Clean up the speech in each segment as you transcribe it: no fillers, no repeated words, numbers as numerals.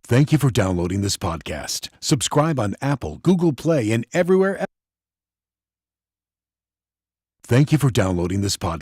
Thank you for downloading this podcast. Subscribe on Apple, Google Play, and everywhere else. Thank you for downloading this podcast.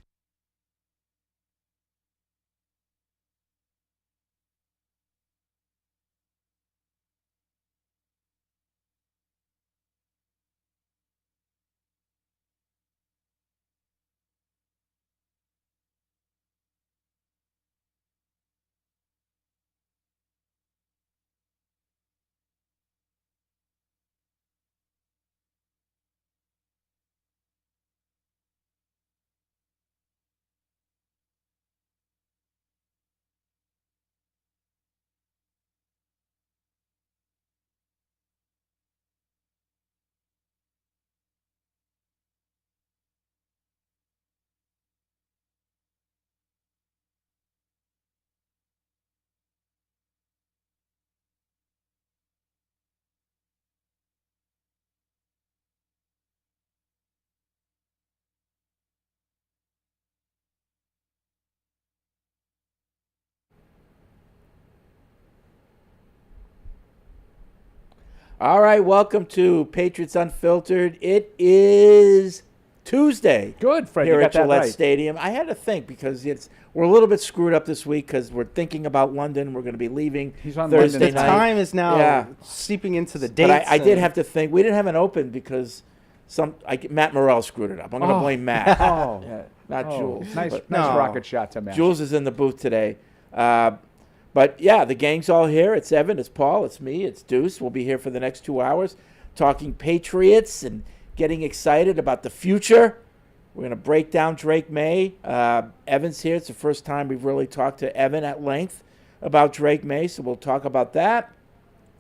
All right, welcome to Patriots Unfiltered. It is Tuesday. Good, Fred. Here You got at that Gillette right. Stadium. I had to think because we're a little bit screwed up this week because we're thinking about London. We're going to be leaving He's on Thursday London. The night. time is now Yeah. seeping into the dates. But I did have to think. We didn't have an open because Matt Morrell screwed it up. I'm going to blame Matt, Oh, not Jules. Nice, But nice No. rocket shot to Matt. Jules is in the booth today. But yeah, the gang's all here. It's Evan, it's Paul, it's me, it's Deuce. We'll be here for the next 2 hours talking Patriots and getting excited about the future. We're going to break down Drake Maye. Evan's here. It's the first time we've really talked to Evan at length about Drake Maye, so we'll talk about that.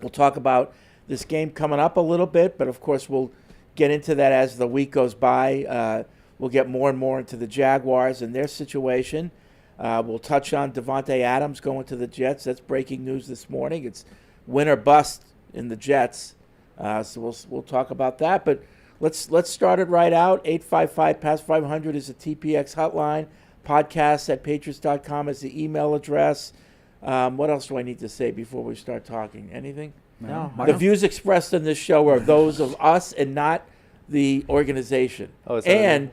We'll talk about this game coming up a little bit, but of course we'll get into that as the week goes by. We'll get more and more into the Jaguars and their situation. We'll touch on Devontae Adams going to the Jets. That's breaking news this morning. It's win or bust in the Jets. So we'll talk about that. But let's start it right out. 855-PASS-500 is the TPX hotline. Podcast at patriots.com is the email address. What else do I need to say before we start talking? Anything? No. The views expressed in this show are those of us and not the organization. Oh, is that and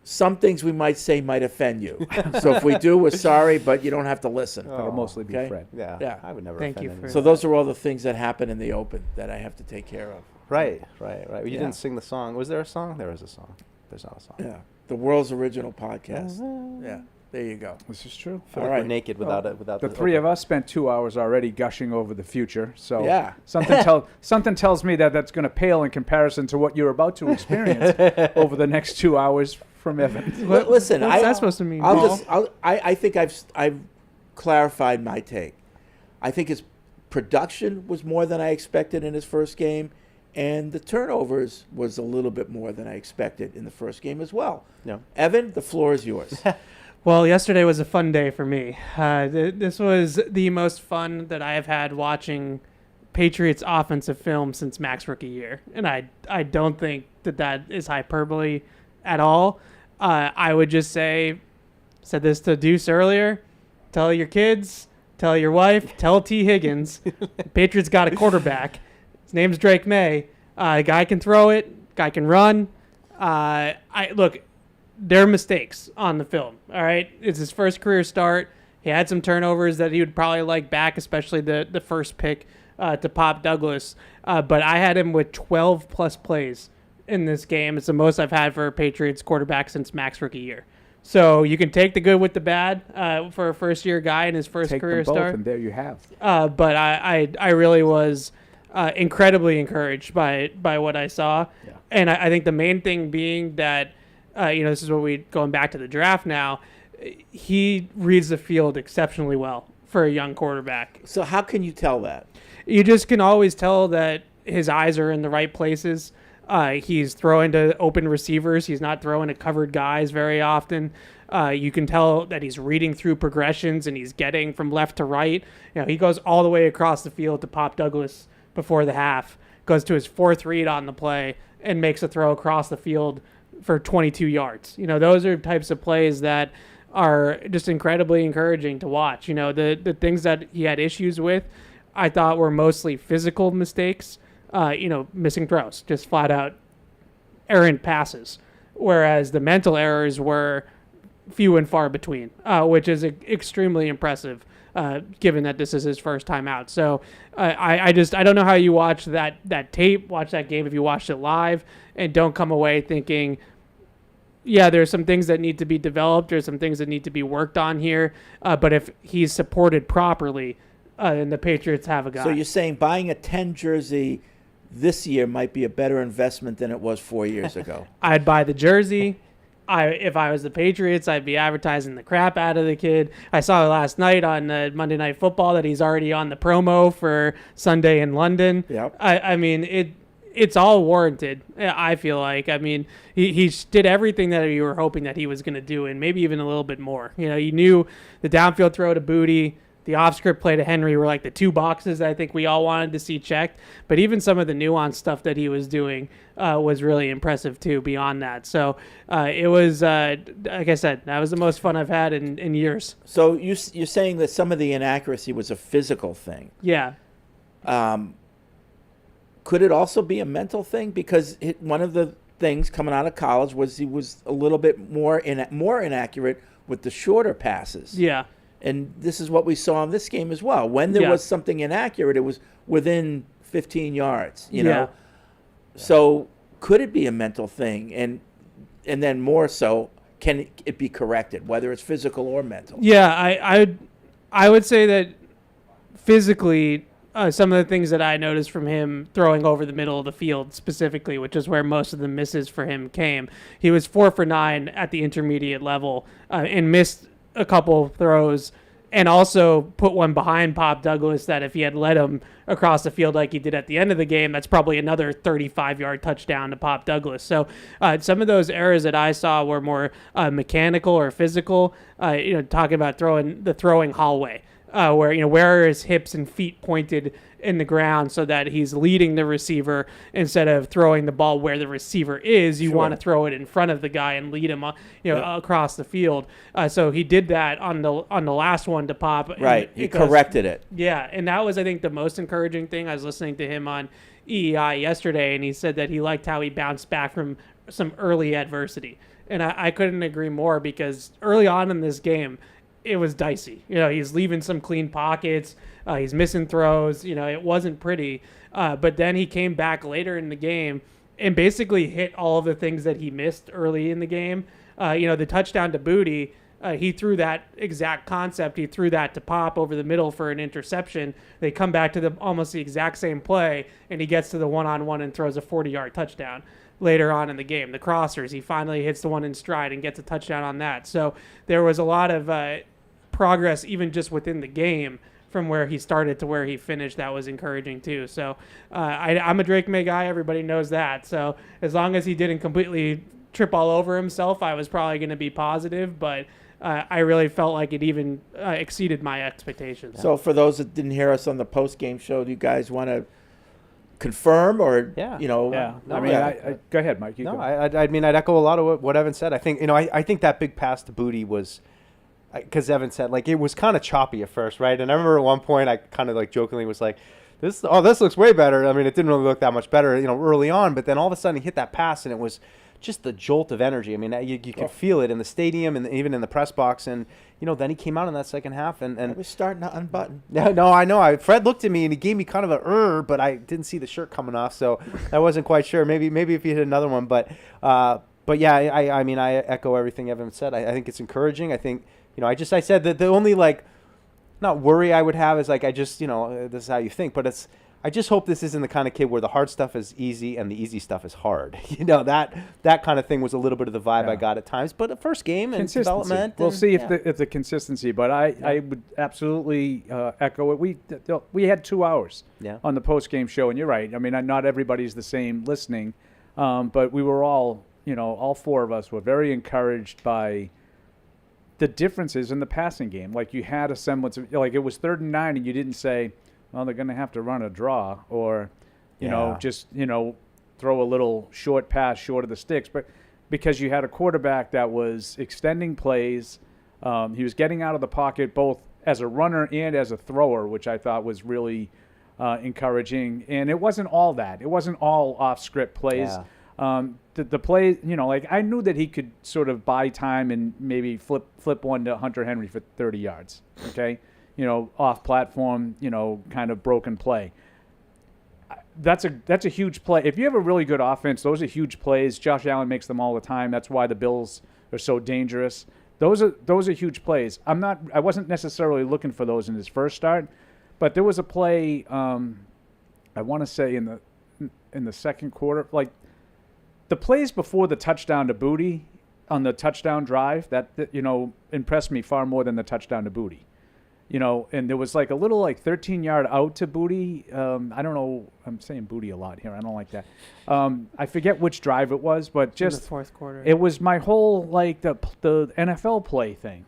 some things we might say might offend you. So if we do, we're sorry, but you don't have to listen. That'll mostly be okay. Fred. Yeah, Yeah. I would never. Thank offend you for- anyone. So those are all the things that happen in the open that I have to take care of. Right. You Yeah. didn't sing the song. Was there a song? There was a song. There's not a song. Yeah. The world's original podcast. Yeah. There you go. This is true. I feel All like right. we're naked without it. Without The three of us spent 2 hours already gushing over the future. So Yeah. something tells me that that's going to pale in comparison to what you're about to experience over the next 2 hours from Evan. Listen, What's that supposed to mean, Paul? I think I've clarified my take. I think his production was more than I expected in his first game, and the turnovers was a little bit more than I expected in the first game as well. Yeah. Evan, the floor is yours. Well, yesterday was a fun day for me. This was the most fun that I have had watching Patriots offensive film since Mac's rookie year. And I don't think that is hyperbole at all. I would just said this to Deuce earlier, tell your kids, tell your wife, tell T. Higgins, Patriots got a quarterback. His name's Drake Maye. Guy can throw it, guy can run. Look, there are mistakes on the film, all right? It's his first career start. He had some turnovers that he would probably like back, especially the first pick to Pop Douglas. But I had him with 12-plus plays in this game. It's the most I've had for a Patriots quarterback since Mac's rookie year. So you can take the good with the bad for a first-year guy in his first Take career them both, start. and there you have. But I really was incredibly encouraged by what I saw. Yeah. And I think the main thing being that, this is what going back to the draft now, he reads the field exceptionally well for a young quarterback. So how can you tell that? You just can always tell that his eyes are in the right places. He's throwing to open receivers. He's not throwing to covered guys very often. You can tell that he's reading through progressions and he's getting from left to right. He goes all the way across the field to Pop Douglas before the half, goes to his fourth read on the play and makes a throw across the field for 22 yards. Those are types of plays that are just incredibly encouraging to watch. The things that he had issues with, I thought were mostly physical mistakes, missing throws, just flat out errant passes, whereas the mental errors were few and far between, which is extremely impressive, given that this is his first time out. So I don't know how you watch that tape, watch that game if you watched it live, and don't come away thinking, yeah, there's some things that need to be developed, there's some things that need to be worked on here, but if he's supported properly, then the Patriots have a guy. So you're saying buying a 10 jersey this year might be a better investment than it was 4 years ago? I'd buy the jersey. If I was the Patriots, I'd be advertising the crap out of the kid. I saw last night on Monday Night Football that he's already on the promo for Sunday in London. Yep. I mean, it's all warranted, I feel like. I mean, he did everything that you were hoping that he was going to do, and maybe even a little bit more. You knew the downfield throw to Booty, the off-script play to Henry were like the two boxes that I think we all wanted to see checked. But even some of the nuanced stuff that he was doing was really impressive, too, beyond that. So it was, like I said, that was the most fun I've had in years. So you're saying that some of the inaccuracy was a physical thing. Yeah. Could it also be a mental thing? Because one of the things coming out of college was he was a little bit more inaccurate with the shorter passes. Yeah. And this is what we saw in this game as well. When there was something inaccurate, it was within 15 yards, you know. So could it be a mental thing? And then more so, can it be corrected, whether it's physical or mental? Yeah, I would say that physically, some of the things that I noticed from him throwing over the middle of the field specifically, which is where most of the misses for him came, he was 4 for 9 at the intermediate level and missed a couple throws, and also put one behind Pop Douglas that if he had led him across the field like he did at the end of the game, that's probably another 35-yard touchdown to Pop Douglas. So some of those errors that I saw were more mechanical or physical, talking about throwing hallway, where are his hips and feet pointed in the ground so that he's leading the receiver instead of throwing the ball where the receiver is. You want to throw it in front of the guy and lead him, across the field. So he did that on the last one to Pop. Right, he corrected it. Yeah, and that was, I think, the most encouraging thing. I was listening to him on EEI yesterday, and he said that he liked how he bounced back from some early adversity. And I couldn't agree more, because early on in this game, it was dicey. He's leaving some clean pockets. He's missing throws. It wasn't pretty. But then he came back later in the game and basically hit all of the things that he missed early in the game. The touchdown to Booty, he threw that exact concept. He threw that to Pop over the middle for an interception. They come back to almost the exact same play, and he gets to the one-on-one and throws a 40-yard touchdown. Later on in the game, the crossers, he finally hits the one in stride and gets a touchdown on that. So there was a lot of progress even just within the game from where he started to where he finished. That was encouraging too. So I'm a Drake Maye guy. Everybody knows that. So as long as he didn't completely trip all over himself, I was probably going to be positive. But I really felt like it even exceeded my expectations. So for those that didn't hear us on the post-game show, do you guys want to confirm or, I mean, go ahead, Mike. You go. I mean, I'd echo a lot of what Evan said. I think, I think that big pass to Booty was, because Evan said, like, it was kind of choppy at first, right? And I remember at one point I kind of like jokingly was like, this looks way better. I mean, it didn't really look that much better, early on, but then all of a sudden he hit that pass and it was just the jolt of energy. I mean, you could feel it in the stadium and even in the press box. And, then he came out in that second half. And I was starting to unbutton. No, I know. Fred looked at me and he gave me kind of a but I didn't see the shirt coming off, so I wasn't quite sure. Maybe if he hit another one. But yeah, I mean, I echo everything Evan said. I think it's encouraging. I think, I said that the only, not worry I would have is, I just, this is how you think, but I just hope this isn't the kind of kid where the hard stuff is easy and the easy stuff is hard. That kind of thing was a little bit of the vibe I got at times. But the first game and development. We'll see if the consistency. But I would absolutely echo it. We had 2 hours on the post-game show, and you're right. I mean, not everybody's the same listening, but we were all, all 4 of us were very encouraged by the differences in the passing game. Like, you had a semblance of, it was 3rd and 9, and you didn't say, well, they're going to have to run a draw or, just, throw a little short pass short of the sticks. But because you had a quarterback that was extending plays, he was getting out of the pocket both as a runner and as a thrower, which I thought was really encouraging. And it wasn't all that. It wasn't all off-script plays. Yeah. The play, like I knew that he could sort of buy time and maybe flip one to Hunter Henry for 30 yards, okay? Off platform, kind of broken play. That's a huge play. If you have a really good offense, those are huge plays. Josh Allen makes them all the time. That's why the Bills are so dangerous. Those are huge plays. I wasn't necessarily looking for those in his first start, but there was a play I want to say in the second quarter, like the plays before the touchdown to Booty on the touchdown drive that impressed me far more than the touchdown to Booty. And there was like a little 13-yard out to Booty. I don't know. I'm saying Booty a lot here. I don't like that. I forget which drive it was, but just in the fourth quarter. It was my whole the NFL play thing,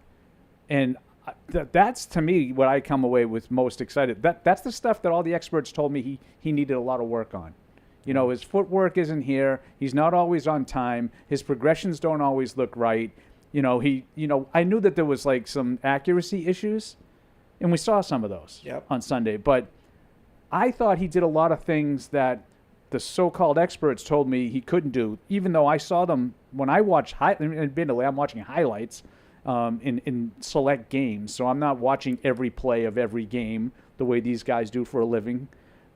and that's to me what I come away with most excited. That's the stuff that all the experts told me he needed a lot of work on. His footwork isn't here. He's not always on time. His progressions don't always look right. I knew that there was some accuracy issues. And we saw some of those on Sunday. But I thought he did a lot of things that the so-called experts told me he couldn't do, even though I saw them when I watch admittedly, I'm watching highlights in select games. So I'm not watching every play of every game the way these guys do for a living.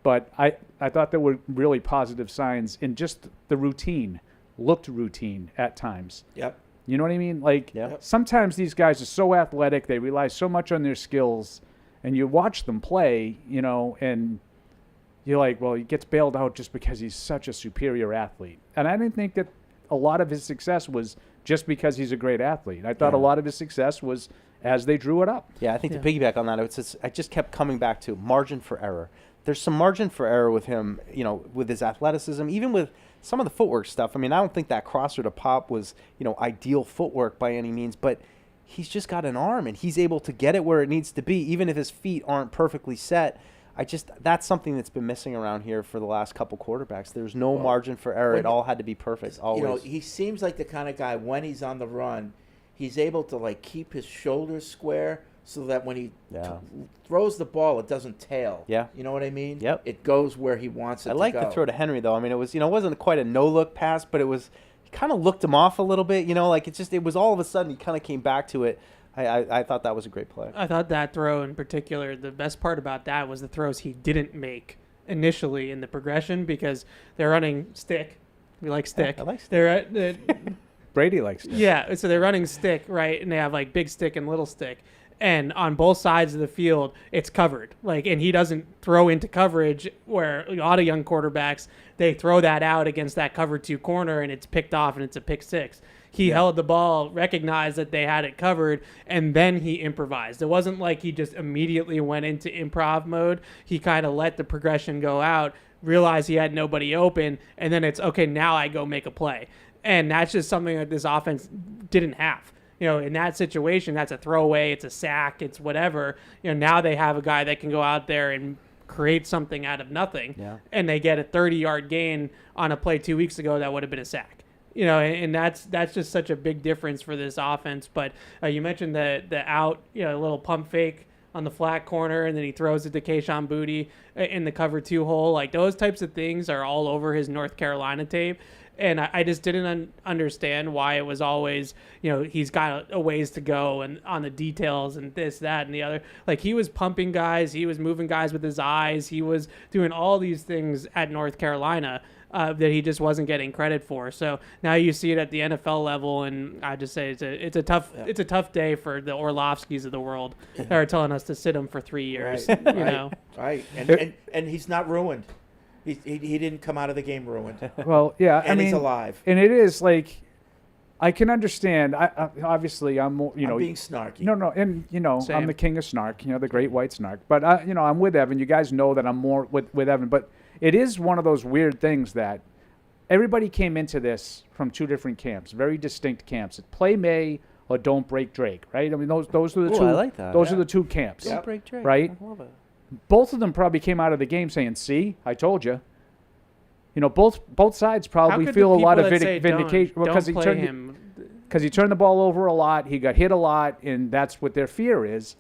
But I thought there were really positive signs in just the routine, looked routine at times. Yep. You know what I mean? Sometimes these guys are so athletic, they rely so much on their skills, and you watch them play, and you're like, well, he gets bailed out just because he's such a superior athlete. And I didn't think that a lot of his success was just because he's a great athlete. I thought a lot of his success was as they drew it up. Yeah, I think to piggyback on that, I just kept coming back to margin for error. There's some margin for error with him, with his athleticism, even with some of the footwork stuff. I mean, I don't think that crosser to Pop was, ideal footwork by any means, but he's just got an arm and he's able to get it where it needs to be, even if his feet aren't perfectly set. That's something that's been missing around here for the last couple quarterbacks. There's no margin for error. It all had to be perfect, always. He seems like the kind of guy, when he's on the run, he's able to keep his shoulders square so that when he throws the ball, it doesn't tail. Yeah. You know what I mean? Yep. It goes where he wants it to go. I like the throw to Henry, though. I mean, it was, it wasn't quite a no-look pass, but he kind of looked him off a little bit, it was all of a sudden he kind of came back to it. I thought that was a great play. I thought that throw in particular, the best part about that was the throws he didn't make initially in the progression, because they're running stick. We like stick. I like stick. They're Brady likes stick. Yeah, so they're running stick, right? And they have big stick and little stick. And on both sides of the field, it's covered. And he doesn't throw into coverage, where a lot of young quarterbacks, they throw that out against that cover 2 corner and it's picked off and it's a pick 6. He held the ball, recognized that they had it covered, and then he improvised. It wasn't like he just immediately went into improv mode. He kind of let the progression go out, realized he had nobody open, and then it's, okay, now I go make a play. And that's just something that this offense didn't have. In that situation, that's a throwaway, it's a sack, it's whatever. Now they have a guy that can go out there and create something out of nothing. Yeah. And they get a 30-yard gain on a play 2 weeks ago that would have been a sack. And that's just such a big difference for this offense. But you mentioned the out, little pump fake on the flat corner, and then he throws it to Kayshon Boutte in the cover 2 hole. Those types of things are all over his North Carolina tape. And I just didn't understand why it was always, he's got a ways to go and on the details and this, that, and the other. He was pumping guys. He was moving guys with his eyes. He was doing all these things at North Carolina that he just wasn't getting credit for. So now you see it at the NFL level, and I just say it's a tough day for the Orlovskis of the world that are telling us to sit him for 3 years. Right. Right. And he's not ruined. He didn't come out of the game ruined. Well, yeah, and he's alive. And it is I can understand. Obviously, I'm more, I'm being snarky. No, and Same. I'm the king of snark. The great white snark. But I'm with Evan. You guys know that I'm more with Evan. But it is one of those weird things that everybody came into this from 2 different camps, very distinct camps. Play Maye or don't break Drake, right? I mean, those are the two. I like that. Those are the 2 camps. Don't break Drake, right? I love it. Both of them probably came out of the game saying, "See, I told you." Both sides probably feel a lot of vindication because he turned the ball over a lot. He got hit a lot, and that's what their fear is.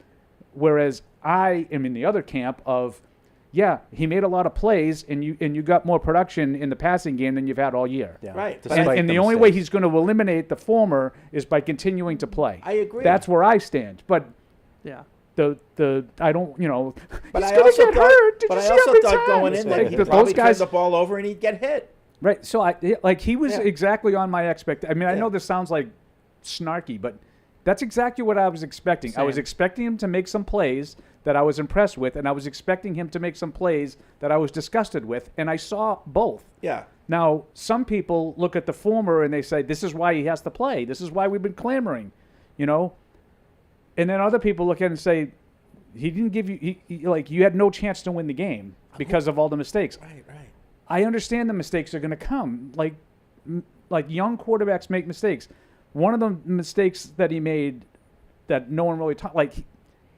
Whereas I am in the other camp of, yeah, he made a lot of plays, and you got more production in the passing game than you've had all year. Yeah. Right. And the only way he's going to eliminate the former is by continuing to play. I agree. That's where I stand. But Yeah. the I don't, But he's I going also to get hurt. Did but you I see also how many thought going times? in there, Like, he'd those probably turn guys, the ball over and he'd get hit. right? So he was Yeah. exactly on my expectation. I mean, I Yeah. know this sounds like snarky, but that's exactly what I was expecting. I was Same. expecting him to make some plays that I was impressed with, and I was expecting him to make some plays that I was disgusted with, and I saw both. Yeah. Now, some people look at the former and they say, this is why he has to play. This is why we've been clamoring, And then other people look at it and say, he didn't give you, you had no chance to win the game because of all the mistakes. Right. I understand the mistakes are going to come. Like young quarterbacks make mistakes. One of the mistakes that he made that no one really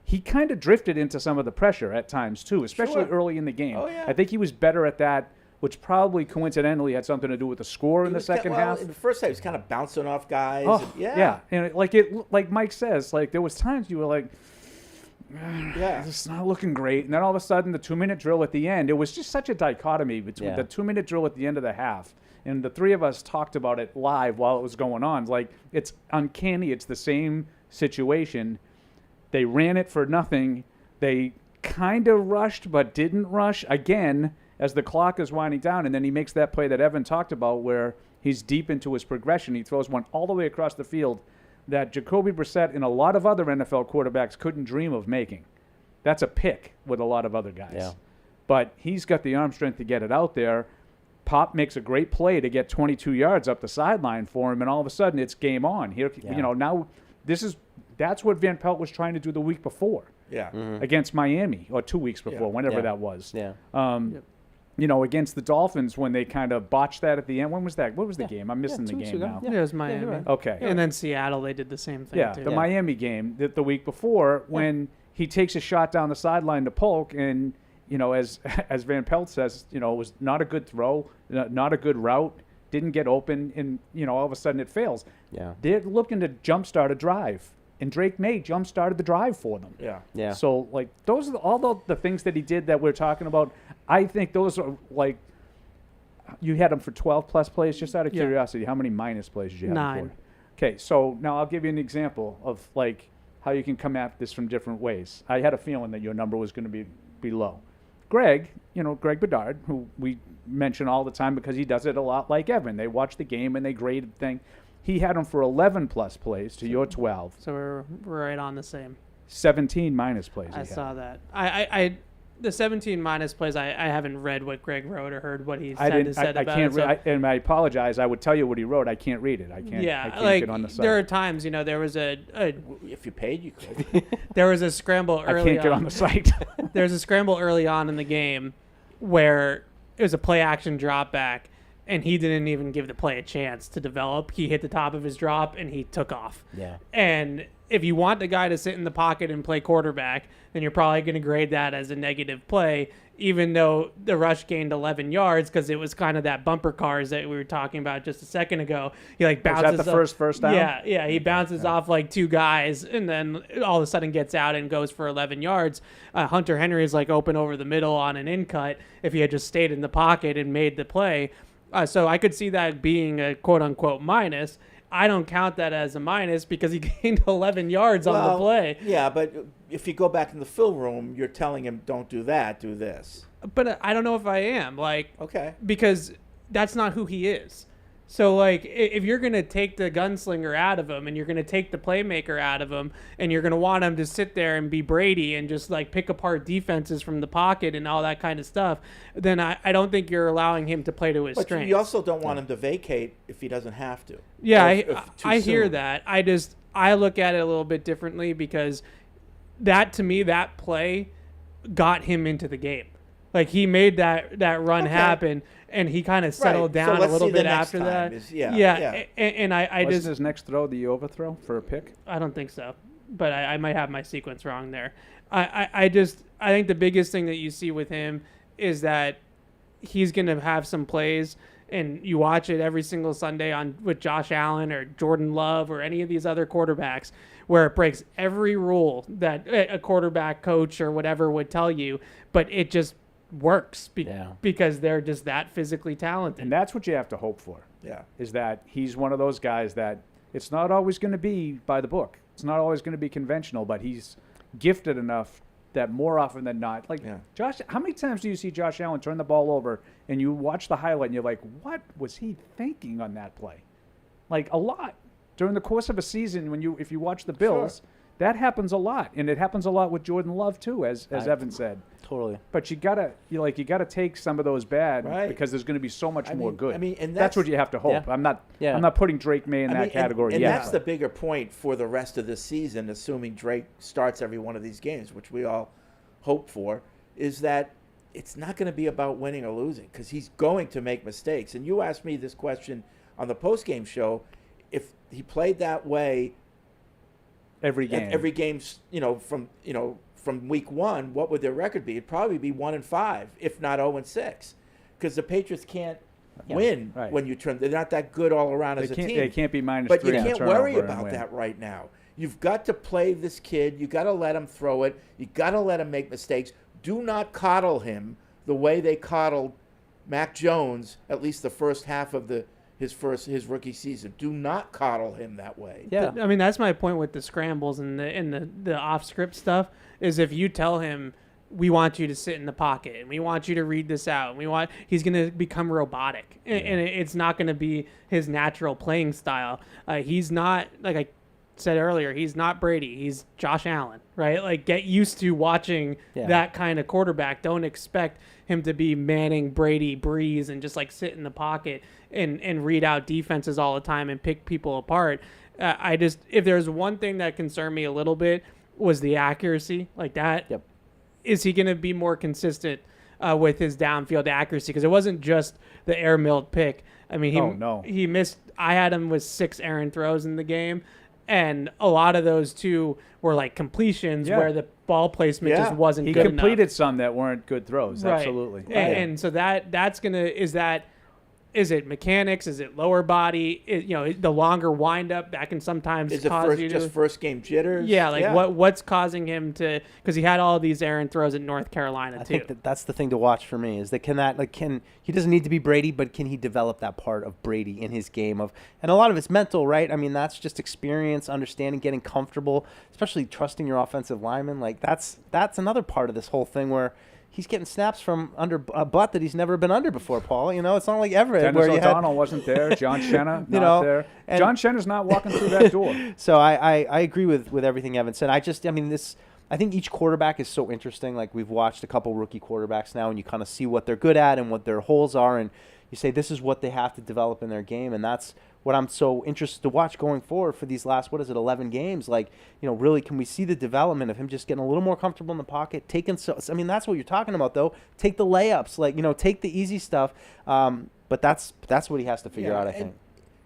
he kind of drifted into some of the pressure at times too, especially Sure. early in the game. Oh, yeah. I think he was better at that, which probably coincidentally had something to do with the score in the second half. In the first half, he was kind of bouncing off guys. Oh, and, yeah. And like Mike says, there was times you were like, Yeah. it's not looking great. And then all of a sudden, the 2-minute drill at the end, it was just such a dichotomy between the 2-minute drill at the end of the half. And the three of us talked about it live while it was going on. It's uncanny. It's the same situation. They ran it for nothing. They kind of rushed but didn't rush again as the clock is winding down. And then he makes that play that Evan talked about where he's deep into his progression. He throws one all the way across the field that Jacoby Brissett and a lot of other NFL quarterbacks couldn't dream of making. That's a pick with a lot of other guys. Yeah. But he's got the arm strength to get it out there. Pop makes a great play to get 22 yards up the sideline for him, and all of a sudden it's game on. Here, now that's what Van Pelt was trying to do the week before. Yeah. Against Miami, or 2 weeks before, Yeah. whenever Yeah. that was. Yeah. Against the Dolphins when they kind of botched that at the end. When was that? What was the game? I'm missing the 2 weeks game ago. now. It was Miami. right. Okay. And then Seattle, they did the same thing Yeah, too. the Miami game the week before when he takes a shot down the sideline to Polk and, as Van Pelt says, it was not a good throw, not a good route, didn't get open, and, all of a sudden it fails. Yeah. They're looking to jumpstart a drive, and Drake May jumpstarted the drive for them. Yeah. Yeah. So, those are all the things that he did that we're talking about. I think those are, you had him for 12-plus plays. Just out of Yeah. curiosity, how many minus plays did you have him 9. for? Okay, so now I'll give you an example of, how you can come at this from different ways. I had a feeling that your number was going to be low. Greg Bedard, who we mention all the time because he does it a lot like Evan. They watch the game and they grade the thing. He had him for 11-plus plays to your 12. So we're right on the same. 17 minus plays. I he had. saw that. I the 17 minus plays. I haven't read what Greg wrote or heard what he I said I about can't it. So, and I apologize. I would tell you what he wrote. I can't read it. I can't get on the site. there are times, there was a If you paid, you could. there was a scramble I early can't get on the site. There was a scramble early on in the game where it was a play action drop back, and he didn't even give the play a chance to develop. He hit the top of his drop and he took off. Yeah. And if you want the guy to sit in the pocket and play quarterback, then you're probably going to grade that as a negative play, even though the rush gained 11 yards because it was kind of that bumper cars that we were talking about just a second ago. He bounces. Was that the first down? Yeah. He bounces off 2 guys and then all of a sudden gets out and goes for 11 yards. Hunter Henry is open over the middle on an in cut if he had just stayed in the pocket and made the play. So I could see that being a quote unquote minus. I don't count that as a minus because he gained 11 yards on the play. Yeah, but if you go back in the film room, you're telling him, don't do that, do this. But I don't know if I am. Okay. Because that's not who he is. So, if you're going to take the gunslinger out of him and you're going to take the playmaker out of him and you're going to want him to sit there and be Brady and just, pick apart defenses from the pocket and all that kind of stuff, then I don't think you're allowing him to play to his But strengths. you also don't want him to vacate if he doesn't have to. Yeah, If I too hear soon. that. I look at it a little bit differently because to me, that play got him into the game. He made that run happen, and he kind of settled Right. So down a let's little see the bit next after time that. is- yeah. And I Wasn't just his next throw the overthrow for a pick? I don't think so, but I might have my sequence wrong there. I think the biggest thing that you see with him is that he's going to have some plays, and you watch it every single Sunday with Josh Allen or Jordan Love or any of these other quarterbacks where it breaks every rule that a quarterback coach or whatever would tell you, but it just works because they're just that physically talented. And that's what you have to hope for. Yeah. Is that he's one of those guys that it's not always going to be by the book. It's not always going to be conventional, but he's gifted enough that more often than not, Josh, how many times do you see Josh Allen turn the ball over and you watch the highlight and you're like, what was he thinking on that play? Like a lot. During the course of a season, if you watch the Bills, that happens a lot. And it happens a lot with Jordan Love too, as Evan said. Totally. But you gotta take some of those bad because there's going to be so much more good. And that's what you have to hope. Yeah. I'm not putting Drake May in that category and yet. that's the bigger point for the rest of this season, assuming Drake starts every one of these games, which we all hope for, is that it's not going to be about winning or losing because he's going to make mistakes. And you asked me this question on the postgame show: if he played that way every game, from week one, what would their record be? It'd probably be 1-5, if not 0-6, because the Patriots can't win when you turn. They're not that good all around as a team. They can't be -3. But you can't worry about that right now. You've got to play this kid. You got to let him throw it. You got to let him make mistakes. Do not coddle him the way they coddled Mac Jones at least the first half of his rookie season. Do not coddle him that way. Yeah, I mean that's my point with the scrambles and the off script stuff. Is if you tell him we want you to sit in the pocket and we want you to read this out and he's going to become robotic and it's not going to be his natural playing style. He's not, like I said earlier, he's not Brady. He's Josh Allen, right? Like get used to watching that kind of quarterback. Don't expect him to be Manning, Brady, Breeze, and just like sit in the pocket and read out defenses all the time and pick people apart. If there's one thing that concerned me a little bit was the accuracy like that. Yep. Is he going to be more consistent with his downfield accuracy? Because it wasn't just the air milled pick. I mean, he missed. I had him with 6 errant throws in the game, and a lot of those too were like completions where the ball placement just wasn't good enough. He completed some that weren't good throws. Right. Absolutely. And so that's gonna is it mechanics? Is it lower body? The longer windup that can sometimes cause you to first game jitters. Yeah, what's causing him to? Because he had all these errant throws at North Carolina I too. think that's the thing to watch for me is that he doesn't need to be Brady, but can he develop that part of Brady in his game and a lot of it's mental, right? I mean that's just experience, understanding, getting comfortable, especially trusting your offensive lineman. Like that's another part of this whole thing where he's getting snaps from under a butt that he's never been under before, Paul. It's not like Everett. Dennis O'Donnell wasn't there. John Shenna not there. John Shenna's not walking through that door. So I agree with everything Evan said. I think each quarterback is so interesting. Like we've watched a couple rookie quarterbacks now, and you kind of see what they're good at and what their holes are, and you say this is what they have to develop in their game, and that's what I'm so interested to watch going forward for these last 11 games. Like, really, can we see the development of him just getting a little more comfortable in the pocket, that's what you're talking about though. Take the layups, take the easy stuff. But that's what he has to figure out, I think.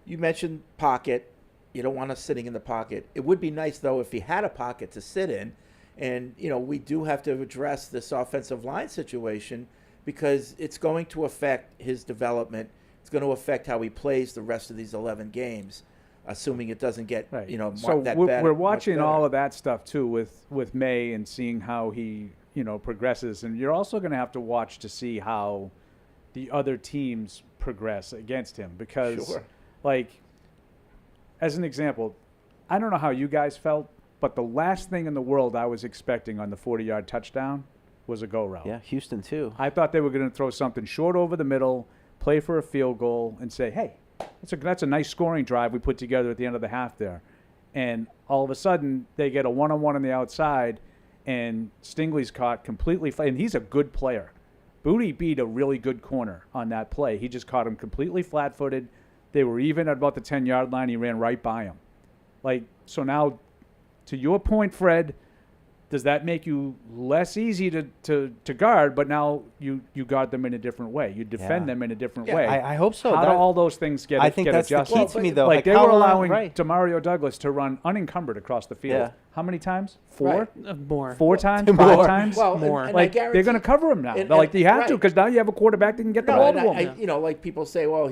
You mentioned pocket. You don't want us sitting in the pocket. It would be nice though if he had a pocket to sit in, and we do have to address this offensive line situation because it's going to affect his development. It's going to affect how he plays the rest of these 11 games, assuming it doesn't get so that we're, bad. We're watching all of that stuff too with Maye and seeing how he progresses, and you're also going to have to watch to see how the other teams progress against him because, as an example, I don't know how you guys felt, but the last thing in the world I was expecting on the 40-yard touchdown was a go route. Yeah, Houston too. I thought they were going to throw something short over the middle, play for a field goal, and say, hey, that's a nice scoring drive we put together at the end of the half there. And all of a sudden, they get a one-on-one on the outside, and Stingley's caught completely flat. And he's a good player. Booty beat a really good corner on that play. He just caught him completely flat-footed. They were even at about the 10-yard line. He ran right by him. So now, to your point, Fred, does that make you less easy to guard, but now you guard them in a different way? You defend them in a different way. I hope so. How do all those things get adjusted? That's the key to me, though. They were allowing Demario Douglas to run unencumbered across the field. Yeah. How many times? 4? More. 4 times? More. 5 times? Well, more. And they're going to cover him now. You have to because now you have a quarterback that can get the ball to him. Like people say, well,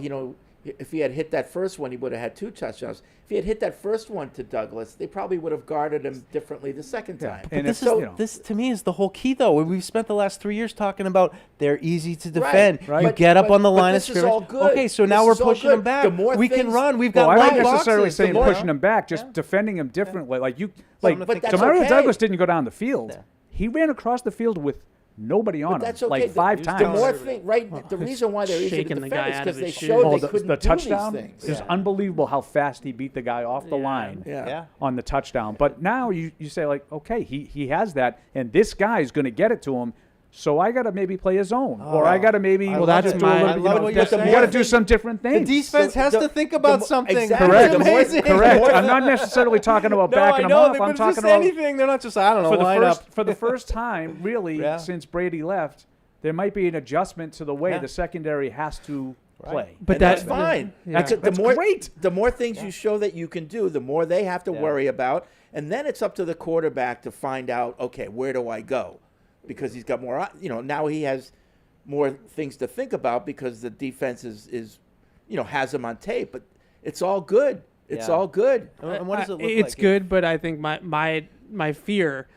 if he had hit that first one, he would have had 2 touchdowns. If he had hit that first one to Douglas, they probably would have guarded him differently the second time. But this to me is the whole key, though. We've spent the last 3 years talking about they're easy to defend. Right. You get up on the line of this is all scrimmage. good. Okay, so This now we're is all pushing good. them back. The more We can things- run. We've got Well, I'm light not necessarily boxes. saying The more- pushing them back, just defending them differently. Like but that's Demario okay. Douglas didn't go down the field. Yeah. He ran across the field with nobody on him, That's okay. like 5 times. The more the reason why they're easy to Shaking the guy defend is out because of they his shoes. showed they couldn't the do touchdown these things. is unbelievable how fast he beat the guy off the line Yeah. on the touchdown. But now you say, like, okay, he has that, and this guy's going to get it to him. So I got to maybe play a zone, or I got to maybe. I love that's it. my- I love what you're but the saying. You got to more do thing- some different The things. defense has to think about something. exactly. Correct. The more- Amazing. Correct. more- I'm not necessarily talking about No, backing I them know, up. but I'm it's talking just about anything. They're not just, I don't know, line up. for the first time, really, Yeah. since Brady left, there might be an adjustment to the way Yeah. the secondary has to play. But And that's fine. Yeah. That's great. The more things you show that you can do, the more they have to worry about. And then it's up to the quarterback to find out, okay, where do I go? Because he's got more, now he has more things to think about because the defense is has him on tape. But it's all good. It's Yeah. all good. And what does it look It's like? good, but I think my fear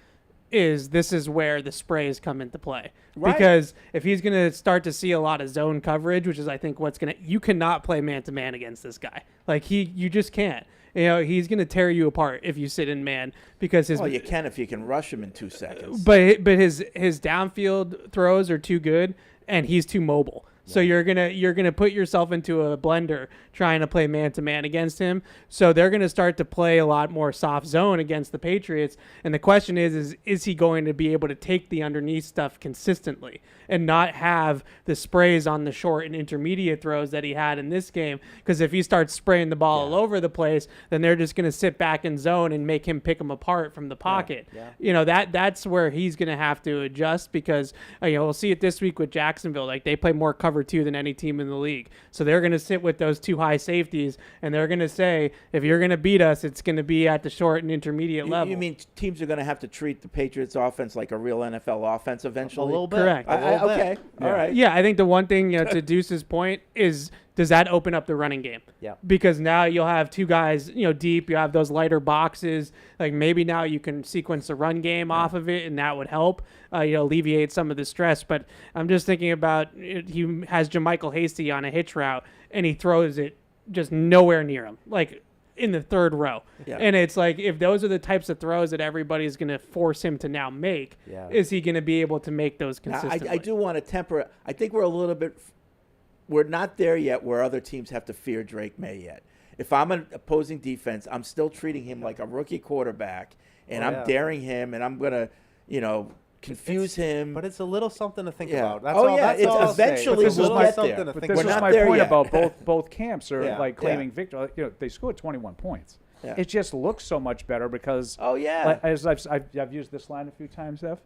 is this is where the sprays come into play. Right. Because if he's going to start to see a lot of zone coverage, which is I think you cannot play man-to-man against this guy. Like you just can't. He's going to tear you apart if you sit in man because his. Well, you can if you can rush him in 2 seconds. But his downfield throws are too good, and he's too mobile. So you're gonna put yourself into a blender trying to play man to man against him. So they're gonna start to play a lot more soft zone against the Patriots. And the question is he going to be able to take the underneath stuff consistently and not have the sprays on the short and intermediate throws that he had in this game? Because if he starts spraying the ball all over the place, then they're just gonna sit back in zone and make him pick them apart from the pocket. That's where he's gonna have to adjust because we'll see it this week with Jacksonville. Like they play more cover 2 than any team in the league. So they're going to sit with those 2 high safeties, and they're going to say, if you're going to beat us, it's going to be at the short and intermediate level. You mean teams are going to have to treat the Patriots offense like a real NFL offense eventually? A little bit. Correct. Okay. All right. Yeah, I think the one thing to Deuce's point is, does that open up the running game? Yeah. Because now you'll have 2 guys, deep. You have those lighter boxes. Like maybe now you can sequence the run game off of it, and that would help, alleviate some of the stress. But I'm just thinking about he has Jermichael Hasty on a hitch route, and he throws it just nowhere near him, like in the 3rd row. Yeah. And it's like, if those are the types of throws that everybody's going to force him to now make, is he going to be able to make those Now, consistently? I do want to temper it. I think we're not there yet where other teams have to fear Drake May yet. If I'm an opposing defense, I'm still treating him like a rookie quarterback, and I'm daring him, and I'm going to, confuse him. But it's a little something to think Yeah. about. That's Oh, all, yeah, that's it's all I'll say. eventually It's a we'll little get something there. to But think this We're is not my there point yet. about both camps are Yeah. claiming victory. They scored 21 points. Yeah. It just looks so much better because. Oh, yeah. like, as I've used this line a few times, Ev.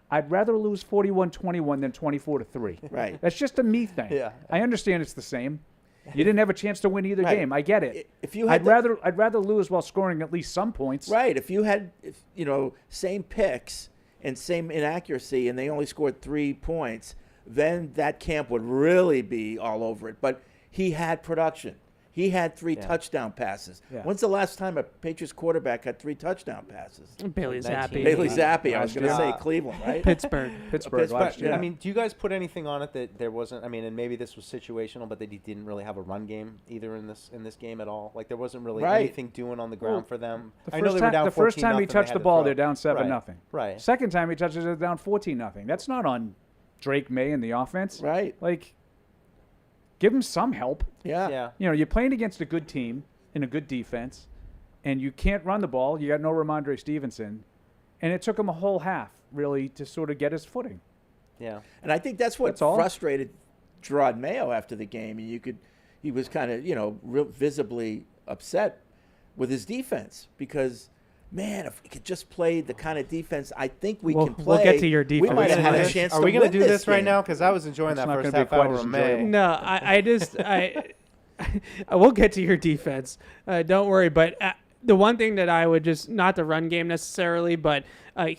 I'd rather lose 41-21 than 24-3. Right. That's just a me thing. Yeah. I understand it's the same. You didn't have a chance to win either Right. game. I get it. If you had I'd rather lose while scoring at least some points. Right. If you had, same picks and same inaccuracy, and they only scored 3 points, then that camp would really be all over it. But he had production. He had 3 touchdown passes. Yeah. When's the last time a Patriots quarterback had 3 touchdown passes? Bailey Zappi. Bailey Zappi. I was going to year. say Cleveland, right? Pittsburgh. Pittsburgh last year. yeah. I mean, do you guys put anything on it that there wasn't? I mean, and maybe this was situational, but they didn't really have a run game either in this game at all. Like there wasn't really Right. anything doing on the ground for them. The I know they were down the first 14-0, time he they touched had the to ball, throw. they're down 7-0. Right. Right. Second time he touches it, they're down 14-0. That's not on Drake May and the offense. Right. Like, give him some help. Yeah. Yeah. You're playing against a good team and a good defense, and you can't run the ball. You got no Ramondre Stevenson, and it took him a whole half really to sort of get his footing. Yeah. And I think that's what That's all. frustrated Jerod Mayo after the game. And he was kind of, real visibly upset with his defense because, man, if we could just play the kind of defense I think we can play, we'll get to your we defense. might have had a Are chance Are to we gonna win do this this right game. now? Because I was enjoying It's that not first gonna be half quite hour as of May. enjoyable. No, I will get to your defense. Don't worry. But the one thing that I would just, not the run game necessarily, but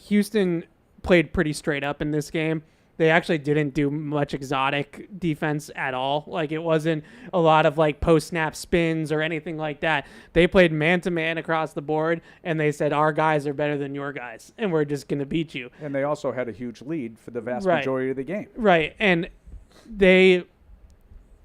Houston played pretty straight up in this game. they actually didn't do much exotic defense at all. Like, it wasn't a lot of like post-snap spins or anything like that. They played man-to-man across the board, and they said, our guys are better than your guys, and we're just going to beat you. And they also had a huge lead for the vast majority of the game. Right, and they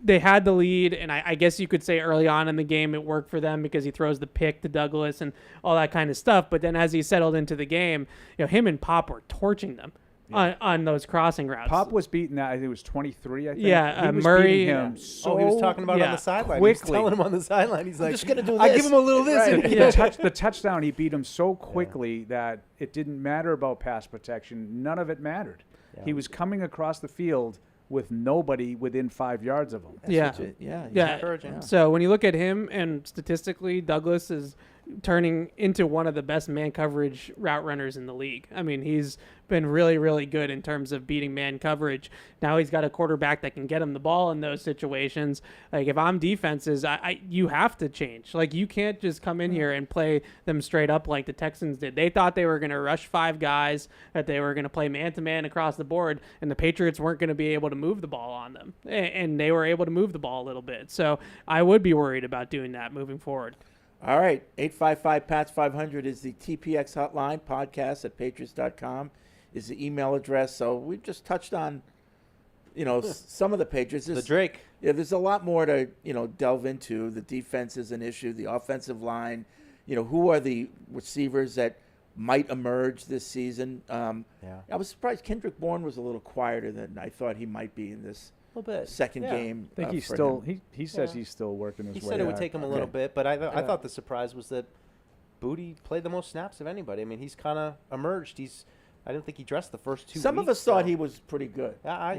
had the lead, and I guess you could say early on in the game it worked for them because he throws the pick to Douglas and all that kind of stuff. But then as he settled into the game, him and Pop were torching them on those crossing routes. Pop was beating that. I think it was 23, I think. Yeah, he was Murray. beating him so he was talking about it on the sideline. quickly. He was telling him on the sideline. He's like, just going to do this. I give him a little this. Right. And The touchdown, he beat him so quickly that it didn't matter about pass protection. None of it mattered. Yeah. He was coming across the field with nobody within 5 yards of him. Yeah. Yeah. encouraging. So when you look at him, and statistically, Douglas is turning into one of the best man coverage route runners in the league. I mean, he's been really, really good in terms of beating man coverage. Now he's got a quarterback that can get him the ball in those situations. Like, if I'm defenses, you have to change. Like, you can't just come in here and play them straight up like the Texans did. They thought they were going to rush 5 guys, that they were going to play man-to-man across the board, and the Patriots weren't going to be able to move the ball on them. And they were able to move the ball a little bit. So I would be worried about doing that moving forward. All right, 855-PATS-500 is the TPX hotline. Podcast at patriots.com is the email address. So we've just touched on, some of the Patriots. the Drake. Yeah, there's a lot more to, delve into. The defense is an issue. The offensive line, who are the receivers that might emerge this season? I was surprised Kendrick Bourne was a little quieter than I thought he might be in this bit. second game. I think he's for still him. he says he's still working his way. He said it would out. take him a little bit, but I thought the surprise was that Booty played the most snaps of anybody. I mean, he's kind of emerged. I didn't think he dressed the first 2 Some weeks. of us thought he was pretty good. I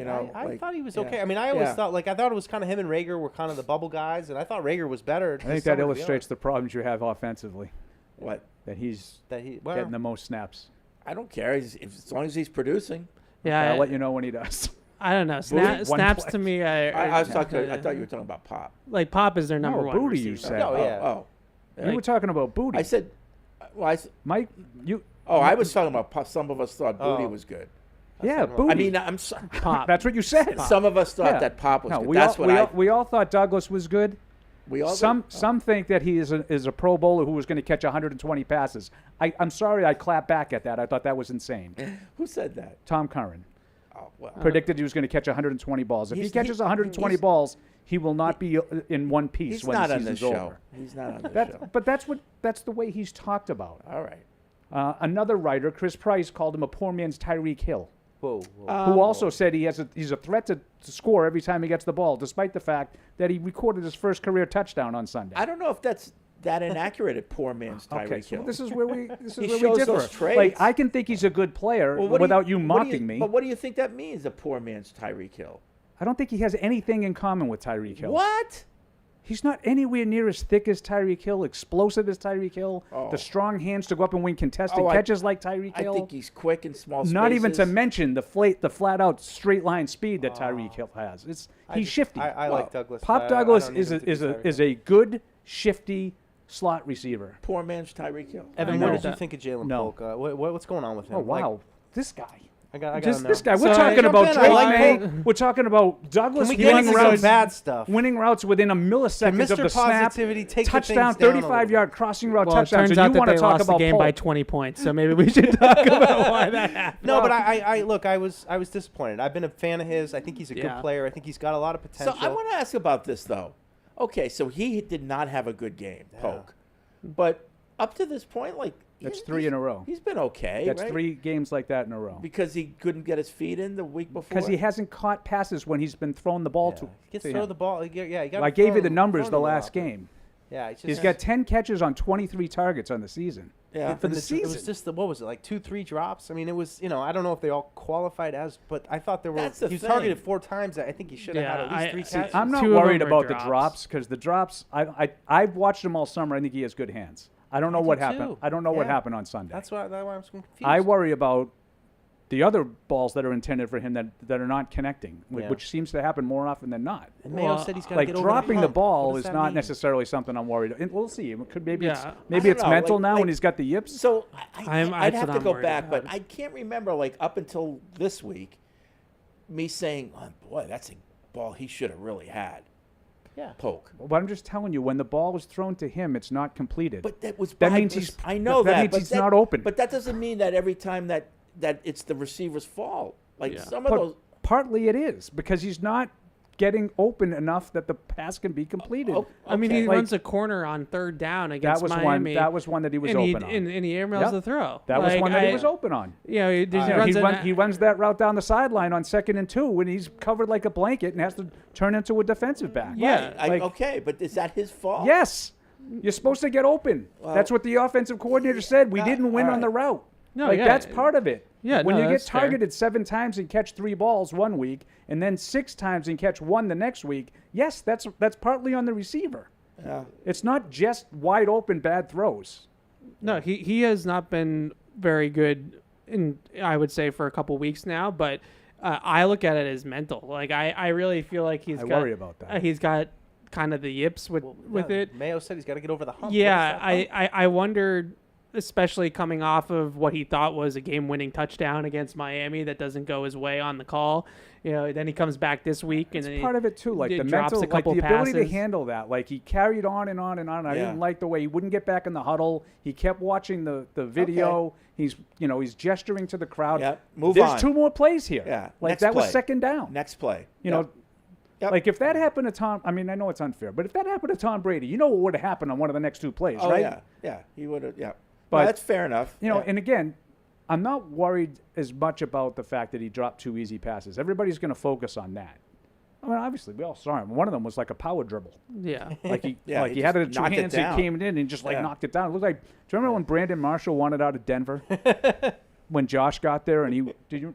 thought he was okay. I mean, I always thought it was kind of him and Rager were kind of the bubble guys, and I thought Rager was better. I think that illustrates the problems you have offensively. What? That he's getting the most snaps. I don't care. As long as he's producing. Yeah, I'll let you know when he does. I don't know. One Snaps play. to me, I thought you were talking about Pop. like Pop is their number one Booty, receiver. you said. Oh, yeah. Oh. You were talking about Booty. I said, Mike, you. I was talking about Pop. Some of us thought Booty Oh. was good. Yeah, wrong. Booty. I mean, I'm sorry. Pop. That's what you said. Some of us thought Yeah. that Pop was No, good. we all thought Douglas was good. We all Some think that he is a Pro Bowler who was going to catch 120 passes. I'm sorry, I clapped back at that. I thought that was insane. Who said that? Tom Curran Oh, well. predicted he was going to catch 120 balls. If he catches 120 balls, he will not be in one piece He's when not the on this season's show. over. He's not on this show. But that's the way he's talked about. All right. Another writer, Chris Price, called him a poor man's Tyreek Hill. Whoa. Who also said he's a threat to score every time he gets the ball, despite the fact that he recorded his first career touchdown on Sunday. I don't know if that's that inaccurate at poor man's Tyreek Okay, so Hill. this is where we He shows differ. those traits. Like, I can think he's a good player Well, what do without you what do mocking me. But what do you think that means, a poor man's Tyreek Hill? I don't think he has anything in common with Tyreek Hill. What? He's not anywhere near as thick as Tyreek Hill, explosive as Tyreek Hill, Oh. the strong hands to go up and win contested Oh, catches like Tyreek I Hill. think he's quick in small spaces. Not even to mention the flat out straight line speed that Tyreek Hill has. He's shifty. I like Douglas. Pop Douglas is a good shifty slot receiver. poor man's Tyreek Hill. Evan, I what know did you that. think of Jalen No. Polk? What's going on with him? Oh wow, Like, this guy. I got Just him this now. guy. We're So- talking Jump about in, Drake I like May. Polk. We're talking about Douglas Can we get winning into some routes. bad stuff? Winning routes within a millisecond Can of the Mr. snap. Positivity take the Touchdown, things down a little 35-yard crossing route Well, it touchdown. turns So out you that want they to talk lost the about game by Polk. 20 points. So maybe we should talk about why that happened. No, but I look. I was disappointed. I've been a fan of his. I think he's a good Yeah. player. I think he's got a lot of So potential. I want to ask about this, though. Okay, so he did not have a good game, Polk. But up to this point, like... That's 3 in a row. He's been okay, That's right? 3 games like that in a row. Because he couldn't get his feet in the week before? Because he hasn't caught passes when he's been throwing the ball Yeah. to. He gets to throw him. the ball. Yeah, you got. I gave you the numbers the last game. Yeah, it's just, He's got 10 catches on 23 targets on the season. Yeah. For the It season. was just what was it, like 2-3 drops? I mean, it was, I don't know if they all qualified as, but I thought there were. That's the He was thing. targeted 4 times. I think he should have Yeah, had at least 3 catches. I'm not 2 of worried them were about the drops. drops because the drops. I've watched him all summer. I think he has good hands. I don't know do what happened. too. I don't know what Yeah. happened on Sunday. That's why I was confused. I worry about the other balls that are intended for him that are not connecting, Yeah. which seems to happen more often than not. And Mayo Well, said he's got to Like get over dropping the hump. ball What is does that not mean? necessarily something I'm worried. And we'll see. It could maybe Yeah. it's I maybe don't it's know, mental like- now like- when he's got the yips. So I'm- I'd that's have what to I'm go worried back, but about. I can't remember, like, up until this week, me saying, oh, boy, that's a ball he should have really had. Yeah. Polk. But I'm just telling you, when the ball was thrown to him, it's not completed. But that was that means he's. I know that that. means but he's not open. But that doesn't mean that every time that it's the receiver's fault. Like some of But those. partly it is because he's not getting open enough that the pass can be completed. Oh, I mean, he okay. runs a corner on 3rd down against that was Miami. That was one that he was and open on. And he airmails Yep. the throw. That was one that he was open on. You know, he runs that route down the sideline on 2nd and 2 when he's covered like a blanket and has to turn into a defensive back. Yeah. Right. Okay, but is that his fault? Yes. You're supposed to get open. That's what the offensive coordinator said. We didn't win on the route. No, like, yeah. that's part of it. Yeah, when no, you get that's fair. targeted 7 times and catch 3 balls one week, and then 6 times and catch 1 the next week, yes, that's partly on the receiver. Yeah. It's not just wide open bad throws. No, he has not been very good I would say for a couple weeks now, but I look at it as mental. Like I really feel like I worry about that. He's got kind of the yips with it. Mayo said he's got to get over the hump. Yeah, I wondered, especially coming off of what he thought was a game-winning touchdown against Miami that doesn't go his way on the call. You know, then he comes back this week and it's part of it too, like the drops mental, a couple like the ability to passes. handle that. Like he carried on and on and on. I didn't like the way he wouldn't get back in the huddle. He kept watching the video. Okay. He's gesturing to the crowd. Yep. There's 2 more plays here. Yeah. Like Next that play. was 2nd down. Next play. You know, like if that happened to Tom, I mean, I know it's unfair, but if that happened to Tom Brady, you know what would have happened on one of the next 2 plays, Oh, right? yeah, he would have. Yeah, But no, that's fair enough. You know, Yeah. and again, I'm not worried as much about the fact that he dropped 2 easy passes. Everybody's going to focus on that. I mean, obviously, we all saw him. One of them was like a power dribble. Yeah. Like he, Yeah, he he had it in just 2 knocked it hands. He down. came in and just Yeah. knocked it down. It looked like. Do you remember when Brandon Marshall wanted out of Denver? When Josh got there and he do you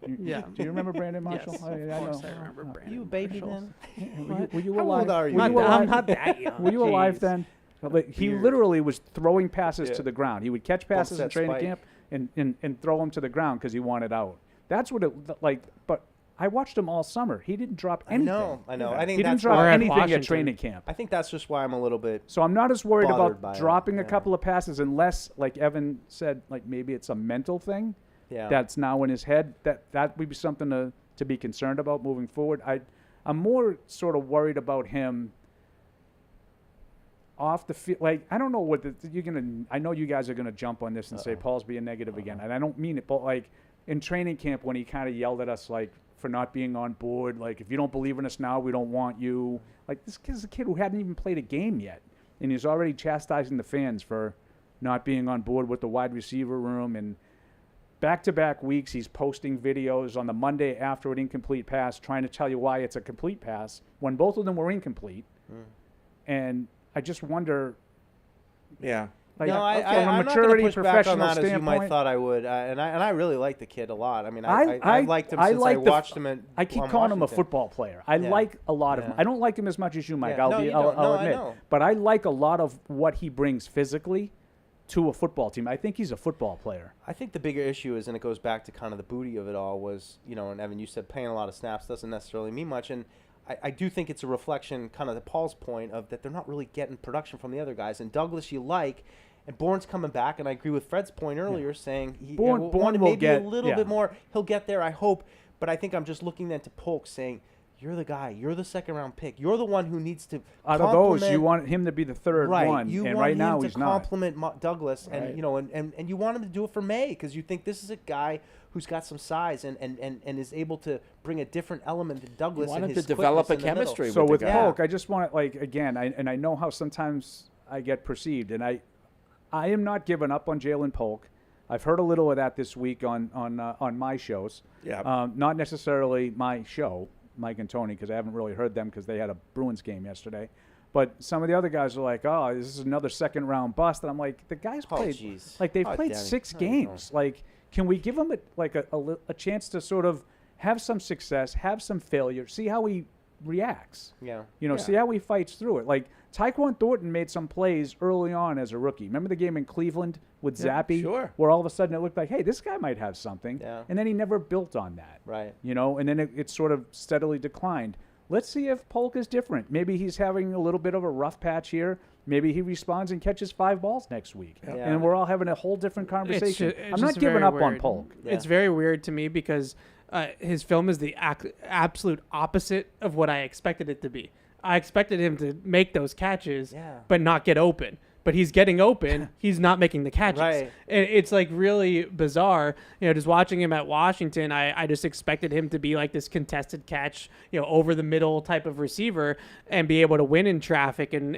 remember Brandon Marshall? Yes, I of course know. I remember Brandon. You a baby Marshall. then? Were you How alive? old are you? Were I'm not that young. Were you alive Jeez. then? Like, he literally was throwing passes to the ground. He would catch passes in that training spike. camp and throw them to the ground because he wanted out. That's what it like. But I watched him all summer. He didn't drop anything. I know. I think He didn't that's drop why. anything Washington. at training camp. I think that's just why I'm a little bit. So I'm not as worried bothered by about it, dropping a yeah. couple of passes unless, like Evan said, like maybe it's a mental thing Yeah. that's now in his head. That would be something to be concerned about moving forward. I'm more sort of worried about him off the field. Like, I don't know what you're gonna. I know you guys are gonna jump on this and say Paul's being negative again, and I don't mean it. But like in training camp when he kind of yelled at us like for not being on board, like if you don't believe in us now, we don't want you. Like this kid's a kid who hadn't even played a game yet, and he's already chastising the fans for not being on board with the wide receiver room. And back-to-back weeks, he's posting videos on the Monday after an incomplete pass, trying to tell you why it's a complete pass when both of them were incomplete. And I just wonder. Yeah. Like, No, from a I'm not going maturity, to push back on professional that as you might standpoint. thought I would, and I really like the kid a lot. I mean, I liked him since I like the- watched him at. I keep on calling him a Washington. football player. I like a lot of him. I don't like him as much as you, Mike. Yeah. No, you don't. I'll No, I admit. know. But I like a lot of what he brings physically to a football team. I think he's a football player. I think the bigger issue is, and it goes back to kind of the booty of it all, was, and Evan, you said playing a lot of snaps doesn't necessarily mean much, and I do think it's a reflection, kind of to Paul's point, of that they're not really getting production from the other guys. And Douglas, you like, and Bourne's coming back, and I agree with Fred's point earlier, saying he Bourne wanted will maybe get- a little yeah. bit more. He'll get there, I hope. But I think I'm just looking then to Polk, saying, you're the guy. You're the second-round pick. You're the one who needs to Out of those, you want him to be the third right. one, You and want right him now to he's not. compliment Douglas, and and you want him to do it for Maye because you think this is a guy who's got some size and is able to bring a different element to Douglas. You want and him his to develop quickness a in the middle. chemistry So with with the guy. Polk, I just want again, I know how sometimes I get perceived, and I am not giving up on Jalen Polk. I've heard a little of that this week on my shows. Yeah. Not necessarily my show, Mike and Tony, because I haven't really heard them because they had a Bruins game yesterday. But some of the other guys are like, "Oh, this is another second-round bust," and I'm like, "The guys played jeez. like they've Oh, played Danny. 6 No, you games. Like, can we give him a chance to sort of have some success, have some failure, see how he reacts? Yeah. See how he fights through it. Like Tyquan Thornton made some plays early on as a rookie. Remember the game in Cleveland with Zappe, sure. where all of a sudden it looked like, hey, this guy might have something, Yeah. and then he never built on that. Right. And then it sort of steadily declined. Let's see if Polk is different. Maybe he's having a little bit of a rough patch here. Maybe he responds and catches 5 balls next week, Yeah. and we're all having a whole different conversation. It's I'm not just giving very up on weird. Polk. Yeah. It's very weird to me because his film is the absolute opposite of what I expected it to be. I expected him to make those catches, but not get open. But he's getting open. He's not making the catches. Right. And it's like really bizarre. Just watching him at Washington, I just expected him to be like this contested catch, over the middle type of receiver and be able to win in traffic and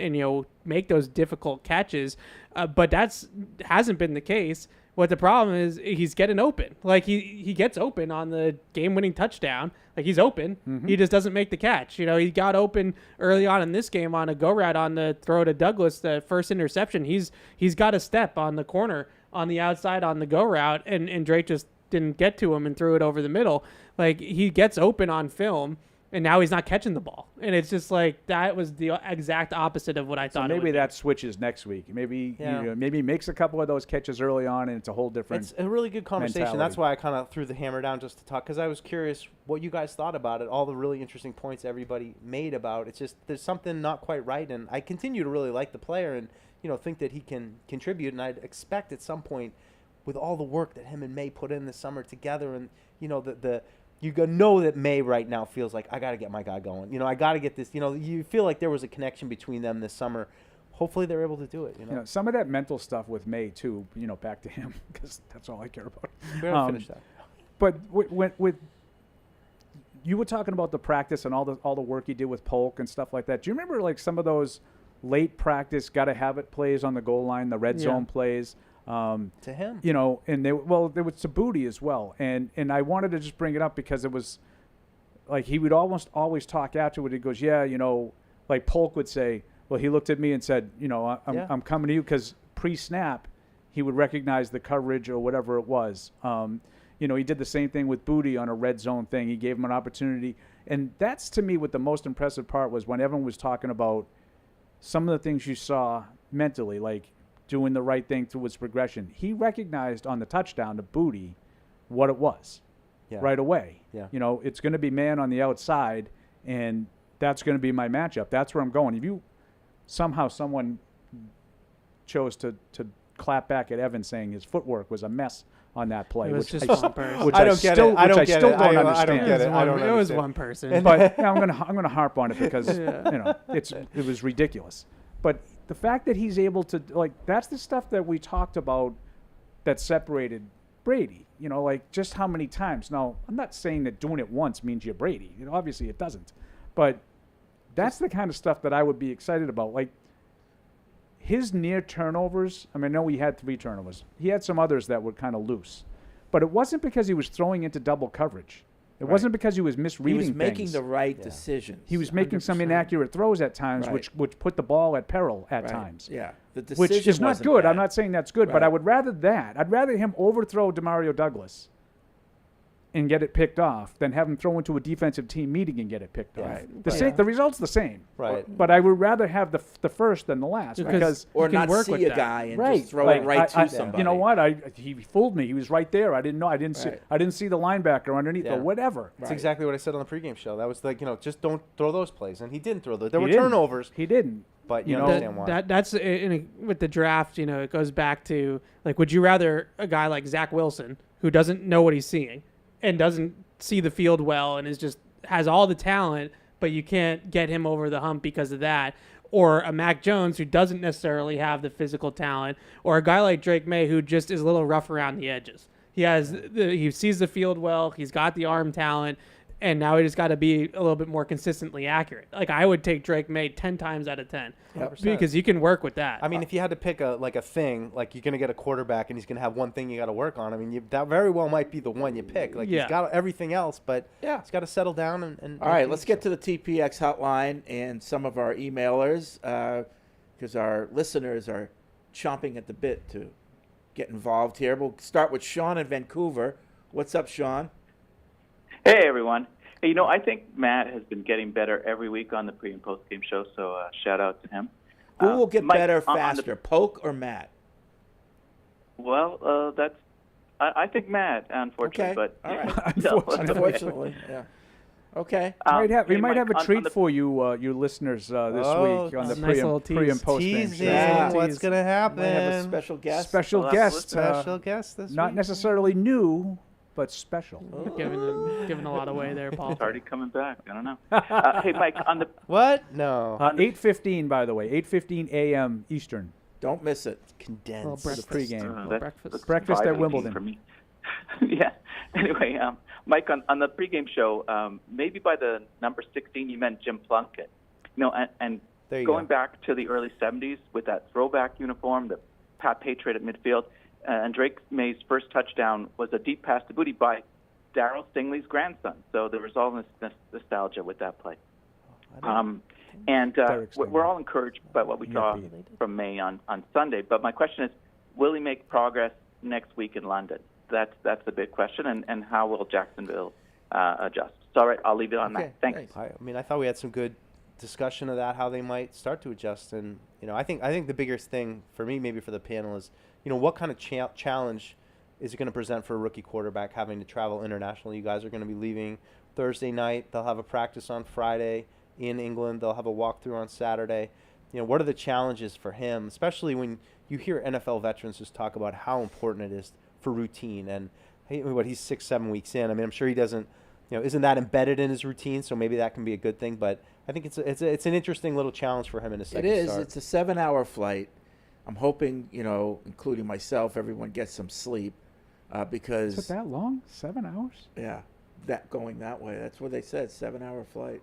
make those difficult catches. But hasn't been the case. What the problem is, he's getting open. Like he gets open on the game-winning touchdown. Like he's open. Mm-hmm. He just doesn't make the catch. He got open early on in this game on a go route on the throw to Douglas, the first interception. He's got a step on the corner on the outside on the go route, and Drake just didn't get to him and threw it over the middle. Like he gets open on film. And now he's not catching the ball. And it's just like that was the exact opposite of what I thought. Maybe that switches next week. Maybe maybe he makes a couple of those catches early on, and it's a whole different. It's a really good conversation. Mentality. That's why I kind of threw the hammer down just to talk, because I was curious what you guys thought about it. All the really interesting points everybody made about it's just there's something not quite right, and I continue to really like the player and think that he can contribute. And I'd expect at some point, with all the work that him and Maye put in this summer together, and you know that Maye right now feels like, I got to get my guy going. I got to get this. You feel like there was a connection between them this summer. Hopefully they're able to do it. Some of that mental stuff with Maye too. Back to him, because that's all I care about. We haven't finished that. But with you were talking about the practice and all the work he did with Polk and stuff like that. Do you remember like some of those late practice got to have it plays on the goal line, the red zone plays? To him, and there was to Booty as well, and I wanted to just bring it up because it was like he would almost always talk afterward. He goes, like Polk would say, well, he looked at me and said, I'm coming to you, because pre-snap he would recognize the coverage or whatever it was. He did the same thing with Booty on a red zone thing. He gave him an opportunity, and that's to me what the most impressive part was when everyone was talking about some of the things you saw mentally, like doing the right thing through his progression. He recognized on the touchdown to Booty what it was right away. Yeah. It's going to be man on the outside, and that's going to be my matchup. That's where I'm going. If someone chose to clap back at Evan saying his footwork was a mess on that play, it was which just one person. I don't get it. I don't get it. It was one person. But I'm going to harp on it because it was ridiculous. But the fact that he's able to, that's the stuff that we talked about that separated Brady. Just how many times. Now, I'm not saying that doing it once means you're Brady. Obviously, it doesn't. But that's the kind of stuff that I would be excited about. Like, his near turnovers, I know he had 3 turnovers. He had some others that were kind of loose. But it wasn't because he was throwing into double coverage. It wasn't because he was misreading things. He was making the right decisions. He was making 100%. some inaccurate throws at times, which put the ball at peril at times. Yeah, which is not good. Bad. I'm not saying that's good, but I would rather that. I'd rather him overthrow DeMario Douglas and get it picked off than have him throw into a defensive team meeting and get it picked off. The result's the same. Right. But I would rather have the first than the last because or you can not work see with a that. guy and just throw it to somebody. You know what? He fooled me. He was right there. I didn't know. I didn't see the linebacker underneath or whatever. That's exactly what I said on the pregame show. That was like, just don't throw those plays. And he didn't throw those. There were turnovers. He didn't. But you understand why. That's with the draft, it goes back to, like, would you rather a guy like Zach Wilson, who doesn't know what he's seeing and doesn't see the field well and has all the talent, but you can't get him over the hump because of that, or a Mac Jones who doesn't necessarily have the physical talent, or a guy like Drake Maye who just is a little rough around the edges. He sees the field well, he's got the arm talent, and now he just got to be a little bit more consistently accurate. Like, I would take Drake Maye 10 times out of 10 because you can work with that. If you had to pick a thing, like you're going to get a quarterback and he's going to have one thing you got to work on. That very well might be the one you pick. He's got everything else, but he's got to settle down and all right, let's get to the TPX hotline and some of our emailers because our listeners are chomping at the bit to get involved here. We'll start with Sean in Vancouver. What's up, Sean? Hey, everyone. Hey, I think Matt has been getting better every week on the pre- and post-game show, so shout out to him. Who will get better faster, Polk or Matt? Well, I think Matt, unfortunately. Okay. But all right. Unfortunately, yeah. Okay. We might have a treat for you, you listeners, this week on the pre- and post-game show. Yeah. What's going to happen? We have a special guest. Special guest. Special guest this not week. Necessarily new. but special. Giving a lot away there, Paul. It's already coming back. I don't know. Hey, Mike, on the What? No. 8:15, by the way, 8:15 a.m. Eastern. Don't miss it. Condensed. For the pregame. that's Breakfast at 5:18 Wimbledon. for me. Yeah. Anyway, Mike, on the pregame show, maybe by the number 16 you meant Jim Plunkett. And There you going go. back to the early 70s with that throwback uniform, the Pat Patriot at midfield, and Drake May's first touchdown was a deep pass to Booty by Darryl Stingley's grandson. So there was all this nostalgia with that play. We're all encouraged by what we saw from May on Sunday. But my question is, will he make progress next week in London? That's the big question, and how will Jacksonville adjust? So, all right, I'll leave it on that. Thanks. I mean, I thought we had some good discussion of that, how they might start to adjust. And, I think the biggest thing for me, maybe for the panel, is, what kind of challenge is it going to present for a rookie quarterback having to travel internationally? You guys are going to be leaving Thursday night. They'll have a practice on Friday in England. They'll have a walkthrough on Saturday. What are the challenges for him, especially when you hear NFL veterans just talk about how important it is for routine? And he's 6-7 weeks in. I mean, I'm sure he doesn't, isn't that embedded in his routine? So maybe that can be a good thing. But I think it's an interesting little challenge for him in a second It is. start. It's a 7-hour flight. I'm hoping, including myself, everyone gets some sleep because. Is it that long? 7 hours? Yeah, that going that way. That's what they said. 7-hour flight.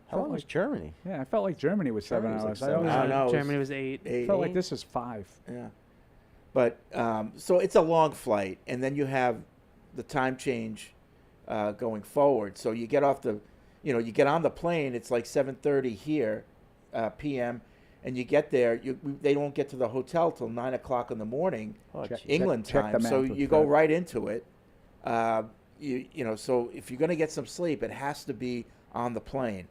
How long was Germany? Yeah, I felt like Germany was 7 Germany's like hours. 7 I hours. No, Germany was 8. felt like this is 5. Yeah, but so it's a long flight, and then you have the time change going forward. So you get off you get on the plane. It's like 7:30 here, p.m. And you get there. They don't get to the hotel till 9 o'clock in the morning, England check the time. So map with you go Fred. right into it. So if you're going to get some sleep, it has to be on the plane.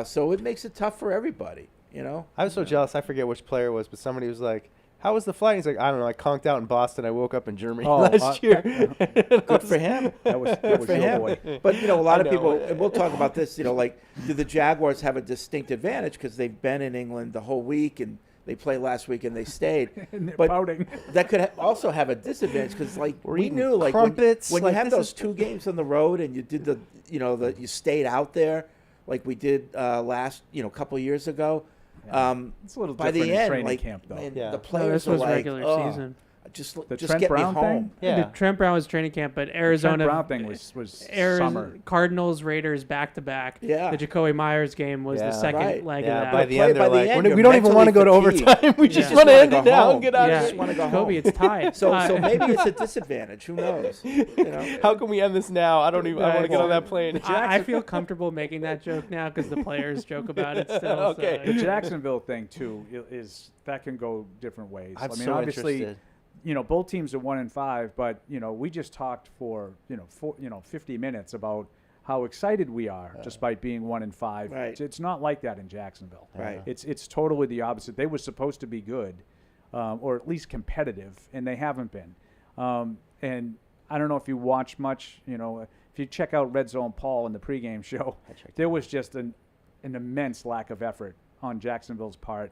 So it makes it tough for everybody. I was so jealous. I forget which player it was, but somebody was like, "How was the flight?" He's like, "I don't know. I conked out in Boston. I woke up in Germany last year." Good for him. That was for your him. boy. But a lot of people, and we'll talk about this. Do the Jaguars have a distinct advantage because they've been in England the whole week and they played last week and they stayed? And they're but pouting. that could also have a disadvantage because, we eating knew, crumpets, when like, you have this those is- 2 games on the road and you did you stayed out there like we did last couple of years ago. It's a little By different the in end, training camp, though. and Yeah. the No, players this was are like, regular "Oh, season. just The just Trent get Brown me thing? home." Yeah. The Trent Brown was training camp, but Arizona Trent Brown thing was Arizona, summer. Cardinals, Raiders back to back. Yeah. The Jacoby Myers game was Yeah. the second Right. leg Yeah, of that. by the Play end, by they're the like, end, "We you're don't even want to go to mentally overtime. We Yeah. just Just want to wanna end go it now home. and get out yeah, of just wanna go Jacoby, home. it's tied. So maybe it's a disadvantage. Who knows? here. How can we end this now? I don't even. I want to get on that plane." I feel comfortable making that joke now because the players joke about it still. Okay. So. The Jacksonville thing too is that can go different ways. I'm I mean, so obviously, interested. both teams are 1-5, but we just talked for 50 minutes about how excited we are despite being 1-5. Right. It's not like that in Jacksonville. Right. It's totally the opposite. They were supposed to be good, or at least competitive, and they haven't been. And I don't know if you watch much. If you check out Red Zone Paul in the pregame show, there was just an immense lack of effort on Jacksonville's part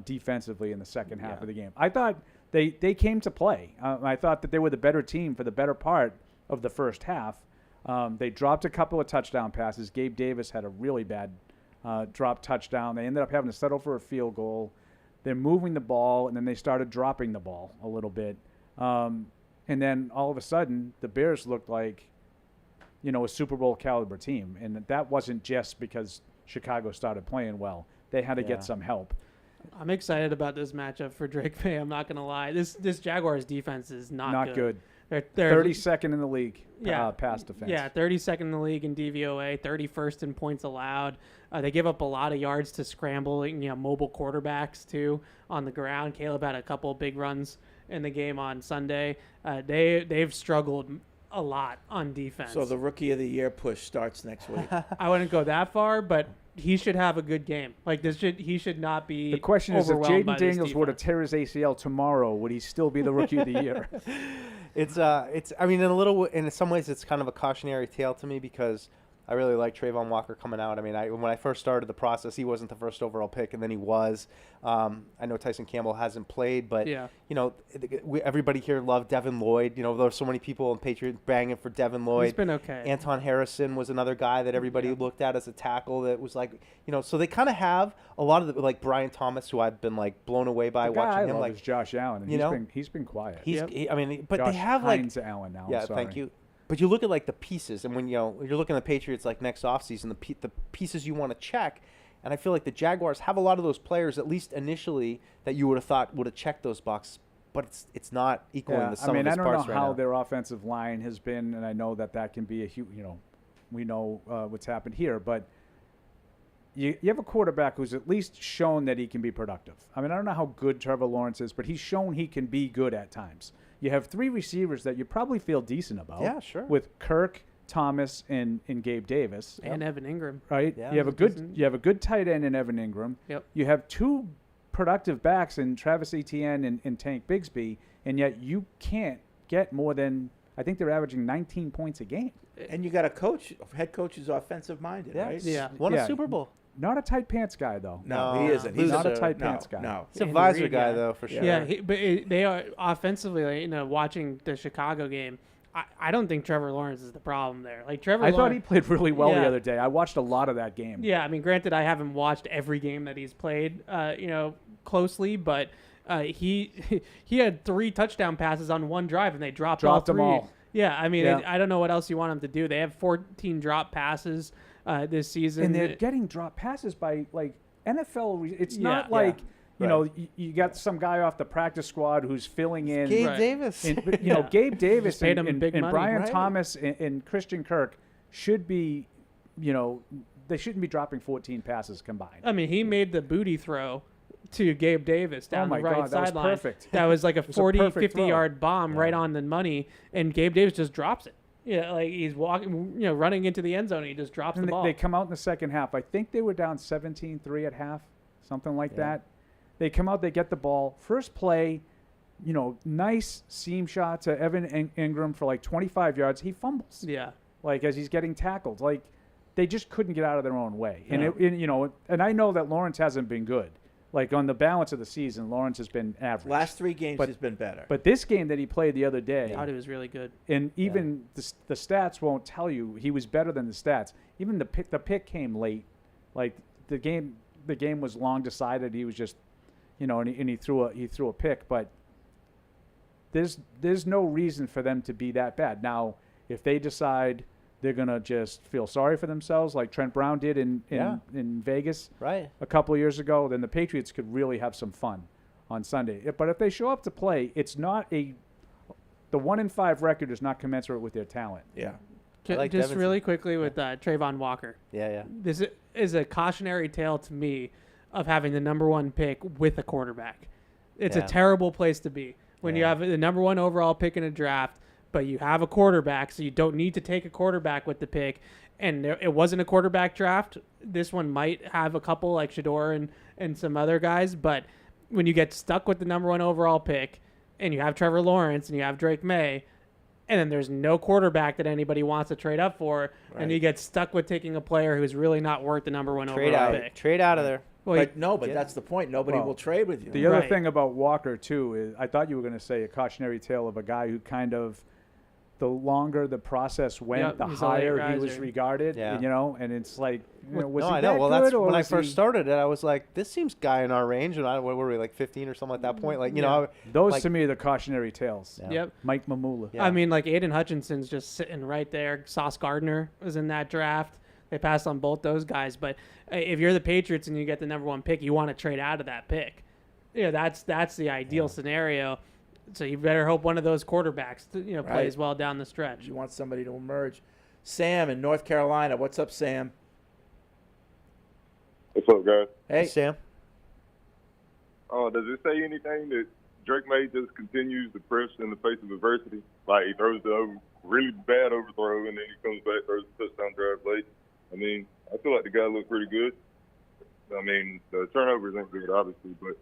defensively in the second half of the game. I thought they came to play. I thought that they were the better team for the better part of the first half. They dropped a couple of touchdown passes. Gabe Davis had a really bad drop touchdown. They ended up having to settle for a field goal. They're moving the ball, and then they started dropping the ball a little bit. And then all of a sudden, the Bears looked like, a Super Bowl caliber team. And that wasn't just because Chicago started playing well. They had to get some help. I'm excited about this matchup for Drake May. I'm not going to lie. This Jaguars defense is not good. They're 32nd in the league pass defense. Yeah, 32nd in the league in DVOA, 31st in points allowed. They give up a lot of yards to scrambling, mobile quarterbacks too on the ground. Caleb had a couple big runs in the game on Sunday. They've struggled a lot on defense. So the Rookie of the Year push starts next week. I wouldn't go that far, but he should have a good game. He should not be. The question is, if overwhelmed by Jaden this Daniels were to defense. tear his ACL tomorrow, would he still be the Rookie of the Year? I mean, in some ways, it's kind of a cautionary tale to me because I really like Trayvon Walker coming out. I mean, when I first started the process, he wasn't the first overall pick, and then he was. I know Tyson Campbell hasn't played, but everybody here loved Devin Lloyd. There were so many people in Patriots banging for Devin Lloyd. He's been okay. Anton Harrison was another guy that everybody looked at as a tackle that was like, so they kind of have a lot of like Brian Thomas, who I've been like blown away by watching him. Like Josh Allen, and he's been quiet. But Josh they have Hines Allen now. Yeah, thank you. But you look at like the pieces, and when you're looking at the Patriots like next offseason, the pieces you want to check, and I feel like the Jaguars have a lot of those players, at least initially, that you would have thought would have checked those boxes, but it's not equaling the sum of its parts right now. I don't know how their offensive line has been, and I know that can be a huge, we know what's happened here, but you have a quarterback who's at least shown that he can be productive. I mean, I don't know how good Trevor Lawrence is, but he's shown he can be good at times. You have three receivers that you probably feel decent about. Yeah, sure. With Kirk, Thomas, and Gabe Davis. And Evan Ingram. Right? Yeah, you have a good tight end in Evan Ingram. Yep. You have two productive backs in Travis Etienne and Tank Bigsby, and yet you can't get more than, I think they're averaging 19 points a game. And you got a head coach who's offensive minded, right? Yeah. Won a Super Bowl. Not a tight pants guy, though. No, he isn't. He's not a tight pants guy. No, he's a visor guy, though, for sure. Yeah, but they are offensively. Watching the Chicago game, I don't think Trevor Lawrence is the problem there. Like I thought he played really well the other day. I watched a lot of that game. Yeah, I mean, granted, I haven't watched every game that he's played, closely, but he had 3 touchdown passes on one drive, and they dropped all 3. Them all. Yeah, I mean, I don't know what else you want him to do. They have 14 drop passes this season. And they're getting drop passes by, like, NFL. It's not like, you got some guy off the practice squad who's filling in. Gabe Davis. And, Gabe Davis paid and him big money, Brian Thomas and Christian Kirk should be, they shouldn't be dropping 14 passes combined. I mean, he made the booty throw to Gabe Davis down the right sideline. That was perfect. That was like a 40, 50-yard bomb right Yeah. on the money, and Gabe Davis just drops it. Yeah, like he's walking, running into the end zone, and he just drops the ball. They come out in the second half. I think they were down 17-3 at half, something like that. They come out, they get the ball. First play, nice seam shot to Evan Ingram for like 25 yards. He fumbles. Yeah. Like as he's getting tackled. Like they just couldn't get out of their own way. Yeah. And I know that Lawrence hasn't been good. Like on the balance of the season, Lawrence has been average. Last 3 games he's been better. But this game that he played the other day, I thought he was really good. And even the stats won't tell you he was better than the stats. Even the pick came late. Like the game was long decided. He was just, and he threw a pick. But there's no reason for them to be that bad. Now, if they decide they're gonna just feel sorry for themselves, like Trent Brown did in Vegas a couple of years ago, then the Patriots could really have some fun on Sunday. But if they show up to play, it's not the 1-5 record is not commensurate with their talent. Yeah. Just really quickly with Trayvon Walker. Yeah. This is a cautionary tale to me of having the number 1 pick with a quarterback. It's a terrible place to be when you have the number 1 overall pick in a draft, but you have a quarterback, so you don't need to take a quarterback with the pick. And it wasn't a quarterback draft. This one might have a couple like Shador and some other guys, but when you get stuck with the number 1 overall pick and you have Trevor Lawrence and you have Drake Maye, and then there's no quarterback that anybody wants to trade up for, and you get stuck with taking a player who's really not worth the number 1 overall pick. Trade out of there. Well, but that's the point. Nobody will trade with you. The other thing about Walker, too, is I thought you were going to say a cautionary tale of a guy who kind of, the longer the process went, the higher he was regarded, and it's like, was he that good? Well, that's when I first started it. I was like, this seems guy in our range, and what were we, like 15 or something at that point? Like, those to me are the cautionary tales. Yeah. Yep. Mike Mamula. Yeah. I mean, like Aiden Hutchinson's just sitting right there. Sauce Gardner was in that draft. They passed on both those guys, but if you're the Patriots and you get the number 1 pick, you want to trade out of that pick. That's the ideal scenario. So you better hope one of those quarterbacks, plays well down the stretch. You want somebody to emerge. Sam in North Carolina. What's up, Sam? What's up, guys? Hey, Sam. Does it say anything that Drake Maye just continues to press in the face of adversity? Like he throws the really bad overthrow and then he comes back, throws a touchdown drive late. I mean, I feel like the guy looked pretty good. I mean, the turnovers ain't good, obviously, but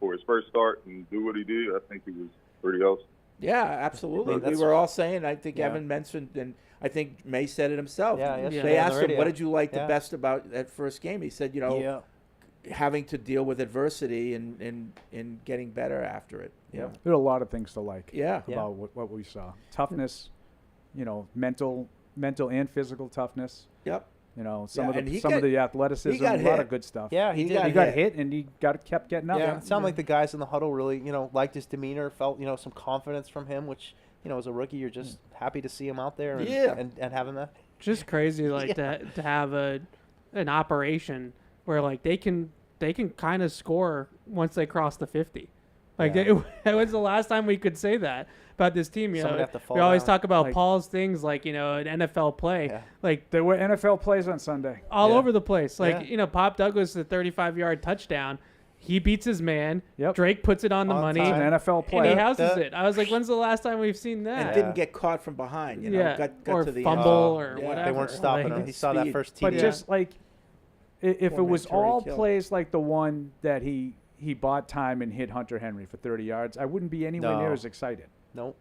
for his first start and do what he did, I think he was pretty awesome. Yeah, absolutely. I mean, We that's- were all saying, I think Yeah. Evan mentioned, and I think May said it himself. Yeah, yesterday They on the asked him, radio. what did you like the Yeah. best about that first game? He said, having to deal with adversity and getting better after it. Yeah. There are a lot of things to like Yeah. about what we saw. Toughness, mental and physical toughness. Yep. Some Yeah, and of the athleticism, he got a lot hit. of good stuff. Yeah, he did. He got hit and he kept getting up. Yeah, it sounded like the guys in the huddle really, liked his demeanor, felt, some confidence from him, which, as a rookie, you're just happy to see him out there and, Yeah. and having that. Just crazy, like to have an operation where like they can kind of score once they cross the 50. Like Yeah. it was the last time we could say that about this team. Somebody have to fall We always down. talk about Like- Paul's things, like an NFL play, Yeah. like There were NFL plays on Sunday. all Yeah. over the place. Like Yeah. Pop Douglas, the 35-yard touchdown, he beats his man. Yep. Drake puts it on the On money, It's an time. NFL and play. he houses The- it. I was like, when's the last time we've seen that? And didn't get caught from behind, yeah, got or to the fumble end. or Yeah. whatever. They weren't stopping Like, him. He saw that speed. first But TD. just like, if it Poor was man, Terry all Kill. plays like the one that he bought time and hit Hunter Henry for 30 yards, I wouldn't be anywhere near No. as excited. Nope.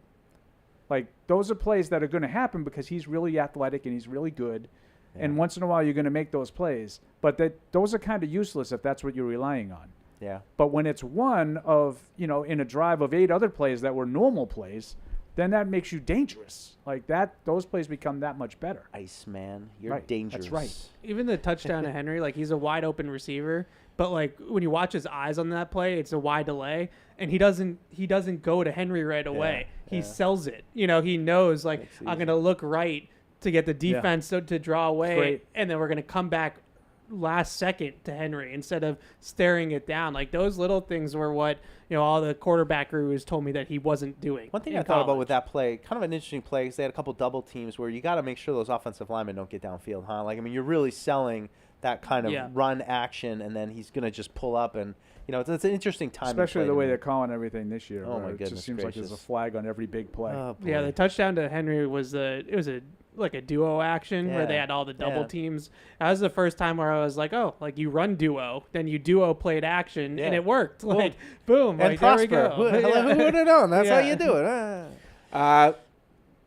Like, those are plays that are going to happen because he's really athletic and he's really good. And once in a while, you're going to make those plays. But those are kind of useless if that's what you're relying on. Yeah. But when it's one of, in a drive of 8 other plays that were normal plays, then that makes you dangerous. Like those plays become that much better. Iceman, you're Right, dangerous. that's right. even the touchdown to Henry, like he's a wide open receiver, but like when you watch his eyes on that play, it's a wide delay, and he doesn't go to Henry right away. He yeah. sells it. He knows like Makes it I'm easy. gonna look right to get the defense to draw away, Great. and then we're gonna come back last second to Henry instead of staring it down. Like those little things were what all the quarterback gurus told me that he wasn't doing. One thing in I thought about college. with that play, kind of an interesting play, because they had a couple double teams where you got to make sure those offensive linemen don't get downfield, huh? Like, I mean, you're really selling that kind of Yeah. run action, and then he's going to just pull up, and it's an interesting time. Especially the way they're calling everything this year. Oh, where my it goodness just seems like there's a gracious. flag on every big play. Oh, Yeah, boy. the touchdown to Henry was a duo action where they Yeah, had all the double yeah. teams. That was the first time where I was like, oh, like you run duo, then you duo played action, and Yeah. it worked. Like, boom, And like, there we prosper. go. Who Yeah. would have known? That's how Yeah. you do it.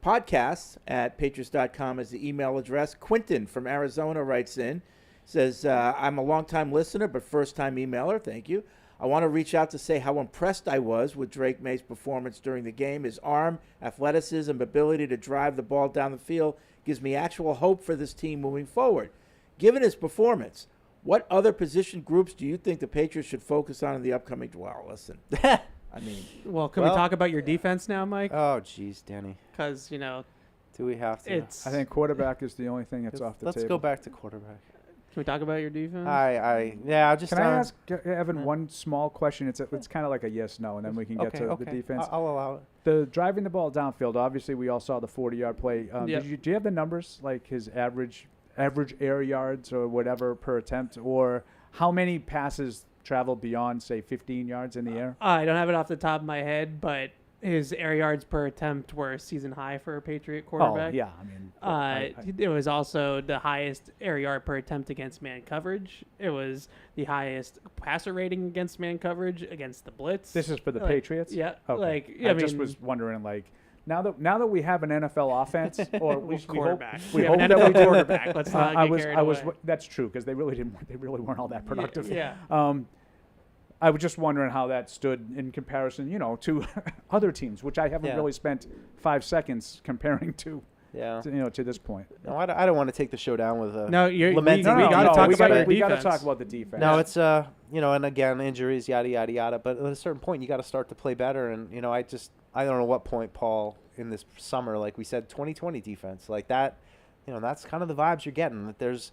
Podcasts at patriots.com is the email address. Quentin from Arizona writes in, says, I'm a longtime listener but first-time emailer. Thank you. I want to reach out to say how impressed I was with Drake May's performance during the game. His arm, athleticism, ability to drive the ball down the field gives me actual hope for this team moving forward. Given his performance, what other position groups do you think the Patriots should focus on in the upcoming duel? Listen, I mean, Well, can we Well- talk about your defense now, Mike? Oh, jeez, Danny. Because, Do we have to? it's. I think quarterback is the only thing that's off the Let's table. go back to quarterback. Can we talk about your defense? Yeah, just Can I ask Evan one small question? It's kind of like a yes/no, and then we can get to okay. the defense. I'll allow it. The driving the ball downfield. Obviously, we all saw the 40-yard play. Yep. Do you have the numbers, like his average air yards or whatever per attempt, or how many passes traveled beyond, say, 15 yards in the air? I don't have it off the top of my head, but his air yards per attempt were season high for a Patriot quarterback. Oh, yeah. I mean, It was also the highest air yard per attempt against man coverage. It was the highest passer rating against man coverage against the blitz. this is for the Like, Patriots? Yeah. Okay. Like, I just was wondering, like, now that we have an NFL offense, or we hope, quarterback. we We hope have an that we NFL do. quarterback. Let's not get carried away. That's true, because they really weren't all that productive. Yeah. I was just wondering how that stood in comparison, to other teams, which I haven't Yeah. really spent 5 seconds comparing to, Yeah. to this point. No, I don't want to take the show down with No, you're, lamenting. we got to talk we about your we got to defense. talk about the defense. No, it's and again, injuries, yada yada yada. But at a certain point, you got to start to play better. And I don't know what point, Paul, in this summer, like we said, 2020 defense, like that. That's kind of the vibes you're getting. That there's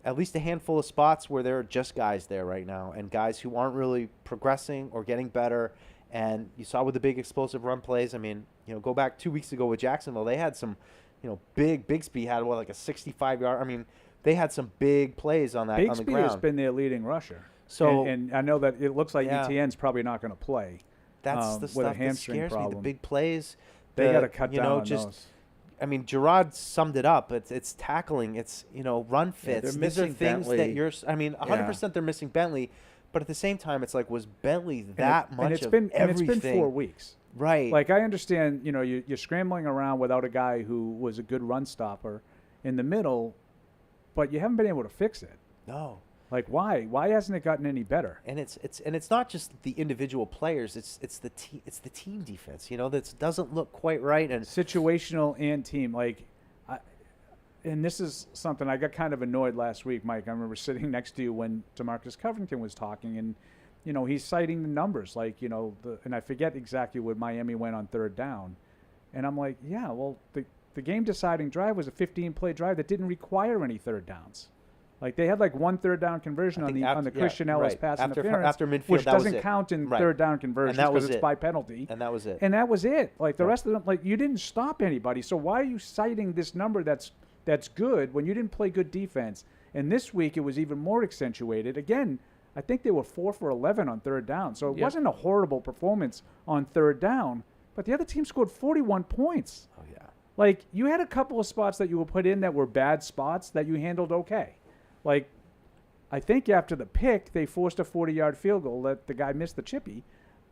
at least a handful of spots where there are just guys there right now, and guys who aren't really progressing or getting better. And you saw with the big explosive run plays. I mean, go back 2 weeks ago with Jacksonville, they had some, Bigsby had like a 65-yard. I mean, they had some big plays on that on the Bigsby has ground. been their leading rusher. So and I know that it looks like Yeah. ETN's probably not going to play. That's the with a stuff that hamstring scares me. problem. The big plays. They the- got to cut down on those. I mean, Jerod summed it up. It's tackling. It's run fits. they're These are missing things Bentley. that you're. I mean, 100% they're missing Bentley, but at the same time, it's like, was Bentley that much and it's of been everything? And it's been 4 weeks. Right. Like, I understand, you're scrambling around without a guy who was a good run stopper in the middle, but you haven't been able to fix it. No. Like, why? Why hasn't it gotten any better? And it's not just the individual players. It's the team defense. That doesn't look quite right. And situational and team. Like, and this is something I got kind of annoyed last week, Mike. I remember sitting next to you when DeMarcus Covington was talking, and he's citing the numbers, like and I forget exactly what Miami went on third down, and I'm like, yeah, well, the game deciding drive was a 15-play drive that didn't require any third downs. Like, they had like one third down conversion on the Christian Ellis pass interference, after midfield, which doesn't count in third down conversions because it's by penalty. And that was it. And that was it. Like, the rest of them, like, you didn't stop anybody. So why are you citing this number that's good when you didn't play good defense? And this week it was even more accentuated. Again, I think they were 4 for 11 on third down. So it wasn't a horrible performance on third down, but the other team scored 41 points. Oh, yeah. Like, you had a couple of spots that you were put in that were bad spots that you handled okay. Like, I think after the pick, they forced a 40-yard field goal that the guy missed the chippy,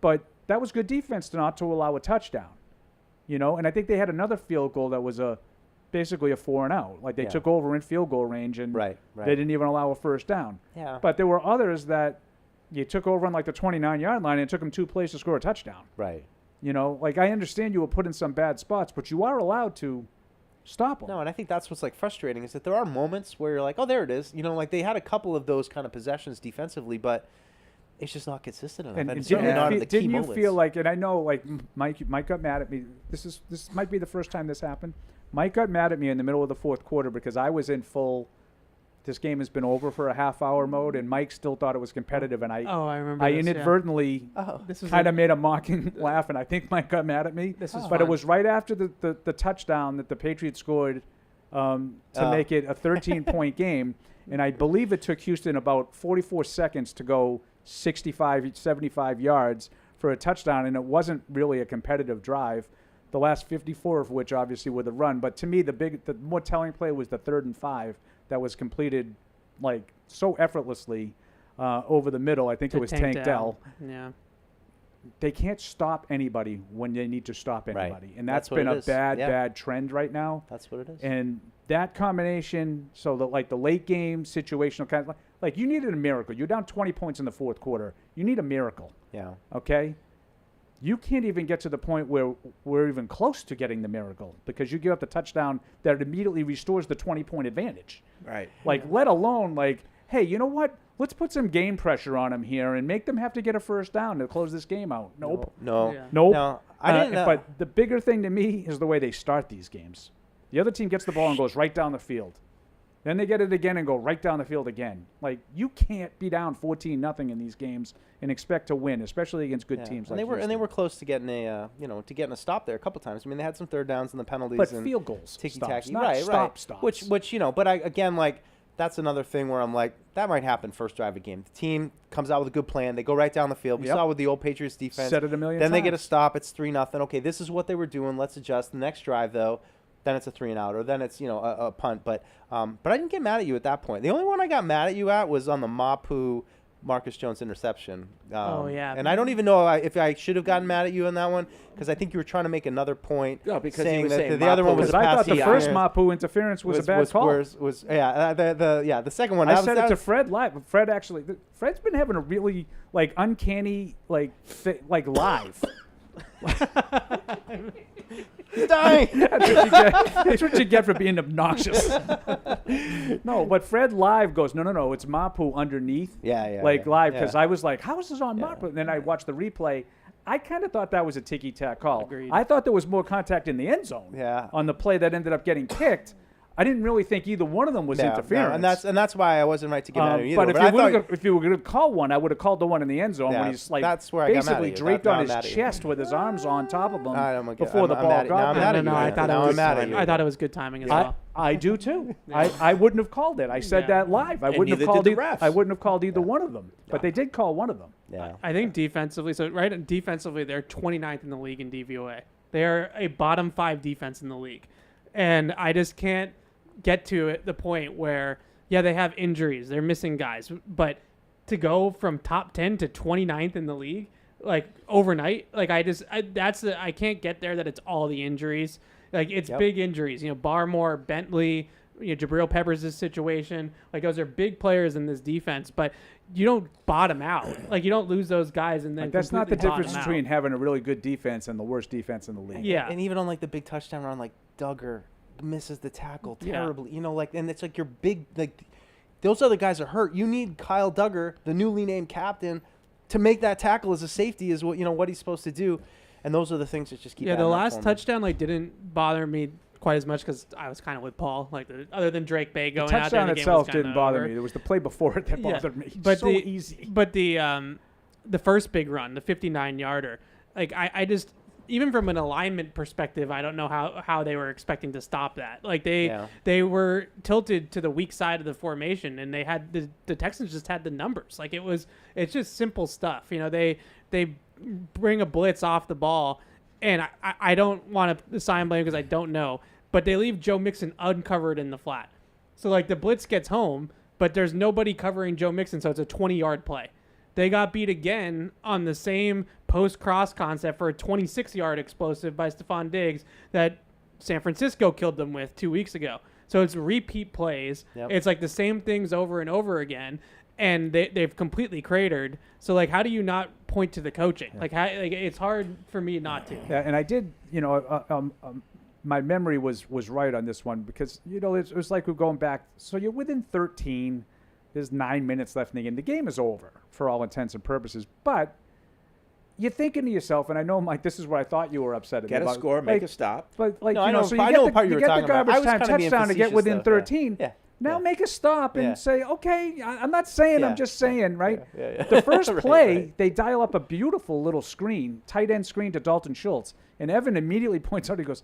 but that was good defense not to allow a touchdown, And I think they had another field goal that was basically a 4-and-out. Like, they took over in field goal range, and they didn't even allow a first down. Yeah. But there were others that you took over on like the 29-yard line and it took them 2 plays to score a touchdown. Right. Like, I understand you were put in some bad spots, but you are allowed to stop them. No, and I think that's what's like frustrating is that there are moments where you're like, oh, there it is. Like they had a couple of those kind of possessions defensively, but it's just not consistent enough. And certainly not in the key moments. Didn't you feel like, and I know like Mike got mad at me. This might be the first time this happened. Mike got mad at me in the middle of the fourth quarter because I was in full, this game has been over for a half-hour mode, and Mike still thought it was competitive, and I remember I inadvertently kind of made a mocking laugh, and I think Mike got mad at me. But it was right after the touchdown that the Patriots scored to make it a 13-point game, and I believe it took Houston about 44 seconds to go 65, 75 yards for a touchdown, and it wasn't really a competitive drive. The last 54 of which obviously were the run, but to me the more telling play was the 3rd and 5 that was completed like so effortlessly over the middle. I think it was Tank Dell. Yeah. They can't stop anybody when they need to stop anybody. Right. And that's been a bad trend right now. That's what it is. And that combination, so the late game situational kind of like you needed a miracle. You're down 20 points in the fourth quarter. You need a miracle. Yeah. Okay? You can't even get to the point where we're even close to getting the miracle because you give up the touchdown that immediately restores the 20-point advantage. Right. Like, let alone, like, hey, you know what? Let's put some game pressure on them here and make them have to get a first down to close this game out. Nope. No. Yeah. Nope. No, I didn't know. But the bigger thing to me is the way they start these games. The other team gets the ball and goes right down the field. Then they get it again and go right down the field again. Like, you can't be down 14-0 in these games and expect to win, especially against good teams like Houston. And they were close to getting a stop there a couple times. I mean, they had some third downs and the penalties. But and field goals, ticky-tacky. right? Stops. Which but again, like, that's another thing where I'm like, that might happen first drive of game. The team comes out with a good plan. They go right down the field. We saw with the old Patriots defense. Said it a million times. Then they get a times. stop. It's 3-0. Okay, this is what they were doing. Let's adjust. The next drive, though, then it's a 3-and-out, or then it's a punt. But I didn't get mad at you at that point. The only one I got mad at you at was on the Mapu Marcus Jones interception. And I don't even know if I should have gotten mad at you on that one because I think you were trying to make another point. No, because saying he was that saying the other one was a I pass thought the first Mapu interference was a bad call. The second one. I said it to Fred live. Fred actually, Fred's been having a really like uncanny like live. He's dying. That's what you get for being obnoxious. No, but Fred live goes, no, it's Mapu underneath. Live, because I was like, how is this on Mapu? And then I watched the replay. I kind of thought that was a ticky-tack call. Agreed. I thought there was more contact in the end zone on the play that ended up getting kicked. I didn't really think either one of them was interference. And that's why I wasn't right to get mad at you either. But if you were going to call one, I would have called the one in the end zone when he's like that's where I got mad basically at you. draped on his chest with his arms on top of him before the ball got got No, I thought it was good timing as well. I do too. I wouldn't have called it. I said that live. I wouldn't have called either one of them. But they did call one of them. Yeah. I think defensively, defensively they're 29th in the league in DVOA. They are a bottom 5 defense in the league, and I just can't get to it, the point where they have injuries, they're missing guys, but to go from top 10 to 29th in the league, like overnight. Like I can't get there that it's all the injuries. Like it's big injuries. Barmore, Bentley, Jabril Peppers' situation. Like those are big players in this defense, but you don't bottom out. Like you don't lose those guys and then that's not the difference between out. having a really good defense and the worst defense in the league. Yeah, and even on like the big touchdown run, like Duggar misses the tackle terribly. And it's like your big those other guys are hurt. You need Kyle Duggar, the newly named captain, to make that tackle as a safety is what he's supposed to do. And those are the things that just keep. Yeah, the last touchdown didn't bother me quite as much because I was kind of with Paul. Like other than Drake Bay going out there, the touchdown itself didn't bother me. There was the play before it that bothered me. But so easy. But the first big run, the 59-yarder, like I just, even from an alignment perspective, I don't know how they were expecting to stop that. Like they were tilted to the weak side of the formation, and they had the Texans just had the numbers. Like it's just simple stuff. They bring a blitz off the ball, and I don't want to assign blame because I don't know, but they leave Joe Mixon uncovered in the flat. So like the blitz gets home, but there's nobody covering Joe Mixon, so it's a 20-yard play. They got beat again on the same post-cross concept for a 26-yard explosive by Stephon Diggs that San Francisco killed them with 2 weeks ago. So it's repeat plays. Yep. It's like the same things over and over again, and they've completely cratered. So like, how do you not point to the coaching? Yeah. It's hard for me not to. Yeah, and I did. My memory was right on this one because it was like we're going back. So you're within 13. There's 9 minutes left in the game. The game is over for all intents and purposes. But you're thinking to yourself, and I know, Mike, this is what I thought you were upset about. Get a score, make a stop. But so you get the garbage time touchdown to get within 13. Yeah. Now make a stop and say, okay, I'm not saying, I'm just saying, right? Yeah. The first play, they dial up a beautiful little screen, tight end screen to Dalton Schultz. And Evan immediately points out, he goes,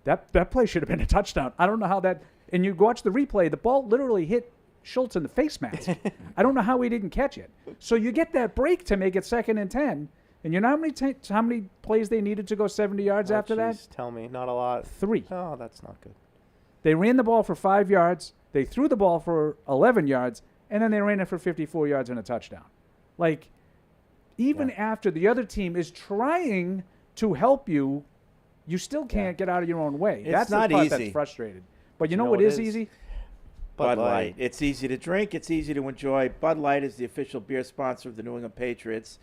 that play should have been a touchdown. I don't know how that, and you watch the replay, the ball literally hit Schultz in the face mask. I don't know how he didn't catch it. So you get that break to make it 2nd and 10. And you know how many plays they needed to go 70 yards after that? Tell me, not a lot. 3. Oh, that's not good. They ran the ball for 5 yards. They threw the ball for 11 yards, and then they ran it for 54 yards and a touchdown. Like, even after the other team is trying to help you, you still can't get out of your own way. That's not the part easy. That's frustrated. But you know what is easy? Bud Light. It's easy to drink. It's easy to enjoy. Bud Light is the official beer sponsor of the New England Patriots.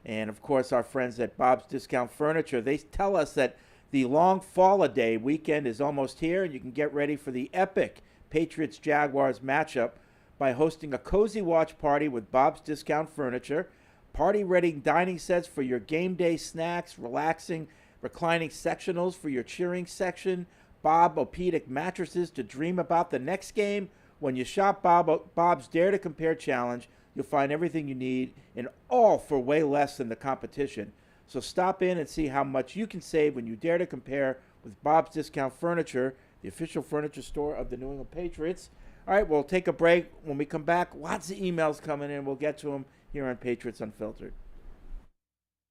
And, of course, our friends at Bob's Discount Furniture, they tell us that the long fall-a-day weekend is almost here, and you can get ready for the epic Patriots-Jaguars matchup by hosting a cozy watch party with Bob's Discount Furniture, party-ready dining sets for your game day snacks, relaxing, reclining sectionals for your cheering section, Bob Opedic mattresses to dream about the next game. When you shop Bob's Dare to Compare Challenge, you'll find everything you need, and all for way less than the competition. So stop in and see how much you can save when you dare to compare with Bob's Discount Furniture, the official furniture store of the New England Patriots. All right, we'll take a break. When we come back, lots of emails coming in. We'll get to them here on Patriots Unfiltered.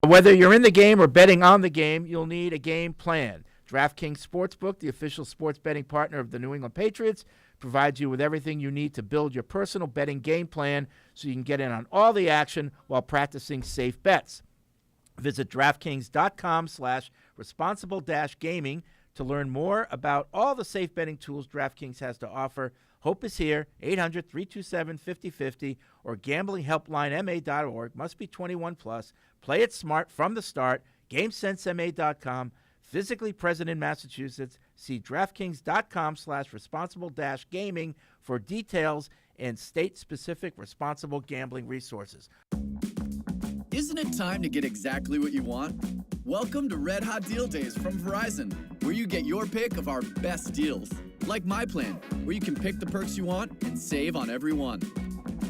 Whether you're in the game or betting on the game, you'll need a game plan. DraftKings Sportsbook, the official sports betting partner of the New England Patriots, provides you with everything you need to build your personal betting game plan so you can get in on all the action while practicing safe bets. Visit DraftKings.com/responsible-gaming to learn more about all the safe betting tools DraftKings has to offer. Hope is here, 800-327-5050 or gamblinghelplinema.org. Must be 21 plus. Play it smart from the start. GameSenseMA.com. Physically present in Massachusetts. See DraftKings.com/responsible-gaming for details and state-specific responsible gambling resources. Isn't it time to get exactly what you want? Welcome to Red Hot Deal Days from Verizon, where you get your pick of our best deals. Like My Plan, where you can pick the perks you want and save on every one.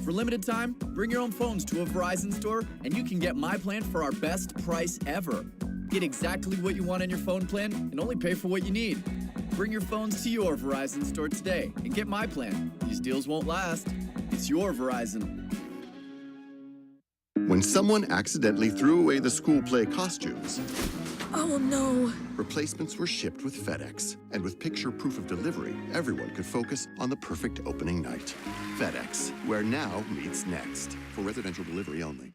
For limited time, bring your own phones to a Verizon store and you can get My Plan for our best price ever. Get exactly what you want in your phone plan and only pay for what you need. Bring your phones to your Verizon store today and get My Plan. These deals won't last. It's your Verizon. When someone accidentally threw away the school play costumes, oh no. Replacements were shipped with FedEx. And with picture proof of delivery, everyone could focus on the perfect opening night. FedEx, where now meets next. For residential delivery only.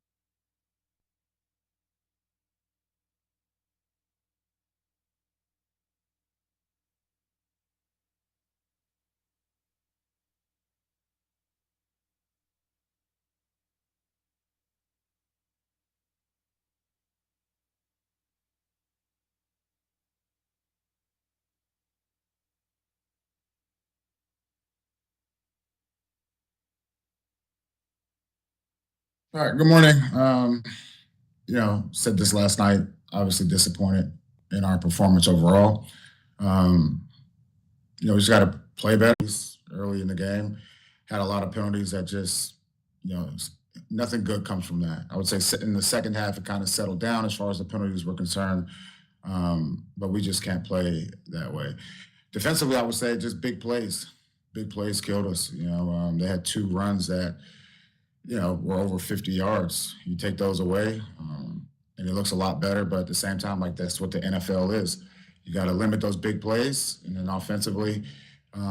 All right, good morning. Said this last night, obviously disappointed in our performance overall. We just got to play better early in the game. Had a lot of penalties that just, nothing good comes from that. I would say in the second half, it kind of settled down as far as the penalties were concerned, but we just can't play that way. Defensively, I would say just big plays. Big plays killed us. They had 2 runs that, were over 50 yards. You take those away, and it looks a lot better, but at the same time, like that's what the NFL is. You got to limit those big plays, and then offensively,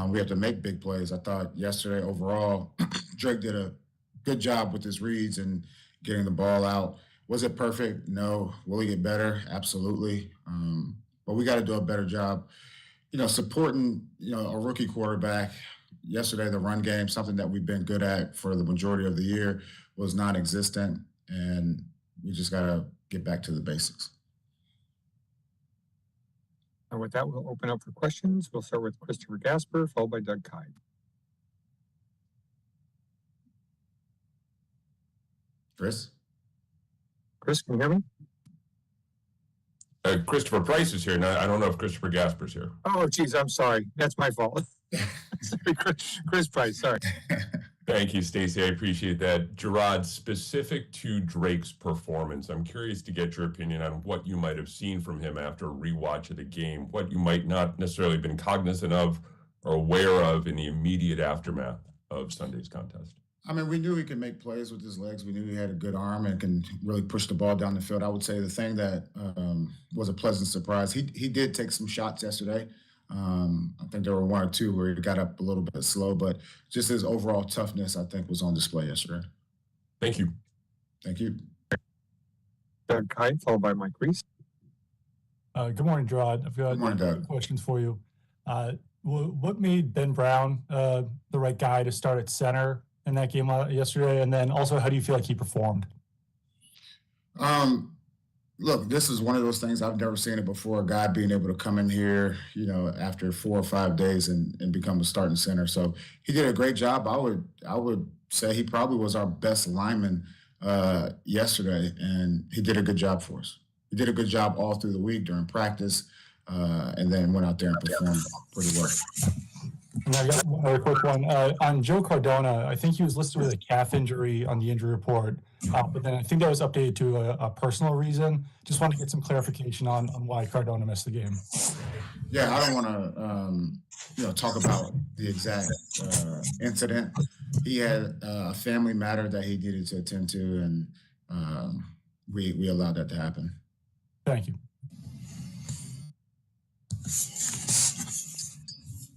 we have to make big plays. I thought yesterday overall, Drake did a good job with his reads and getting the ball out. Was it perfect? No. Will he get better? Absolutely. But we got to do a better job, supporting, a rookie quarterback. Yesterday, the run game, something that we've been good at for the majority of the year, was non-existent, and we just got to get back to the basics. And with that, we'll open up for questions. We'll start with Christopher Gasper, followed by Doug Kide. Chris, can you hear me? Christopher Price is here. Now, I don't know if Christopher Gasper's here. Oh, geez, I'm sorry. That's my fault. Sorry, Chris Price, sorry. Thank you, Stacey. I appreciate that. Jerod, specific to Drake's performance, I'm curious to get your opinion on what you might have seen from him after a rewatch of the game, what you might not necessarily been cognizant of or aware of in the immediate aftermath of Sunday's contest. I mean, we knew he could make plays with his legs. We knew he had a good arm and can really push the ball down the field. I would say the thing that was a pleasant surprise, he did take some shots yesterday. I think there were 1 or 2 where he got up a little bit slow, but just his overall toughness, I think, was on display yesterday. Thank you. Thank you. Doug Kite, followed by Mike Reese. Good morning, Jerod. I've got morning, Doug. questions for you. What made Ben Brown the right guy to start at center in that game yesterday? And then also, how do you feel like he performed? Look, this is one of those things I've never seen it before. A guy being able to come in here, after 4 or 5 days and become a starting center. So he did a great job. I would say he probably was our best lineman yesterday, and he did a good job for us. He did a good job all through the week during practice, and then went out there and performed pretty well. And I got another quick one. On Joe Cardona, I think he was listed with a calf injury on the injury report, but then I think that was updated to a personal reason. Just wanted to get some clarification on why Cardona missed the game. Yeah, I don't want to, talk about the exact incident. He had a family matter that he needed to attend to, and we allowed that to happen. Thank you.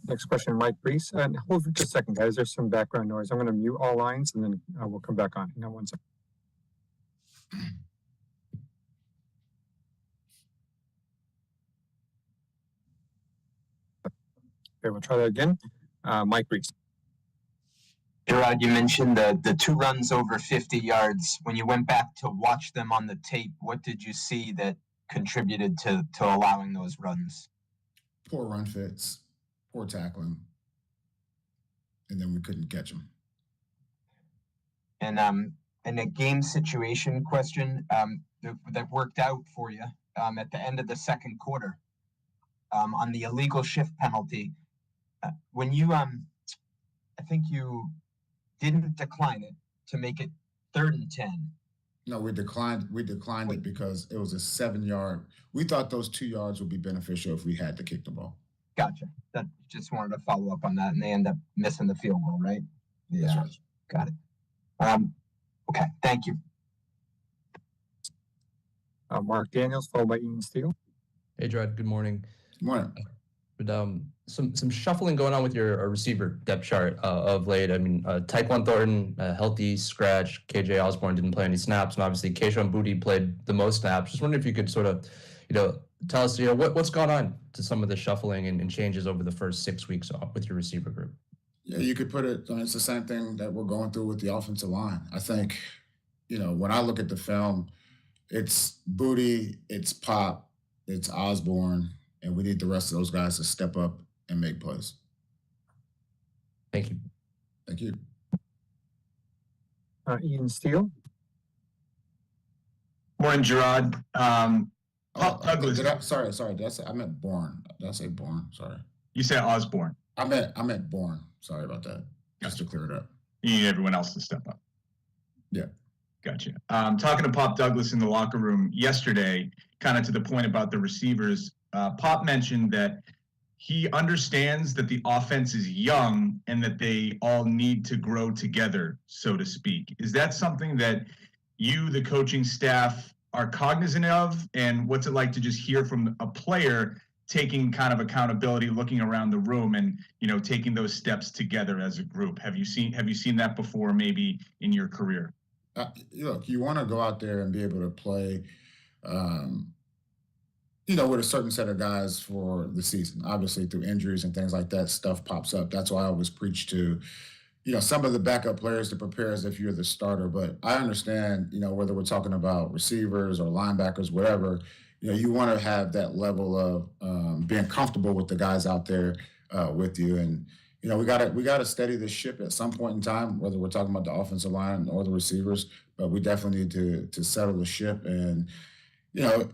Next question, Mike Reese. And hold for just a second, guys. There's some background noise. I'm going to mute all lines, and then we'll come back on. Hang on 1 second. Okay, we'll try that again. Mike Reese. Jerod, you mentioned the 2 runs over 50 yards. When you went back to watch them on the tape, what did you see that contributed to allowing those runs? Poor run fits, poor tackling, and then we couldn't catch them. And a game situation question that worked out for you at the end of the second quarter on the illegal shift penalty. When you, I think you didn't decline it to make it 3rd and 10. No, we declined it because it was a 7-yard. We thought those 2 yards would be beneficial if we had to kick the ball. Gotcha. That just wanted to follow up on that, and they end up missing the field goal, right? Yeah. That's right. Got it. Okay, thank you. Mark Daniels, followed by Ian Steele. Hey, Jerod. Good morning. Good morning. But some shuffling going on with your receiver depth chart of late. I mean, Tyquan Thornton, healthy scratch. KJ Osborne didn't play any snaps, and obviously Keishon Boutte played the most snaps. Just wondering if you could sort of, tell us, what's gone on to some of the shuffling and changes over the first 6 weeks with your receiver group. Yeah, you could put it. It's the same thing that we're going through with the offensive line. I think, when I look at the film, it's Boutte, it's Pop, it's Osborne, and we need the rest of those guys to step up and make plays. Thank you. Thank you. Ian Steele. Morning, Jerod. Pop Douglas. Sorry. I meant Bourne. Did I say Bourne? Sorry. You said Osborne. I meant Bourne. Sorry about that. Just to clear it up. You need everyone else to step up. Yeah. Gotcha. Talking to Pop Douglas in the locker room yesterday, kind of to the point about the receivers, Pop mentioned that he understands that the offense is young and that they all need to grow together, so to speak. Is that something that you, the coaching staff, are cognizant of? And what's it like to just hear from a player taking kind of accountability, looking around the room and, taking those steps together as a group? Have you seen that before, maybe in your career? Look, you want to go out there and be able to play, with a certain set of guys for the season. Obviously, through injuries and things like that, stuff pops up. That's why I always preach to, some of the backup players to prepare as if you're the starter. But I understand, whether we're talking about receivers or linebackers, whatever, you want to have that level of being comfortable with the guys out there with you. And, we got to steady the ship at some point in time, whether we're talking about the offensive line or the receivers. But we definitely need to settle the ship. And,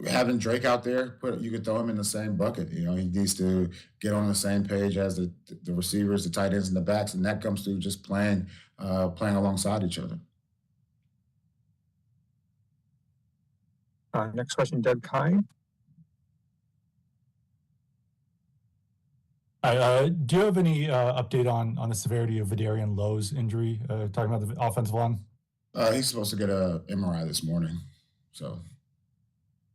having Drake out there, you could throw him in the same bucket. He needs to get on the same page as the receivers, the tight ends, and the backs, and that comes through just playing alongside each other. Next question, Doug Kine. Do you have any update on the severity of Vidarian Lowe's injury? Talking about the offensive line. He's supposed to get a MRI this morning. So,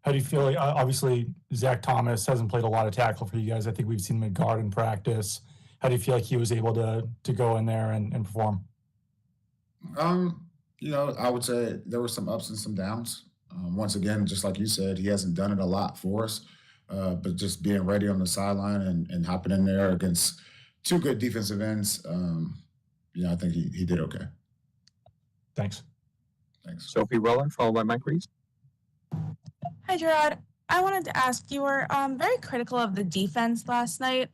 how do you feel? Like, obviously, Zach Thomas hasn't played a lot of tackle for you guys. I think we've seen him in guard in practice. How do you feel like he was able to go in there and perform? I would say there were some ups and some downs. Once again, just like you said, he hasn't done it a lot for us. But just being ready on the sideline and hopping in there against two good defensive ends, I think he did okay. Thanks. Sophie Weller, followed by Mike Reese. Hi, Jerod. I wanted to ask, you were very critical of the defense last night.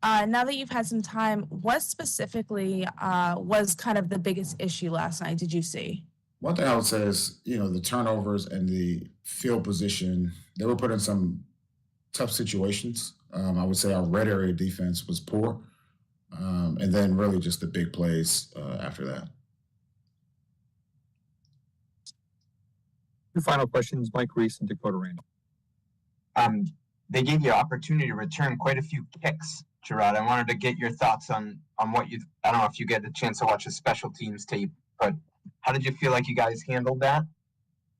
Now that you've had some time, what specifically was kind of the biggest issue last night, did you see? One thing I would say is, the turnovers and the field position, they were put in some tough situations. I would say our red area defense was poor. And then really just the big plays after that. Two final questions, Mike Reese and Dakota Randall. They gave you an opportunity to return quite a few kicks, Jerod. I wanted to get your thoughts on what I don't know if you get a chance to watch a special teams tape, but how did you feel like you guys handled that?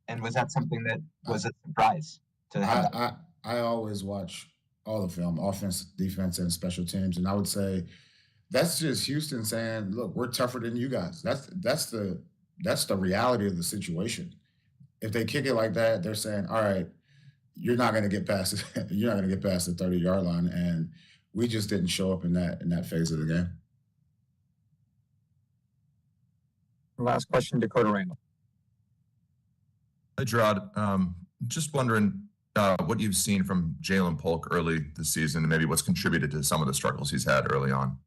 And was that something that was a surprise to have? I always watch all the film, offense, defense, and special teams. And I would say that's just Houston saying, look, we're tougher than you guys. That's the reality of the situation. If they kick it like that, they're saying, all right, you're not going to get past it. You're not going to get past the 30-yard line. And we just didn't show up in that phase of the game. Last question, Dakota Randall. Hi, Jerod. Just wondering what you've seen from Jalen Polk early this season and maybe what's contributed to some of the struggles he's had early on.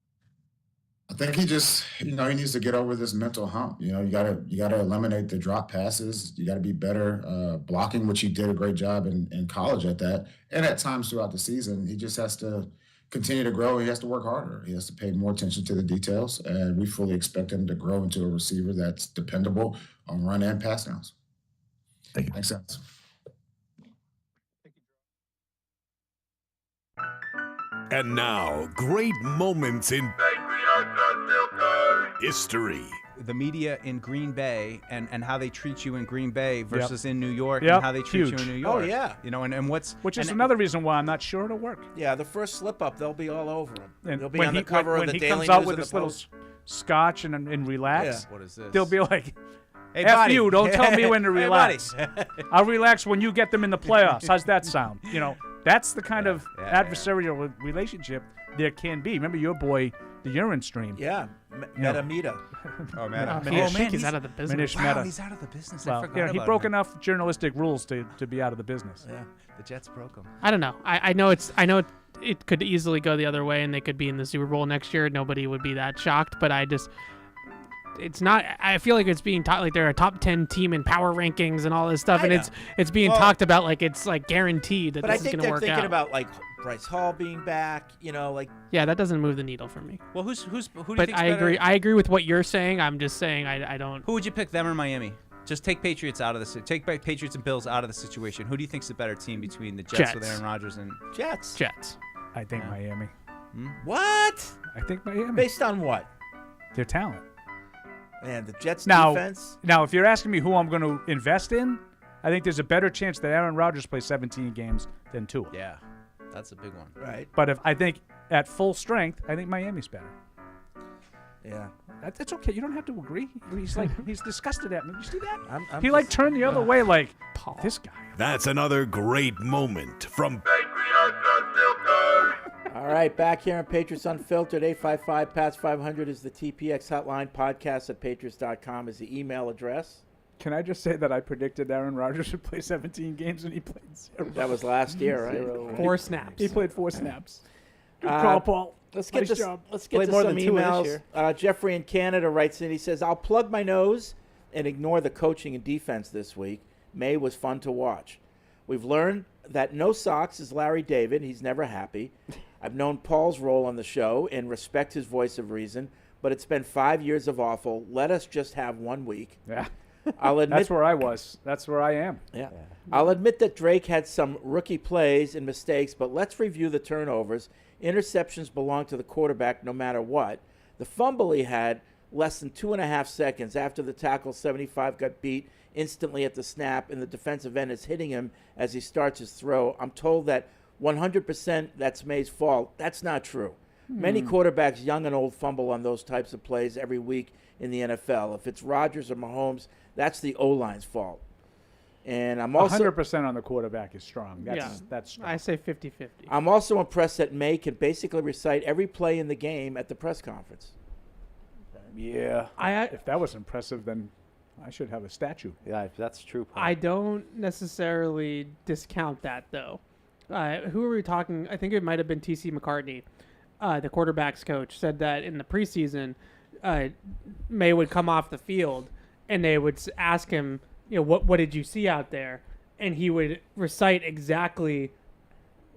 I think he just, he needs to get over this mental hump. You gotta eliminate the drop passes. You gotta be better blocking, which he did a great job in college at that. And at times throughout the season, he just has to continue to grow. He has to work harder. He has to pay more attention to the details. And we fully expect him to grow into a receiver that's dependable on run and pass downs. Thank you. Makes sense. And now, great moments in history. The media in Green Bay and how they treat you in Green Bay versus in New York Yep. and how they treat Huge. you in New York. Oh, yeah. And what's... Which is and- another reason why I'm not sure it'll work. Yeah, the first slip up, they'll be all over him. And They'll be when on the he- cover when of the he Daily comes News out with and the this little Post. scotch and relax, Yeah. What is this? they'll be like, Hey, F buddy. you, don't tell me when to Hey, relax. buddy. I'll relax when you get them in the playoffs. How's that sound? That's the kind of adversarial relationship there can be. Remember your boy, the urine stream. Yeah, Metamita. Oh, man. I think he's out of the business. Minish Wow, Meta. he's out of the business. Well, I forgot he about broke him. enough journalistic rules to be out of the business. Yeah, the Jets broke him. I don't know. I know it could easily go the other way, and they could be in the Super Bowl next year. Nobody would be that shocked. But it's not. I feel like it's being taught like they're a top 10 team in power rankings and all this stuff, and it's being talked about like it's like guaranteed that this is going to work out. But I think they're thinking about like Bryce Hall being back. Like. Yeah, that doesn't move the needle for me. Well, who do you think? But I agree. I agree with what you're saying. I'm just saying I don't. Who would you pick, them or Miami? Just take Patriots out of the take Patriots and Bills out of the situation. Who do you think's the better team between the Jets with Aaron Rodgers and Jets? I think Miami. What? I think Miami. Based on what? Their talent. Man, the Jets defense. Now, if you're asking me who I'm going to invest in, I think there's a better chance that Aaron Rodgers plays 17 games than Tua. Yeah, that's a big one. Right. But if I think at full strength, I think Miami's better. Yeah. That's okay. You don't have to agree. He's disgusted at me. You see that? I'm he just, turned the other way like, this guy. That's another great moment from All right, back here on Patriots Unfiltered. 855-PATS-500 is the TPX hotline. Podcast at patriots.com is the email address. Can I just say that I predicted Aaron Rodgers would play 17 games and he played 0. That was last year, right? 4 snaps. He played 4 snaps. Good call, Paul. Let's get nice to job. Let's get to more some than 2 this emails. year. Jeffrey in Canada writes in. He says, "I'll plug my nose and ignore the coaching and defense this week. May was fun to watch. We've learned that no socks is Larry David. He's never happy. I've known Paul's role on the show and respect his voice of reason, but it's been 5 years of awful. Let us just have 1 week." Yeah. I'll admit that's where I was. That's where I am. Yeah. I'll admit that Drake had some rookie plays and mistakes, but let's review the turnovers. Interceptions belong to the quarterback no matter what. The fumble he had less than 2.5 seconds after the tackle, 75 got beat instantly at the snap, and the defensive end is hitting him as he starts his throw. I'm told that 100% that's May's fault. That's not true. Many quarterbacks, young and old, fumble on those types of plays every week in the NFL. If it's Rodgers or Mahomes, that's the O-line's fault. And I'm also 100% on the quarterback is strong. That's strong. I say 50-50. I'm also impressed that May can basically recite every play in the game at the press conference. Yeah. If that was impressive, then I should have a statue. Yeah, that's true, Paul. I don't necessarily discount that, though. Who were we talking? I think it might have been T.C. McCartney, the quarterback's coach, said that in the preseason, May would come off the field and they would ask him, what did you see out there? And he would recite exactly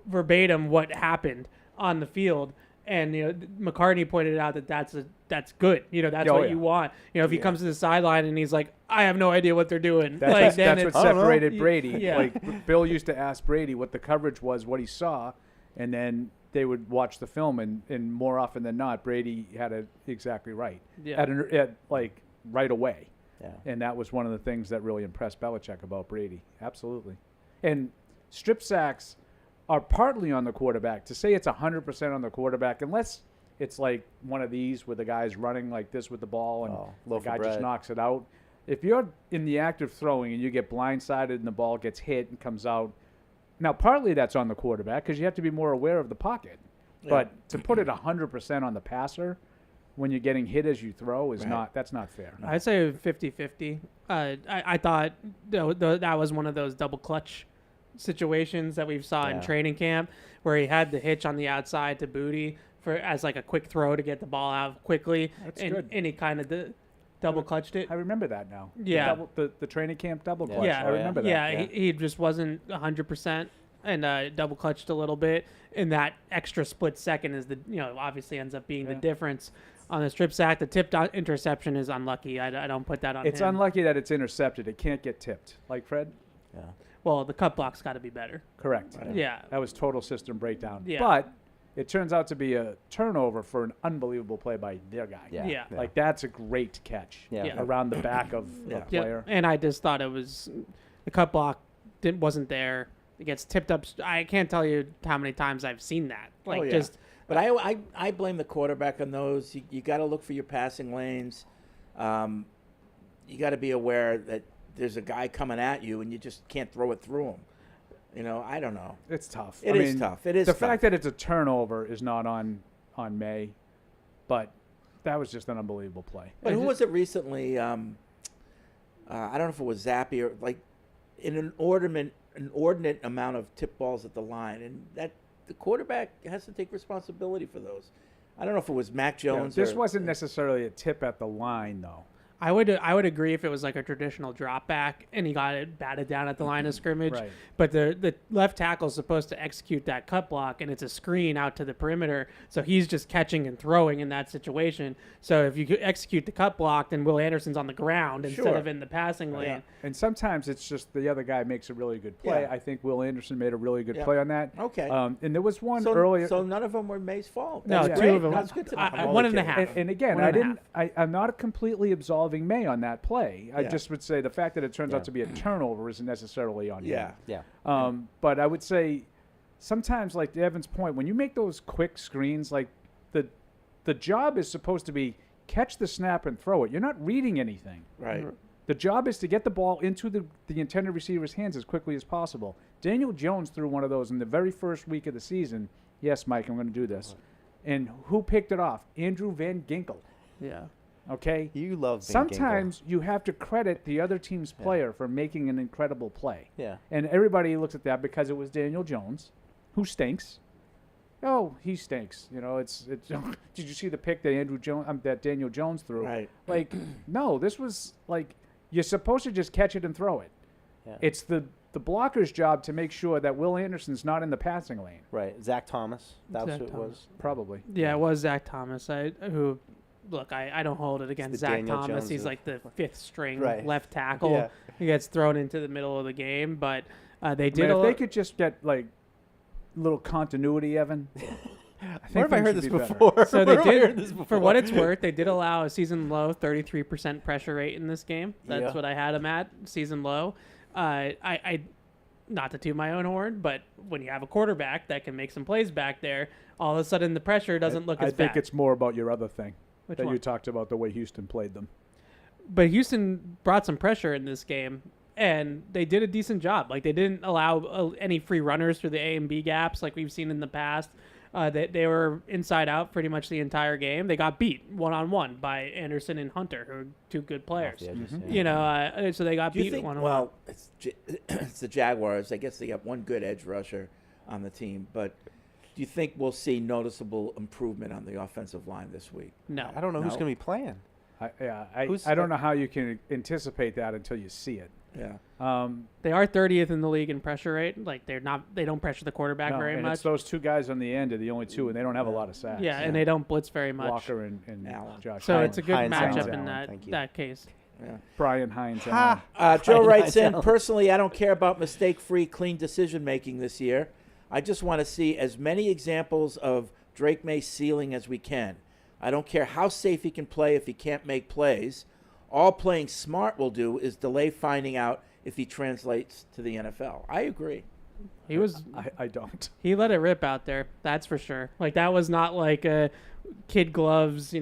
verbatim what happened on the field. And McCartney pointed out that that's good. That's what you want. If he comes to the sideline and he's like, I have no idea what they're doing. That's what separated Brady. Yeah. Like Bill used to ask Brady what the coverage was, what he saw, and then they would watch the film, and more often than not, Brady had it exactly right. Yeah. Right away. Yeah. And that was one of the things that really impressed Belichick about Brady. Absolutely. And strip sacks are partly on the quarterback. To say it's 100% on the quarterback, unless it's like one of these where the guy's running like this with the ball and the guy just knocks it out. If you're in the act of throwing and you get blindsided and the ball gets hit and comes out, now partly that's on the quarterback because you have to be more aware of the pocket. Yeah. But to put it 100% on the passer when you're getting hit as you throw is that's not fair. No. I'd say 50-50. I thought that was one of those double clutch situations that we saw in training camp where he had the hitch on the outside to Booty as like a quick throw to get the ball out quickly. That's good. And he kind of double clutched it. I remember that now. Yeah. The training camp double clutch. Yeah. I remember that. Yeah, he just wasn't 100% and double clutched a little bit. And that extra split second is obviously ends up being the difference on the strip sack. The tipped interception is unlucky. I don't put that on It's him. unlucky that it's intercepted. It can't get tipped. Like Fred? Yeah. Well, the cut block's got to be better. Correct. Yeah. That was total system breakdown. Yeah. But it turns out to be a turnover for an unbelievable play by their guy. Yeah. Like, that's a great catch around the back of a player. And I just thought it was the cut block wasn't there. It gets tipped up. I can't tell you how many times I've seen that. But I blame the quarterback on those. You got to look for your passing lanes. You got to be aware that there's a guy coming at you and you just can't throw it through him. I don't know. It's tough. It is tough. It is the tough. fact that it's a turnover is not on May, but that was just an unbelievable play. But who was it recently? I don't know if it was Zappy or like in an inordinate amount of tip balls at the line, and that the quarterback has to take responsibility for those. I don't know if it was Mac Jones. This wasn't necessarily a tip at the line, though. I would agree if it was like a traditional drop back and he got it batted down at the line of scrimmage. Right. But the left tackle is supposed to execute that cut block, and it's a screen out to the perimeter. So he's just catching and throwing in that situation. So if you could execute the cut block, then Will Anderson's on the ground instead of in the passing lane. Yeah. And sometimes it's just the other guy makes a really good play. Yeah. I think Will Anderson made a really good play on that. Okay. And there was one so, earlier. So none of them were May's fault. No, That's two great. of them. That's good to know. 1.5. And again, I'm not completely absolving May on that play. I Yeah. just would say the fact that it turns out to be a turnover isn't necessarily on him. Yeah. But I would say sometimes, like to Evan's point, when you make those quick screens, like the job is supposed to be catch the snap and throw it. You're not reading anything. Right. The job is to get the ball into the intended receiver's hands as quickly as possible. Daniel Jones threw one of those in the very first week of the season. Yes, Mike, I'm going to do this. And who picked it off? Andrew Van Ginkel. Yeah. Okay? You love Van Sometimes you have to credit the other team's player for making an incredible play. Yeah. And everybody looks at that because it was Daniel Jones, who stinks. Oh, he stinks. You know, it's did you see the pick that that Daniel Jones threw? Right. Like, no, this was like you're supposed to just catch it and throw it. Yeah. It's the blocker's job to make sure that Will Anderson's not in the passing lane. Right. Zach Thomas. That's Zach who it Thomas. was. Probably. Yeah, it was Zach Thomas. I don't hold it against Zach Daniel Thomas. Jones He's of- like the fifth string Right. left tackle. Yeah. He gets thrown into the middle of the game, but they did. Man, if they could just get like little continuity, Evan. Where have I things heard would this be better. before? So they Where have I heard did, this for what it's before? worth, they did allow a season low 33% pressure rate in this game. That's Yeah. what I had them at, season low. I not to toot my own horn, but when you have a quarterback that can make some plays back there, all of a sudden the pressure doesn't look as I think bad. it's more about your other thing Which that one? you talked about, the way Houston played them. But Houston brought some pressure in this game, and they did a decent job. Like, they didn't allow any free runners through the A and B gaps like we've seen in the past. They were inside out pretty much the entire game. They got beat one-on-one by Anderson and Hunter, who are two good players. You know, so they got Do you beat think, one-on-one. well, it's the Jaguars. I guess they got one good edge rusher on the team, but do you think we'll see noticeable improvement on the offensive line this week? No. I don't know who's going to be playing. I don't know how you can anticipate that until you see it. Yeah. They are 30th in the league in pressure rate. Like, they don't pressure the quarterback No, very and much. it's those two guys on the end are the only two, and they don't have a lot of sacks. Yeah, and they don't blitz very much. Walker and Josh. So Allen. it's a good Hines matchup Allen. in that case. Yeah. Brian Hines. Joe Brian writes Hines in, Allen. personally, I don't care about mistake-free, clean decision-making this year. I just want to see as many examples of Drake May ceiling as we can. I don't care how safe he can play if he can't make plays. All playing smart will do is delay finding out if he translates to the NFL. I agree. He was. I don't. He let it rip out there. That's for sure. Like, that was not like a kid gloves,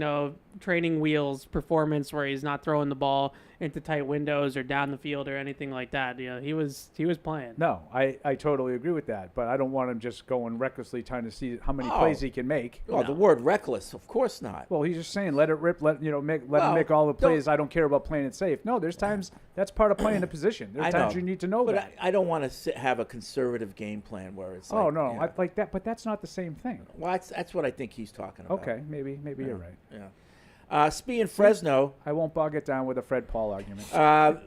training wheels performance where he's not throwing the ball into tight windows or down the field or anything like that. He was playing. No, I totally agree with that, but I don't want him just going recklessly trying to see how many plays he can make. Oh, the word reckless, of course not. Well, he's just saying let it rip, let him make all the plays. I don't care about playing it safe. No, there's times that's part of playing the position. There's times you need to know but that. I don't want to have a conservative game plan where it's Oh like, no, yeah. I like that, but that's not the same thing. Well, that's what I think he's talking about. Okay, maybe you're right. Yeah. Speaking of Fresno, I won't bog it down with a Fred Paul argument.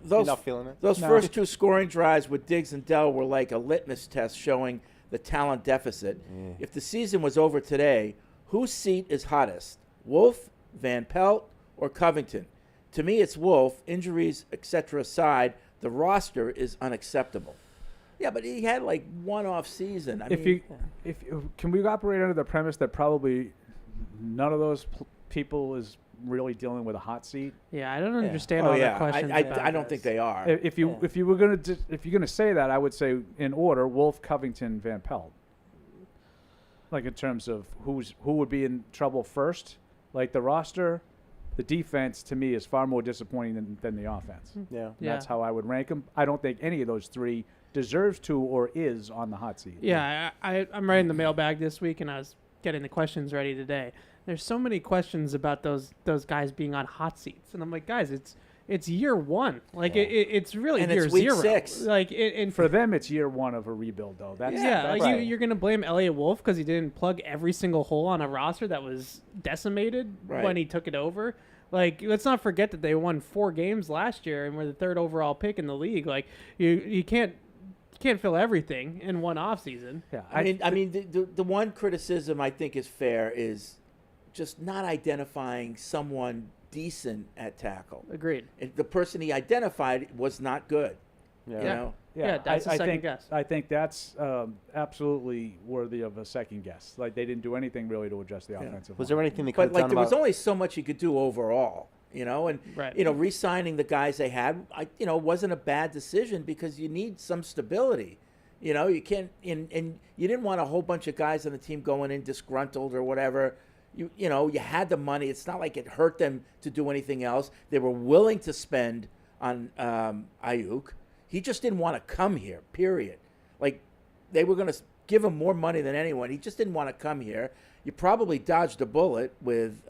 Those not feeling it? those No. first two scoring drives with Diggs and Dell were like a litmus test showing the talent deficit. If the season was over today, whose seat is hottest? Wolf, Van Pelt, or Covington? To me, it's Wolf. Injuries, etc. aside, the roster is unacceptable. Yeah, but he had like one off season. Can we operate under the premise that probably none of those people is really dealing with a hot seat? Yeah, I don't understand all the questions. I don't think they are. If you're gonna say that, I would say in order: Wolf, Covington, Van Pelt. Like in terms of who would be in trouble first. Like the roster, the defense to me is far more disappointing than the offense. Yeah. And that's how I would rank them. I don't think any of those three deserves to or is on the hot seat. Yeah, I'm writing the mailbag this week, and I was getting the questions ready today. There's so many questions about those guys being on hot seats, and I'm like, guys, it's it's year one. Like it's really And year it's week 0. 6. Like and For them, it's year one of a rebuild, though. That's like right. you're gonna blame Elliott Wolf because he didn't plug every single hole on a roster that was decimated when he took it over. Like, let's not forget that they won 4 games last year and were the 3rd overall pick in the league. Like, you can't fill everything in one offseason. Yeah, I mean, the one criticism I think is fair is just not identifying someone decent at tackle. Agreed. And the person he identified was not good. You know? Yeah, that's a second guess. I think that's absolutely worthy of a second guess. Like, they didn't do anything really to adjust the offensive Was line. there anything they could have But like, done there was about? only so much you could do overall, you know, and you know, re-signing the guys they had, you know, wasn't a bad decision because you need some stability. You know, you can't, and you didn't want a whole bunch of guys on the team going in disgruntled or whatever. You know, you had the money. It's not like it hurt them to do anything else. They were willing to spend on Ayuk. He just didn't want to come here, period. Like, they were going to give him more money than anyone. He just didn't want to come here. You probably dodged a bullet with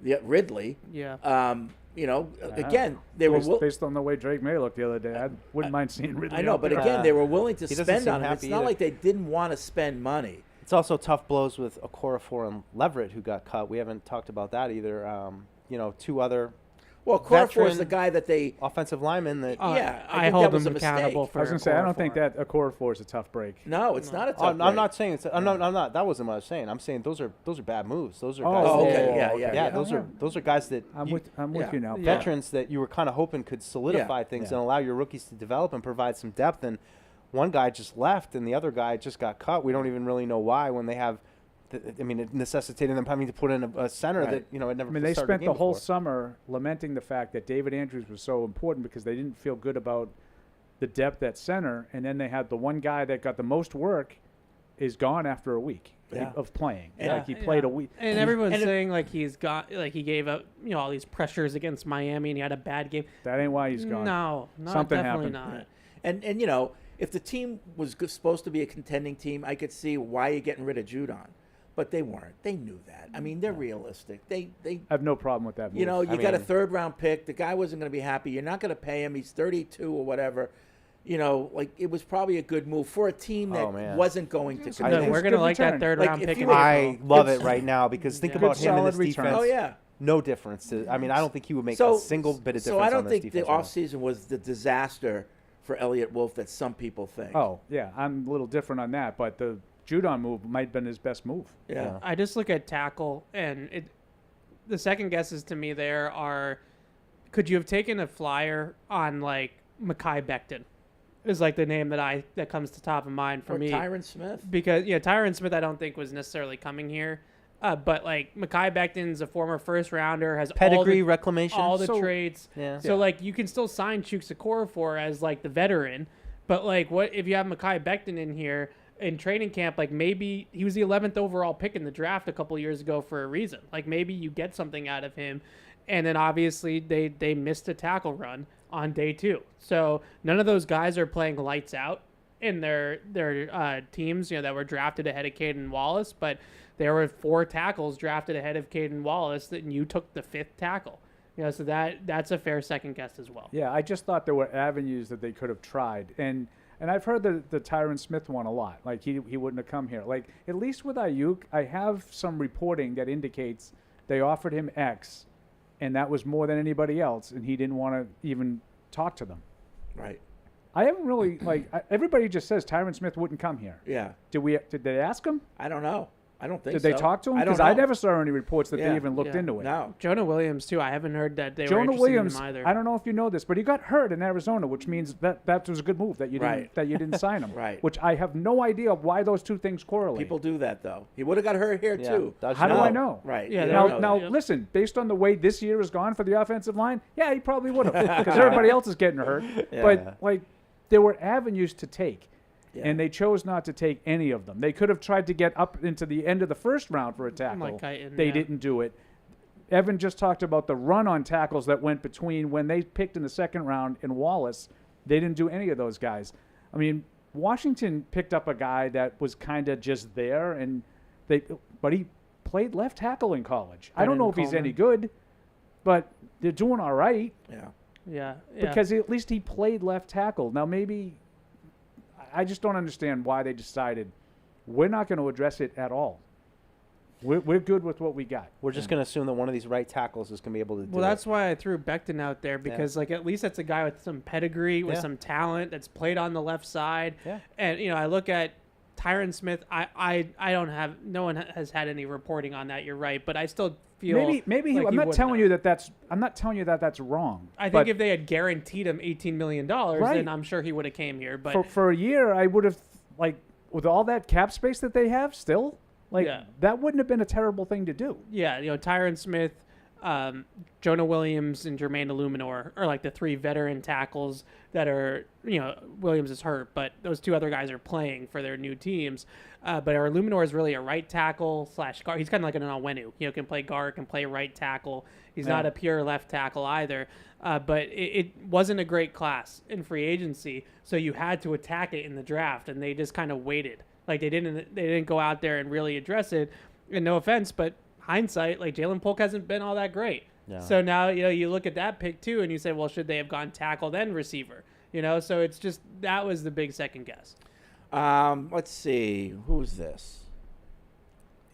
Ridley. Yeah. You know, again, they were based on the way Drake May looked the other day. I wouldn't mind seeing Ridley. I know, out but there. again, they were willing to He doesn't spend seem on him. It's happy not either. like they didn't want to spend money. It's also tough blows with Okorafor and Leverett, who got cut. We haven't talked about that either. You know, 2 other. Well, Okorafor is veteran the guy that they offensive lineman that. yeah, I think hold that was him a mistake. accountable for I was going to say, I don't think Okorafor. that Okorafor is a tough break. No, it's not a tough I'm break. not saying it's. I'm not. That wasn't what I was saying. I'm saying those are bad moves. Those are Oh, guys. okay, that, yeah. Those are guys that I'm with you now. Paul. veterans that you were kind of hoping could solidify things and allow your rookies to develop and provide some depth. And one guy just left, and the other guy just got cut. We don't even really know why. When they have, it necessitated them having to put in a center that had never. I mean, they started a spent game the whole before. summer lamenting the fact that David Andrews was so important because they didn't feel good about the depth at center, and then they had the one guy that got the most work is gone after a week of playing. Like he played a week, and everyone's saying like he gave up all these pressures against Miami and he had a bad game. That ain't why he's gone. No, Something definitely happened. not. And you know, if the team was supposed to be a contending team, I could see why you're getting rid of Judon. But they weren't. They knew that. I mean, they're realistic. They I have no problem with that move. you know, you got a 3rd round pick. The guy wasn't going to be happy. You're not going to pay him. He's 32 or whatever. You know, like it was probably a good move for a team that wasn't going to contend. No, we're going to like that 3rd round pick. I love it right now because think about him in this return. defense. Oh yeah. No difference. I mean, I don't think he would make a single bit of difference. So I don't on this think the defense right now. offseason was the disaster for Elliott Wolf that some people think. Oh yeah, I'm a little different on that, but the Judon move might have been his best move. Yeah. I just look at tackle, and the second guesses to me there are, could you have taken a flyer on like Mackay Becton? Is like the name that comes to top of mind for Or me. Tyron Smith. Because Tyron Smith I don't think was necessarily coming here. But like Mackay Becton's a former 1st rounder, has Pedigree, reclamation, all the traits. Yeah. So like you can still sign Chuks Okorafor as like the veteran, but like what if you have Mackay Becton in here in training camp? Like maybe he was the 11th overall pick in the draft a couple years ago for a reason. Like maybe you get something out of him, and then obviously they missed a tackle run on day 2. So none of those guys are playing lights out in their teams, that were drafted ahead of Caden Wallace, but there were 4 tackles drafted ahead of Caden Wallace, and you took the 5th tackle. So that's a fair second guess as well. Yeah, I just thought there were avenues that they could have tried, and I've heard the Tyron Smith one a lot. Like he wouldn't have come here. Like at least with Ayuk, I have some reporting that indicates they offered him X, and that was more than anybody else, and he didn't want to even talk to them. Right. I haven't really everybody just says Tyron Smith wouldn't come here. Yeah. Did they ask him? I don't know. I don't think Did so. they talk to him? I don't Because I know. never saw any reports that they even looked Yeah. into it. No. Jonah Williams too. I haven't heard that they were Jonah interested Williams, in him either. I don't know if you know this, but he got hurt in Arizona, which means that was a good move that you didn't sign him. Right. Which I have no idea why those two things correlate. People do that though. He would have got hurt here too. How do I know? Right. Yeah, You don't know Now that. listen, based on the way this year has gone for the offensive line, yeah, he probably would have because everybody else is getting hurt. Yeah. But like, there were avenues to take. Yeah. And they chose not to take any of them. They could have tried to get up into the end of the 1st round for a tackle. Like Kighton, They yeah. didn't do it. Evan just talked about the run on tackles that went between when they picked in the 2nd round and Wallace. They didn't do any of those guys. I mean, Washington picked up a guy that was kind of just there, but he played left tackle in college. I don't know if he's any good, but they're doing all right. Yeah. Because at least he played left tackle. Now maybe I just don't understand why they decided we're not going to address it at all. We're good with what we got. We're just going to assume that one of these right tackles is going to be able to do Well, that's why I threw Becton out there because, like, at least that's a guy with some pedigree, with some talent that's played on the left side. Yeah. And, you know, I look at Tyron Smith. I don't have – no one has had any reporting on that. You're right. But I still feel maybe like I'm not telling you that that's wrong. I think if they had guaranteed him $18 million, then I'm sure he would have came here. But for a year, I would have, like, with all that cap space that they have still – like, that wouldn't have been a terrible thing to do. Yeah, you know, Tyron Smith, Jonah Williams, and Jermaine Illuminor are like the three veteran tackles that are, you know, Williams is hurt, but those two other guys are playing for their new teams. But our Illuminor is really a right tackle / guard. He's kind of like an Onwenu. You know, can play guard, can play right tackle. He's not a pure left tackle either. But it wasn't a great class in free agency, so you had to attack it in the draft, and they just kind of waited. Like they didn't go out there and really address it. And no offense, but hindsight, like Jalen Polk hasn't been all that great. No. So now, you know, you look at that pick too, and you say, well, should they have gone tackle then receiver? You know, so it's just that was the big second guess. Let's see, who's this?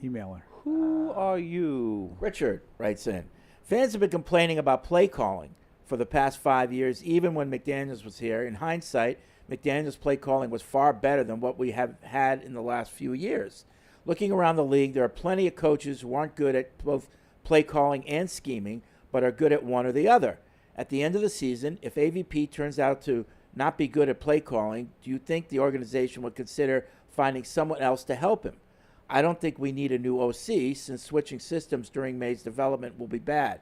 Emailer. Who are you? Richard writes in. Fans have been complaining about play calling for the past 5 years, even when McDaniels was here. In hindsight, McDaniels' play calling was far better than what we have had in the last few years. Looking around the league, there are plenty of coaches who aren't good at both play calling and scheming, but are good at one or the other. At the end of the season, if AVP turns out to not be good at play calling, do you think the organization would consider finding someone else to help him? I don't think we need a new OC, since switching systems during Maye's development will be bad.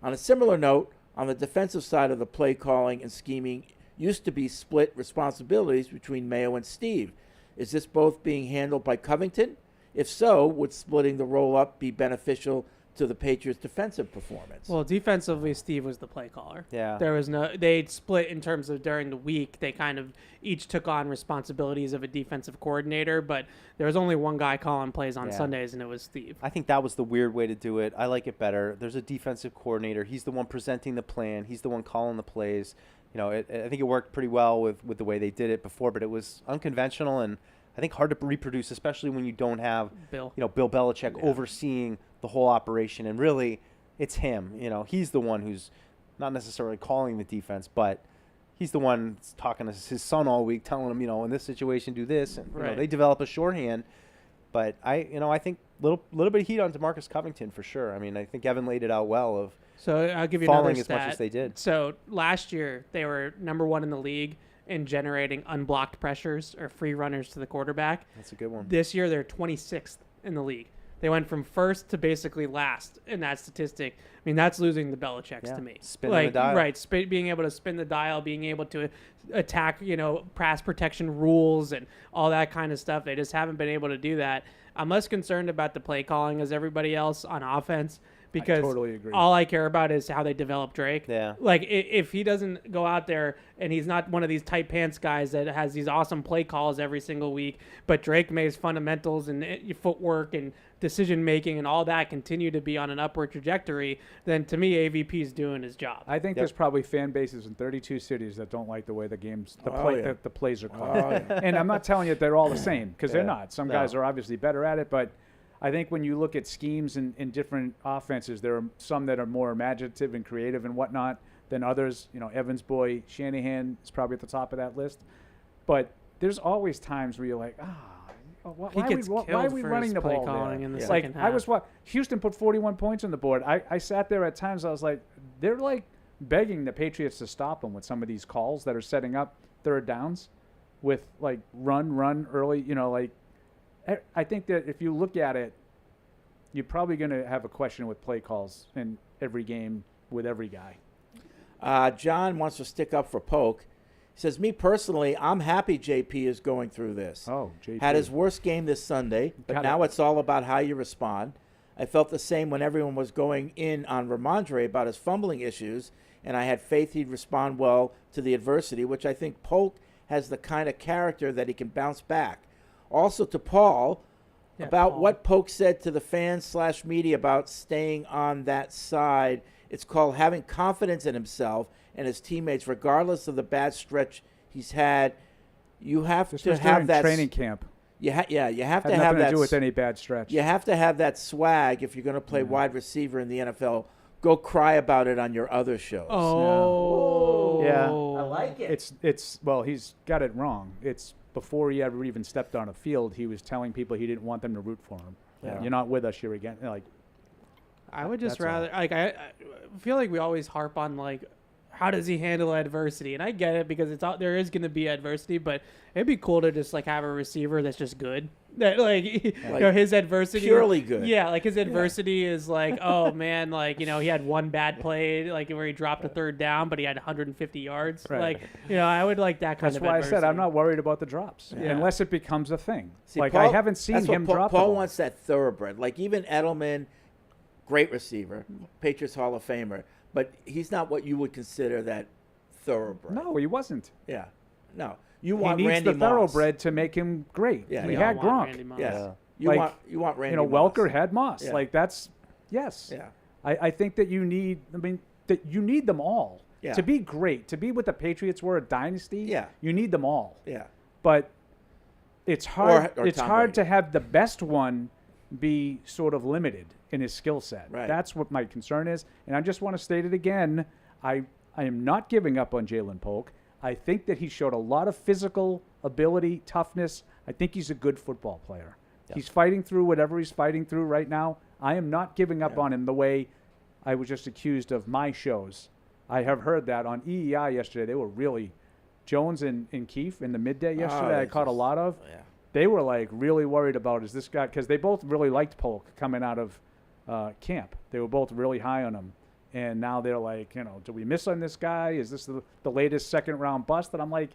On a similar note, on the defensive side of the play calling and scheming, used to be split responsibilities between Mayo and Steve. Is this both being handled by Covington? If so, would splitting the roll-up be beneficial to the Patriots' defensive performance? Well, defensively, Steve was the play caller. Yeah. There was no. They split in terms of during the week. They kind of each took on responsibilities of a defensive coordinator, but there was only one guy calling plays on Sundays, and it was Steve. I think that was the weird way to do it. I like it better. There's a defensive coordinator. He's the one presenting the plan. He's the one calling the plays. You know, I think it worked pretty well with the way they did it before, but it was unconventional and I think hard to reproduce, especially when you don't have Bill Belichick overseeing the whole operation. And really, it's him. You know, he's the one who's not necessarily calling the defense, but he's the one talking to his son all week, telling him, you know, in this situation, do this. And you know, they develop a shorthand. But I think little bit of heat on DeMarcus Covington for sure. I mean, I think Evan laid it out well. So I'll give you another stat. As much as they did. So last year they were #1 in the league in generating unblocked pressures or free runners to the quarterback. That's a good one. This year they're 26th in the league. They went from first to basically last in that statistic. I mean, that's losing the Belichicks to me. Spinning the dial. Right, being able to spin the dial, being able to attack, you know, pass protection rules and all that kind of stuff. They just haven't been able to do that. I'm less concerned about the play calling as everybody else on offense. Because I totally agree. All I care about is how they develop Drake. Yeah. Like, if he doesn't go out there and he's not one of these tight pants guys that has these awesome play calls every single week, but Drake May's fundamentals and footwork and decision making and all that continue to be on an upward trajectory, then to me, AVP is doing his job. I think there's probably fan bases in 32 cities that don't like the way the plays are called. And I'm not telling you that they're all the same, because they're not. Some guys are obviously better at it, but I think when you look at schemes in different offenses, there are some that are more imaginative and creative and whatnot than others. You know, Evans' boy Shanahan is probably at the top of that list. But there's always times where you're like, why are we running the ball there? In the like, second half. Houston put 41 points on the board. I sat there at times, I was like, they're like begging the Patriots to stop them with some of these calls that are setting up third downs with like run early, you know, like. I think that if you look at it, you're probably going to have a question with play calls in every game with every guy. John wants to stick up for Polk. He says, me personally, I'm happy JP is going through this. Oh, JP. Had his worst game this Sunday, but now it's all about how you respond. I felt the same when everyone was going in on Ramondre about his fumbling issues, and I had faith he'd respond well to the adversity, which I think Polk has the kind of character that he can bounce back. Also to Paul, about what Polk said to the fans/media about staying on that side. It's called having confidence in himself and his teammates, regardless of the bad stretch he's had. You have to have that training camp. You have to have nothing that to do with any bad stretch. You have to have that swag if you're going to play wide receiver in the NFL. Go cry about it on your other shows. Oh, yeah. I like it. It's well, he's got it wrong. It's before he ever even stepped on a field, he was telling people he didn't want them to root for him. Yeah. You're not with us, you're again. Like, I would just That's rather like I feel like we always harp on like how does he handle adversity, and I get it because it's out there is going to be adversity, but it'd be cool to just like have a receiver that's just good. That like, you know, his adversity purely good. Yeah, like his adversity is like, oh man, like, you know, he had one bad play like where he dropped a third down, but he had 150 yards. Right. Like, you know, I would like that kind that's of why adversity. I said I'm not worried about the drops unless it becomes a thing. See, like Paul, I haven't seen that's him what drop. Paul the ball. wants that thoroughbred. Like even Edelman, great receiver, Patriots Hall of Famer, but he's not what you would consider that thoroughbred. No, he wasn't. Yeah, no. You want he needs Randy the Moss. thoroughbred to make him great. Yeah, we you had want Gronk. Yes. Yeah. You Like, want Randy You know, Moss. Welker had Moss. Yeah. Like that's yes. Yeah. I think that you need. I mean, that you need them all Yeah. to be great. To be what the Patriots were, a dynasty. Yeah. You need them all. Yeah. But it's hard. Or it's Tom hard Brady. to have the best one be sort of limited in his skill set. Right. That's what my concern is, and I just want to state it again. I am not giving up on Jalen Polk. I think that he showed a lot of physical ability, toughness. I think he's a good football player. He's fighting through whatever he's fighting through right now. I am not giving up on him the way I was just accused of my shows. I have heard that on EEI yesterday. They were really, Jones and Keefe in the midday yesterday, I caught a lot of. Yeah. They were like really worried about, is this guy, because they both really liked Polk coming out of camp. They were both really high on him. And now they're like, you know, do we miss on this guy? Is this the latest second round bust? And I'm like,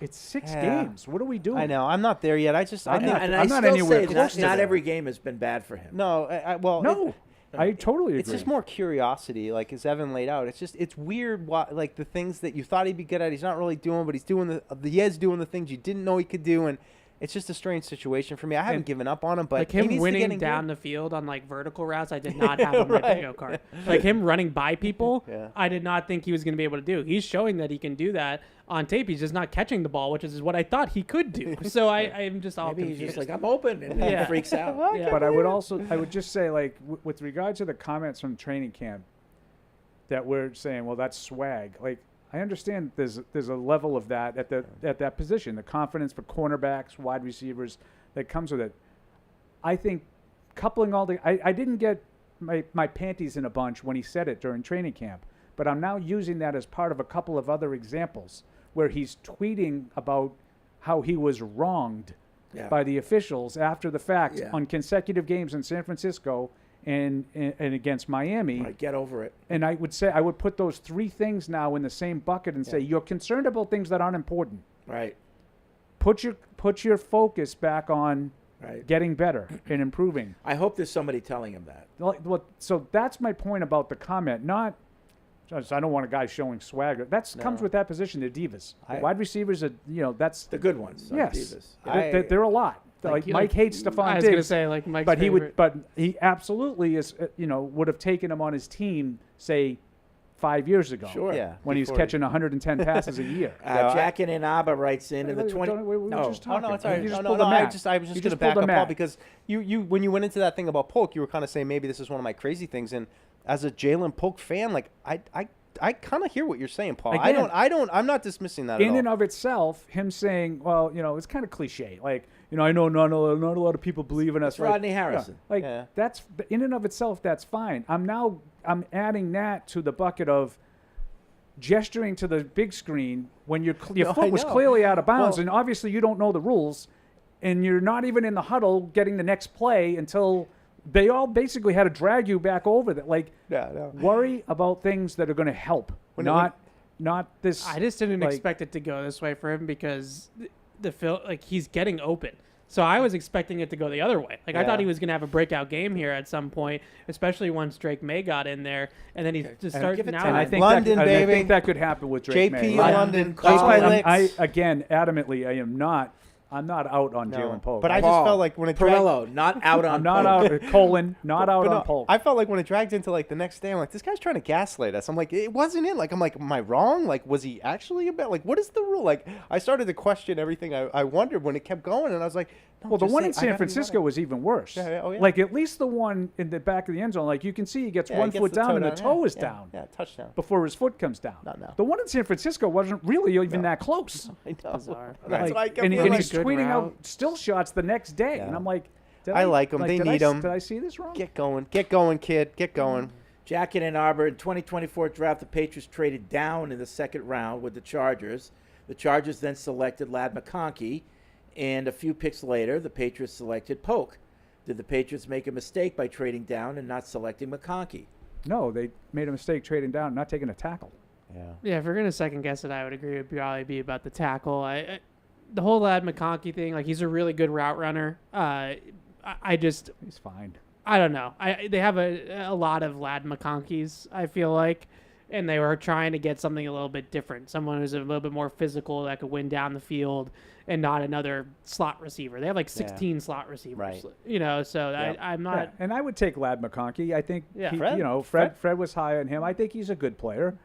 it's 6 games. What are we doing? I know. I'm not there yet. I just I'm not still anywhere say close to not that. every game has been bad for him. No, well, No, I totally agree. It's just more curiosity, like as Evan laid out. It's weird, like the things that you thought he'd be good at, he's not really doing, but he's doing he is doing the things you didn't know he could do, and it's just a strange situation for me. I haven't given up on him, but like he him needs to winning get down the field on like vertical routes, I did not have on my bingo card. Like him running by people, I did not think he was going to be able to do. He's showing that he can do that on tape. He's just not catching the ball, which is what I thought he could do. So I'm just all Maybe confused. he's just like, I'm open, and then he freaks out. But I would just say, like, with regard to the comments from training camp that we're saying, well, that's swag. Like, I understand there's a level of that at that position, the confidence for cornerbacks, wide receivers that comes with it. I think coupling all I didn't get my panties in a bunch when he said it during training camp, but I'm now using that as part of a couple of other examples where he's tweeting about how he was wronged by the officials after the fact on consecutive games in San Francisco and against Miami. Right, get over it. And I would put those 3 things now in the same bucket and say you're concerned about things that aren't important. Right. Put your focus back on getting better and improving. I hope there's somebody telling him that. So that's my point about the comment. Not, I don't want a guy showing swagger. That comes with that position. They're divas. Wide receivers are, that's the good ones. Yes, Divas. they're a lot. Like Mike hates Stephon Diggs. I was going to say like Mike's but favorite. but he absolutely is. Would have taken him on his team, say, 5 years ago. Sure. Yeah. When he's catching 110 passes a year. Jack and Inaba writes in the 20. We were just talking. No, it's all right. You just No, pulled no, the I mat. was just going to pulled back the up mat. Paul because you when you went into that thing about Polk, you were kind of saying maybe this is one of my crazy things, and as a Jalen Polk fan, like I kind of hear what you're saying, Paul. Again, I'm not dismissing that at all. In and of itself, him saying, well, it's kind of cliche. Like, I know not a lot of people believe in us. It's Rodney Harrison. That's in and of itself, that's fine. I'm adding that to the bucket of gesturing to the big screen when your foot was clearly out of bounds, and obviously you don't know the rules, and you're not even in the huddle getting the next play until they all basically had to drag you back over that. Like, worry about things that are going to help, not this. I just didn't expect it to go this way for him because he's getting open. So I was expecting it to go the other way. Like, I thought he was going to have a breakout game here at some point, especially once Drake May got in there, and then he just started now. And I think London, I baby. think that could happen with Drake JP May. London. I again adamantly I am not I'm not out on Jalen Polk. But I just felt like when it Perillo, not out on I'm not out, not out on Polk. I felt like when it dragged into like the next day, I'm like, this guy's trying to gaslight us. I'm like, it wasn't it. Like, I'm like, am I wrong? Like, was he actually about, like, what is the rule? Like, I started to question everything. I wondered when it kept going, and I was like, no, well, the just one say, in San Francisco was even worse. Yeah, oh, yeah. Like, at least the one in the back of the end zone, like, you can see he gets one foot down and the toe is down. Yeah, touchdown. Before his foot comes down. Not now. The one in San Francisco wasn't really even that close. I know. Bizarre. That's what I kept and feeling. he's tweeting out still shots the next day. And I'm like, I like them. They need them. Did I see this wrong? Get going, kid. Get going. Jack in Ann Arbor, in 2024 draft, the Patriots traded down in the second round with the Chargers. The Chargers then selected Ladd McConkey, and a few picks later, the Patriots selected Polk. Did the Patriots make a mistake by trading down and not selecting McConkey? No, they made a mistake trading down, not taking a tackle. Yeah, if we're gonna second guess it, I would agree. It'd probably be about the tackle. The whole Ladd McConkey thing, like, he's a really good route runner. He's fine. I don't know. They have a lot of Ladd McConkeys, I feel like, and they were trying to get something a little bit different. Someone who's a little bit more physical that could win down the field and not another slot receiver. They have like 16 slot receivers, right. You know, so I'm not. Yeah, and I would take Ladd McConkey. I think, Fred was high on him. I think he's a good player,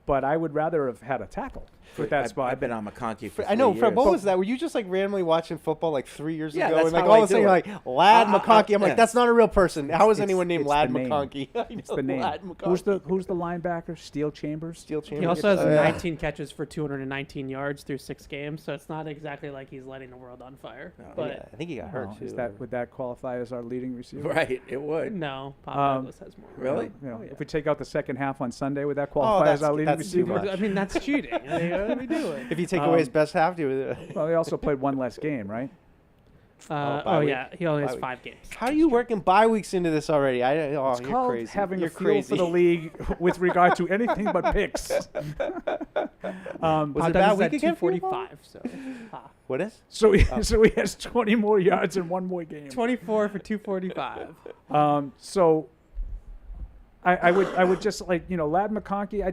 but I would rather have had a tackle with that spot. I've been on McConkey for 3 I know, years. Fred. What was that? Were you just like randomly watching football like 3 years Yeah, ago? that's And like how all I of a sudden do you're it. like, Ladd McConkey. I'm like, that's not a real person. How is It's- anyone named it's Ladd the name. McConkey? It's the name. Ladd McConkey. Who's the linebacker? Steel Chambers. Steel Chambers. He also has Oh, yeah. 19 catches for 219 yards through 6 games, so it's not exactly like he's letting the world on fire. But Yeah, I think he got hurt too. Would that qualify as our leading receiver? Right, it would. no, Pop Douglas has more. Really? You know, if we take out the second half on Sunday, would that qualify as our leading that's too receiver? much. I mean, that's cheating. What are we doing? If you take away his best half, do it. Well, he also played one less game, right? bye week. Yeah, he only has Bye week. 5 games. How are you working bye weeks into this already? It's You're called crazy. having You're a feel crazy. for the league with regard to anything but picks. Was Pop it a Douglas bad is week at again for you, 245. So What is? So he has 20 more yards in one more game. 24 for 245. So I would just Ladd McConkey. I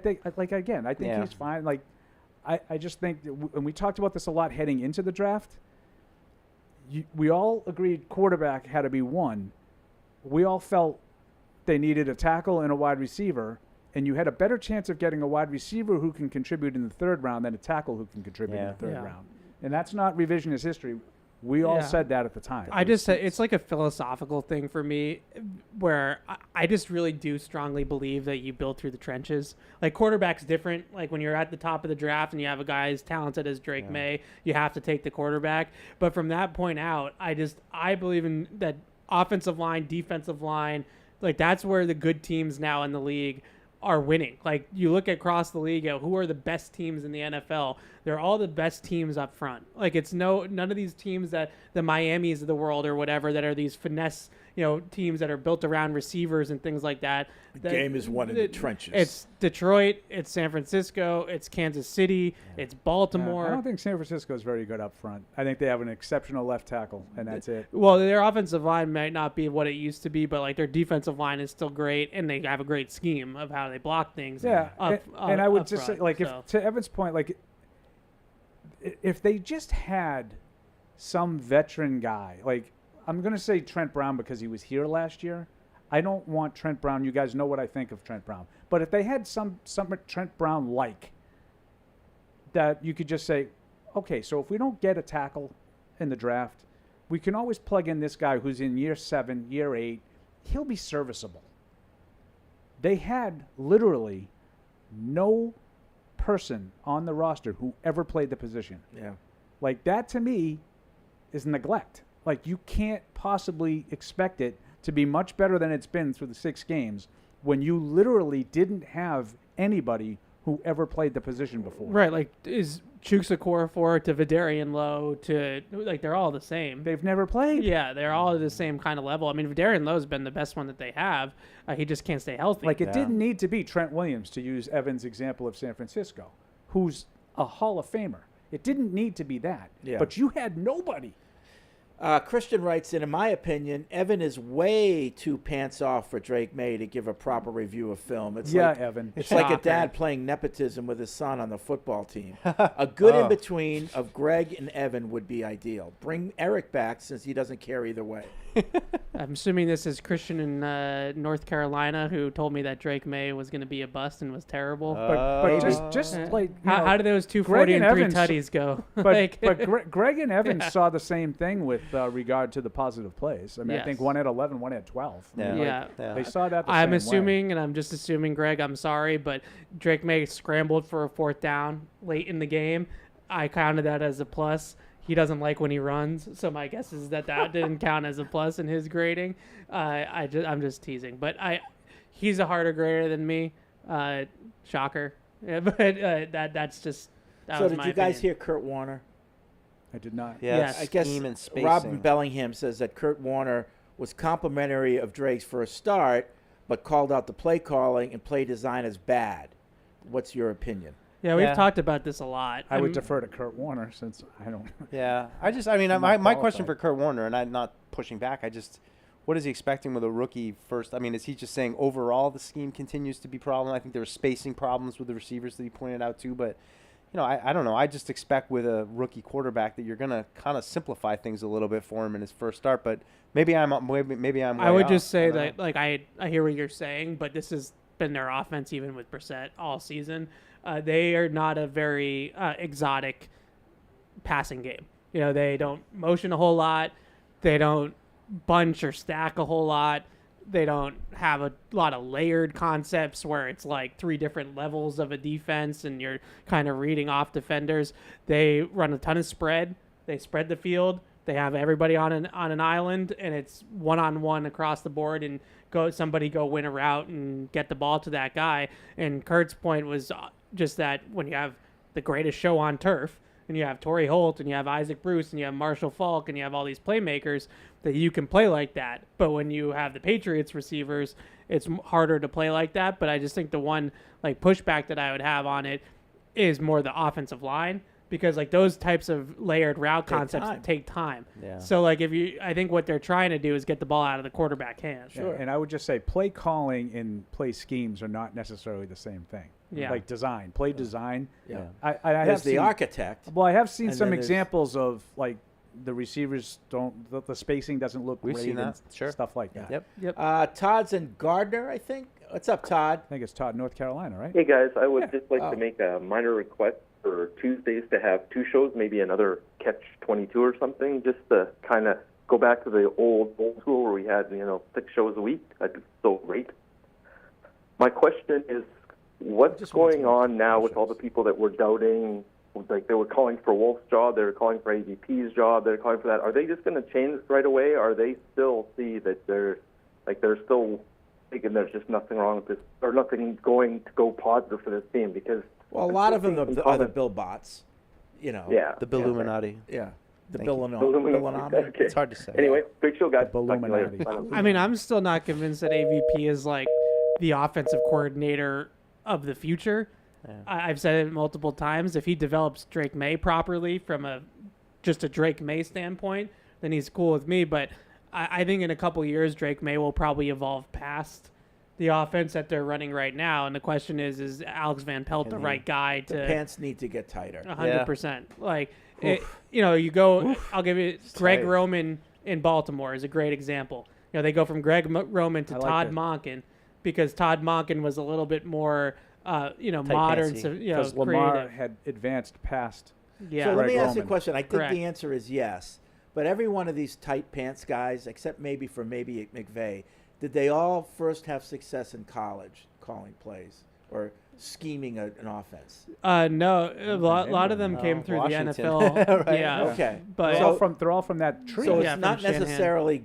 think he's fine. Like I just think and we talked about this a lot heading into the draft. We all agreed quarterback had to be one. We all felt they needed a tackle and a wide receiver, and you had a better chance of getting a wide receiver who can contribute in the third round than a tackle who can contribute in the third round. And that's not revisionist history. We all said that at the time. I just said it's like a philosophical thing for me where I just really do strongly believe that you build through the trenches. Like, quarterback's different. Like, when you're at the top of the draft and you have a guy as talented as Drake Maye, you have to take the quarterback. But from that point out, I believe in that offensive line, defensive line. Like, that's where the good teams now in the league are winning. Like, you look across the league at who are the best teams in the NFL. They're all the best teams up front. Like, it's none of these teams that the Miamis of the world or whatever that are these finesse, teams that are built around receivers and things like that. The game is won in the trenches. It's Detroit, it's San Francisco, it's Kansas City, it's Baltimore. I don't think San Francisco is very good up front. I think they have an exceptional left tackle, and that's it. Well, their offensive line might not be what it used to be, but like their defensive line is still great, and they have a great scheme of how they block things. Yeah, and I would up just front, say, like, so. if to Evan's point, like, if they just had some veteran guy, like, I'm going to say Trent Brown because he was here last year. I don't want Trent Brown. You guys know what I think of Trent Brown. But if they had some Trent Brown like that, you could just say, okay, so if we don't get a tackle in the draft, we can always plug in this guy who's in year 7, year 8. He'll be serviceable. They had literally no person on the roster who ever played the position. Yeah. Like, that to me is neglect. Like, you can't possibly expect it to be much better than it's been through the 6 games when you literally didn't have anybody who ever played the position before. Right, like, is Chukwuekorfor to Vidarian Lowe to, like, they're all the same. They've never played. Yeah, they're all at the same kind of level. I mean, Vidarian Lowe's been the best one that they have. He just can't stay healthy. Like, it didn't need to be Trent Williams, to use Evan's example of San Francisco, who's a Hall of Famer. It didn't need to be that. Yeah. But you had nobody. Christian writes in my opinion, Evan is way too pants off for Drake Maye to give a proper review of film. It's like, Evan. It's like a dad playing nepotism with his son on the football team. A good in-between of Greg and Evan would be ideal. Bring Eric back since he doesn't care either way. I'm assuming this is Christian in North Carolina who told me that Drake Maye was going to be a bust and was terrible. But just like how did those 240 and 3 tutties go? But Greg and Evan saw the same thing with regard to the positive plays. I mean, I think one had 11, one had 12. Yeah. They saw that. I'm assuming, and I'm just assuming, Greg, I'm sorry, but Drake Maye scrambled for a 4th down late in the game. I counted that as a plus. He doesn't like when he runs, so my guess is that didn't count as a plus in his grading. I'm just teasing, but he's a harder grader than me. Shocker, but that's just. So did you guys hear Kurt Warner? I did not. Yes. I guess Robin Bellingham says that Kurt Warner was complimentary of Drake's for a start, but called out the play calling and play design as bad. What's your opinion? Yeah, we've talked about this a lot. I would defer to Kurt Warner since I don't. Yeah, my question for Kurt Warner, and I'm not pushing back. What is he expecting with a rookie first? I mean, is he just saying overall the scheme continues to be a problem? I think there were spacing problems with the receivers that he pointed out too, but. I don't know. I just expect with a rookie quarterback that you're gonna kind of simplify things a little bit for him in his first start. But maybe I'm. I would just say that, like, I hear what you're saying, but this has been their offense even with Brissett all season. They are not a very exotic passing game. They don't motion a whole lot. They don't bunch or stack a whole lot. They don't have a lot of layered concepts where it's like 3 different levels of a defense and you're kind of reading off defenders. They run a ton of spread. They spread the field. They have everybody on an island, and it's one-on-one across the board, and somebody go win a route and get the ball to that guy. And Kurt's point was just that when you have the greatest show on turf, and you have Torrey Holt, and you have Isaac Bruce, and you have Marshall Faulk, and you have all these playmakers, that you can play like that. But when you have the Patriots receivers, it's harder to play like that. But I just think the one pushback that I would have on it is more the offensive line, because those types of layered route concepts take time. Yeah. So I think what they're trying to do is get the ball out of the quarterback hands. Sure. And I would just say play calling and play schemes are not necessarily the same thing. Yeah. Like play design. Yeah. I have the seen, architect. Well, I have seen some examples of the receivers the spacing doesn't look We've great seen that. and stuff like that. Yep. Todd's in Gardner, I think. What's up, Todd? I think it's Todd, North Carolina, right? Hey guys, I would just like to make a minor request for Tuesdays to have 2 shows, maybe another Catch 22 or something, just to kind of go back to the old school where we had 6 shows a week. That'd be so great. My question is, what's going on now with all the people that were doubting? They were calling for Wolf's job, they were calling for AVP's job, they're calling for that. Are they just going to change this right away, or are they still see that they're still thinking there's just nothing wrong with this, or nothing going to go positive for this team? Because a lot of them are the Bill bots, Yeah. The Billuminati. Yeah. The Billuminati. Okay. It's hard to say. Anyway, great show, guys. I mean, I'm still not convinced that AVP is the offensive coordinator of the future. Yeah. I've said it multiple times. If he develops Drake Maye properly from just a Drake Maye standpoint, then he's cool with me. But I think in a couple years, Drake Maye will probably evolve past the offense that they're running right now. And the question is Alex Van Pelt the right guy to... The pants need to get tighter. 100%. You go... I'll give you... Greg Roman in Baltimore is a great example. They go from Greg Roman to Todd Monken because Todd Monken was a little bit more... modern, because Lamar had advanced past. Yeah. So let me ask you a question. I think the answer is yes. But every one of these tight pants guys, except maybe McVay, did they all first have success in college calling plays or scheming an offense? No, a lot of them came through Washington. the NFL. Right. Yeah. Okay. But they're all from that tree. So it's not necessarily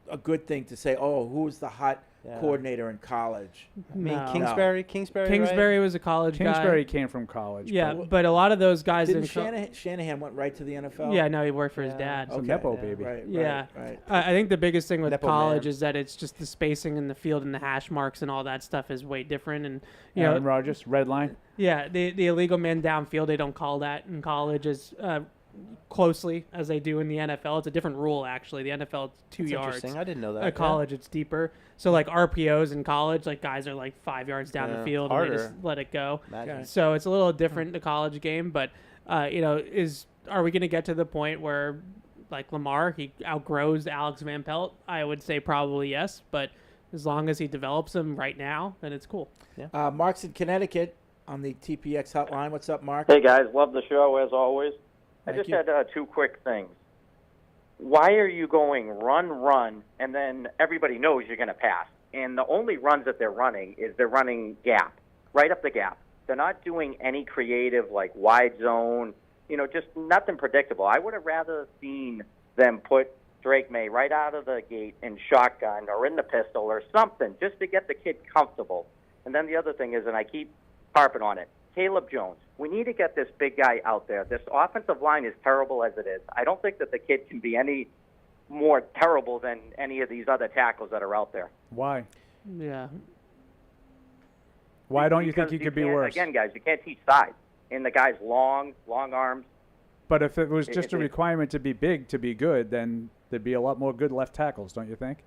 a good thing to say, who's the hot coordinator in college. I mean, Kingsbury, Kingsbury was a college guy. Kingsbury came from college. Yeah, but a lot of those guys Shanahan went right to the NFL? Yeah, no, he worked for his dad. It's a Nepo baby. Right. I think the biggest thing with college is that it's just the spacing in the field and the hash marks and all that stuff is way different. And Aaron Rodgers, red line. Yeah, the illegal men downfield, they don't call that in college as closely as they do in the NFL. It's a different rule, actually. The NFL, it's 2 That's yards. interesting. I didn't know that. At college, it's deeper. So, like, RPOs in college, like, guys are, like, 5 yards down the field and they just let it go. Imagine. So it's a little different, the college game. But, you know, are we going to get to the point where, like, Lamar, he outgrows Alex Van Pelt? I would say probably yes. But as long as he develops him right now, then it's cool. Yeah. Mark's in Connecticut on the TPX hotline. What's up, Mark? Hey, guys. Love the show, as always. I Thank just you. had 2 quick things. Why are you going run, and then everybody knows you're going to pass? And the only runs that they're running is they're running gap, right up the gap. They're not doing any creative, like, wide zone, you know, just nothing predictable. I would have rather seen them put Drake Maye right out of the gate in shotgun or in the pistol or something just to get the kid comfortable. And then the other thing is, and I keep harping on it, Caleb Jones. We need to get this big guy out there. This offensive line is terrible as it is. I don't think that the kid can be any more terrible than any of these other tackles that are out there. Why? Yeah. Why don't you Because think he could be can't- worse? Again, guys, you can't teach size. And the guy's long arms. But if it was just a it- requirement to be big to be good, then there'd be a lot more good left tackles, don't you think?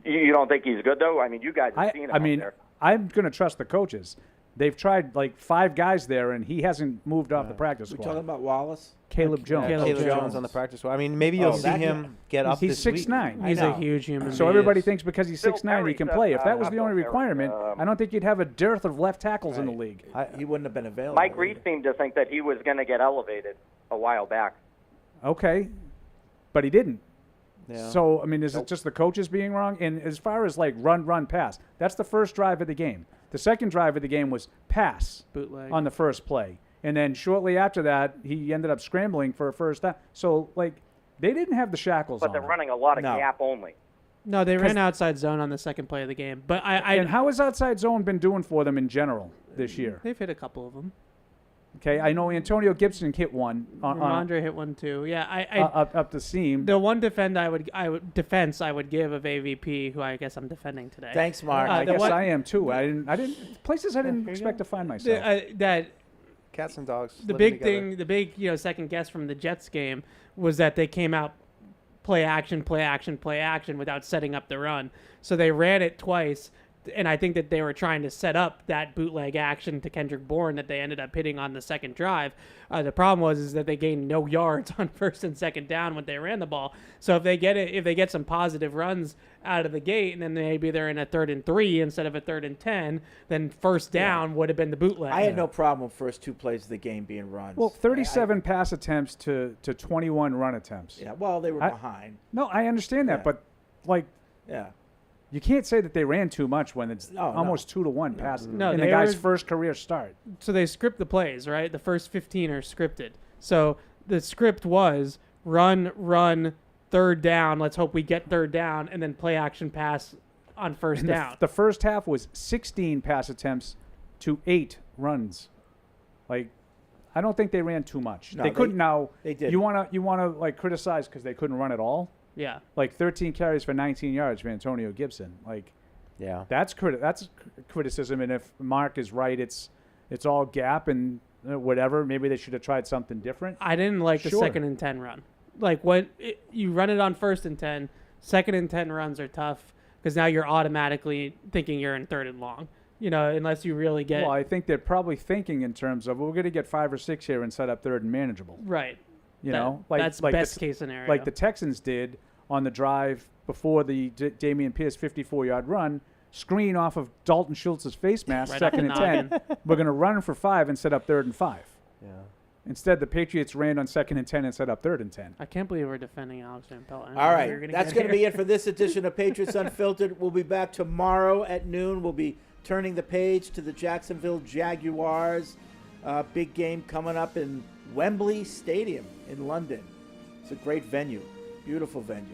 You don't think he's good, though? I mean, you guys have seen him I mean, out there. I'm going to trust the coaches. They've tried like 5 guys there, and he hasn't moved off the practice We squad. talking about Wallace? Caleb Jones. Caleb Jones on the practice squad. I mean, maybe you'll see that him get up He's this week. 6'9". He's a huge human So being. everybody thinks because he's Bill 6'9", he Perry can said, play. If that was the Bill only Perry, requirement, I don't think you'd have a dearth of left tackles in the league. He wouldn't have been available. Mike Reed seemed to think that he was going to get elevated a while back. Okay, but he didn't. Yeah. So, I mean, is it just the coaches being wrong? And as far as like run, pass, that's the first drive of the game. The second drive of the game was pass Bootleg. on the first play. And then shortly after that, he ended up scrambling for a first down. So, like, they didn't have the shackles But on they're him. running a lot of No. gap only. No, they 'Cause- ran outside zone on the second play of the game. But I And how has outside zone been doing for them in general this year? they've hit a couple of them. Okay, I know Antonio Gibson hit one on Ramondre hit one too. Yeah, up the seam. The one defense I would give of AVP, who I guess I'm defending today. Thanks, Mark. I the guess one- I am too. I didn't places I didn't expect to find myself. that Cats and dogs. the living big together. thing, the big second guess from the Jets game was that they came out play action without setting up the run. So they ran it twice, and I think that they were trying to set up that bootleg action to Kendrick Bourne that they ended up hitting on the second drive. The problem was that they gained no yards on first and second down when they ran the ball. So if they get some positive runs out of the gate, and then maybe they're in a 3rd and 3 instead of a 3rd and 10, then first down would have been the bootleg. I had no problem with first 2 plays of the game being runs. Well, 37 pass attempts to 21 run attempts. Yeah, well, they were behind. No, I understand that, Yeah. but like, Yeah. you can't say that they ran too much when it's No. almost 2-1 pass No, in the they guy's were- first career start. So they script the plays, right? The first 15 are scripted. So the script was run, 3rd down. Let's hope we get 3rd down, and then play action pass on first And down. The first half was 16 pass attempts to 8 runs. Like, I don't think they ran too much. No, they couldn't. Now they did. You wanna like criticize because they couldn't run at all. Yeah. Like 13 carries for 19 yards for Antonio Gibson. Like, yeah, that's criticism. And if Mark is right, it's all gap and whatever. Maybe they should have tried something different. I didn't like the Sure. 2nd and 10 run. Like you run it on 1st and 10, 2nd and 10 runs are tough because now you're automatically thinking you're in 3rd and long. You know, unless you really get Well, I think they're probably thinking in terms of, we're going to get 5 or 6 here and set up 3rd and manageable. right. You That- know, that's like best case scenario. Like the Texans did on the drive before the Damian Pierce 54-yard run, screen off of Dalton Schultz's face mask, Right up 2nd the and 10. noggin. We're going to run for 5 and set up 3rd and 5. Yeah. Instead, the Patriots ran on 2nd and 10 and set up 3rd and 10. I can't believe we're defending Alex Van Pelt. All right, that's going to be it for this edition of Patriots Unfiltered. We'll be back tomorrow at noon. We'll be turning the page to the Jacksonville Jaguars. Big game coming up in Wembley Stadium in London. It's a great venue, beautiful venue.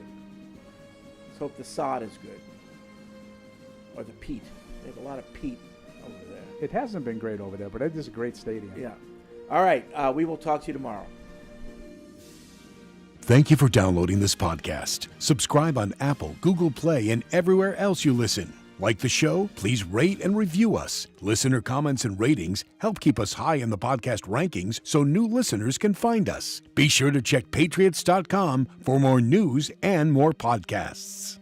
Let's hope the sod is good, or the peat. They have a lot of peat over there. It hasn't been great over there, but it is a great stadium. Yeah. All right, we will talk to you tomorrow. Thank you for downloading this podcast. Subscribe on Apple, Google Play, and everywhere else you listen. Like the show? Please rate and review us. Listener comments and ratings help keep us high in the podcast rankings so new listeners can find us. Be sure to check Patriots.com for more news and more podcasts.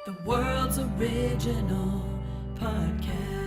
The world's original podcast.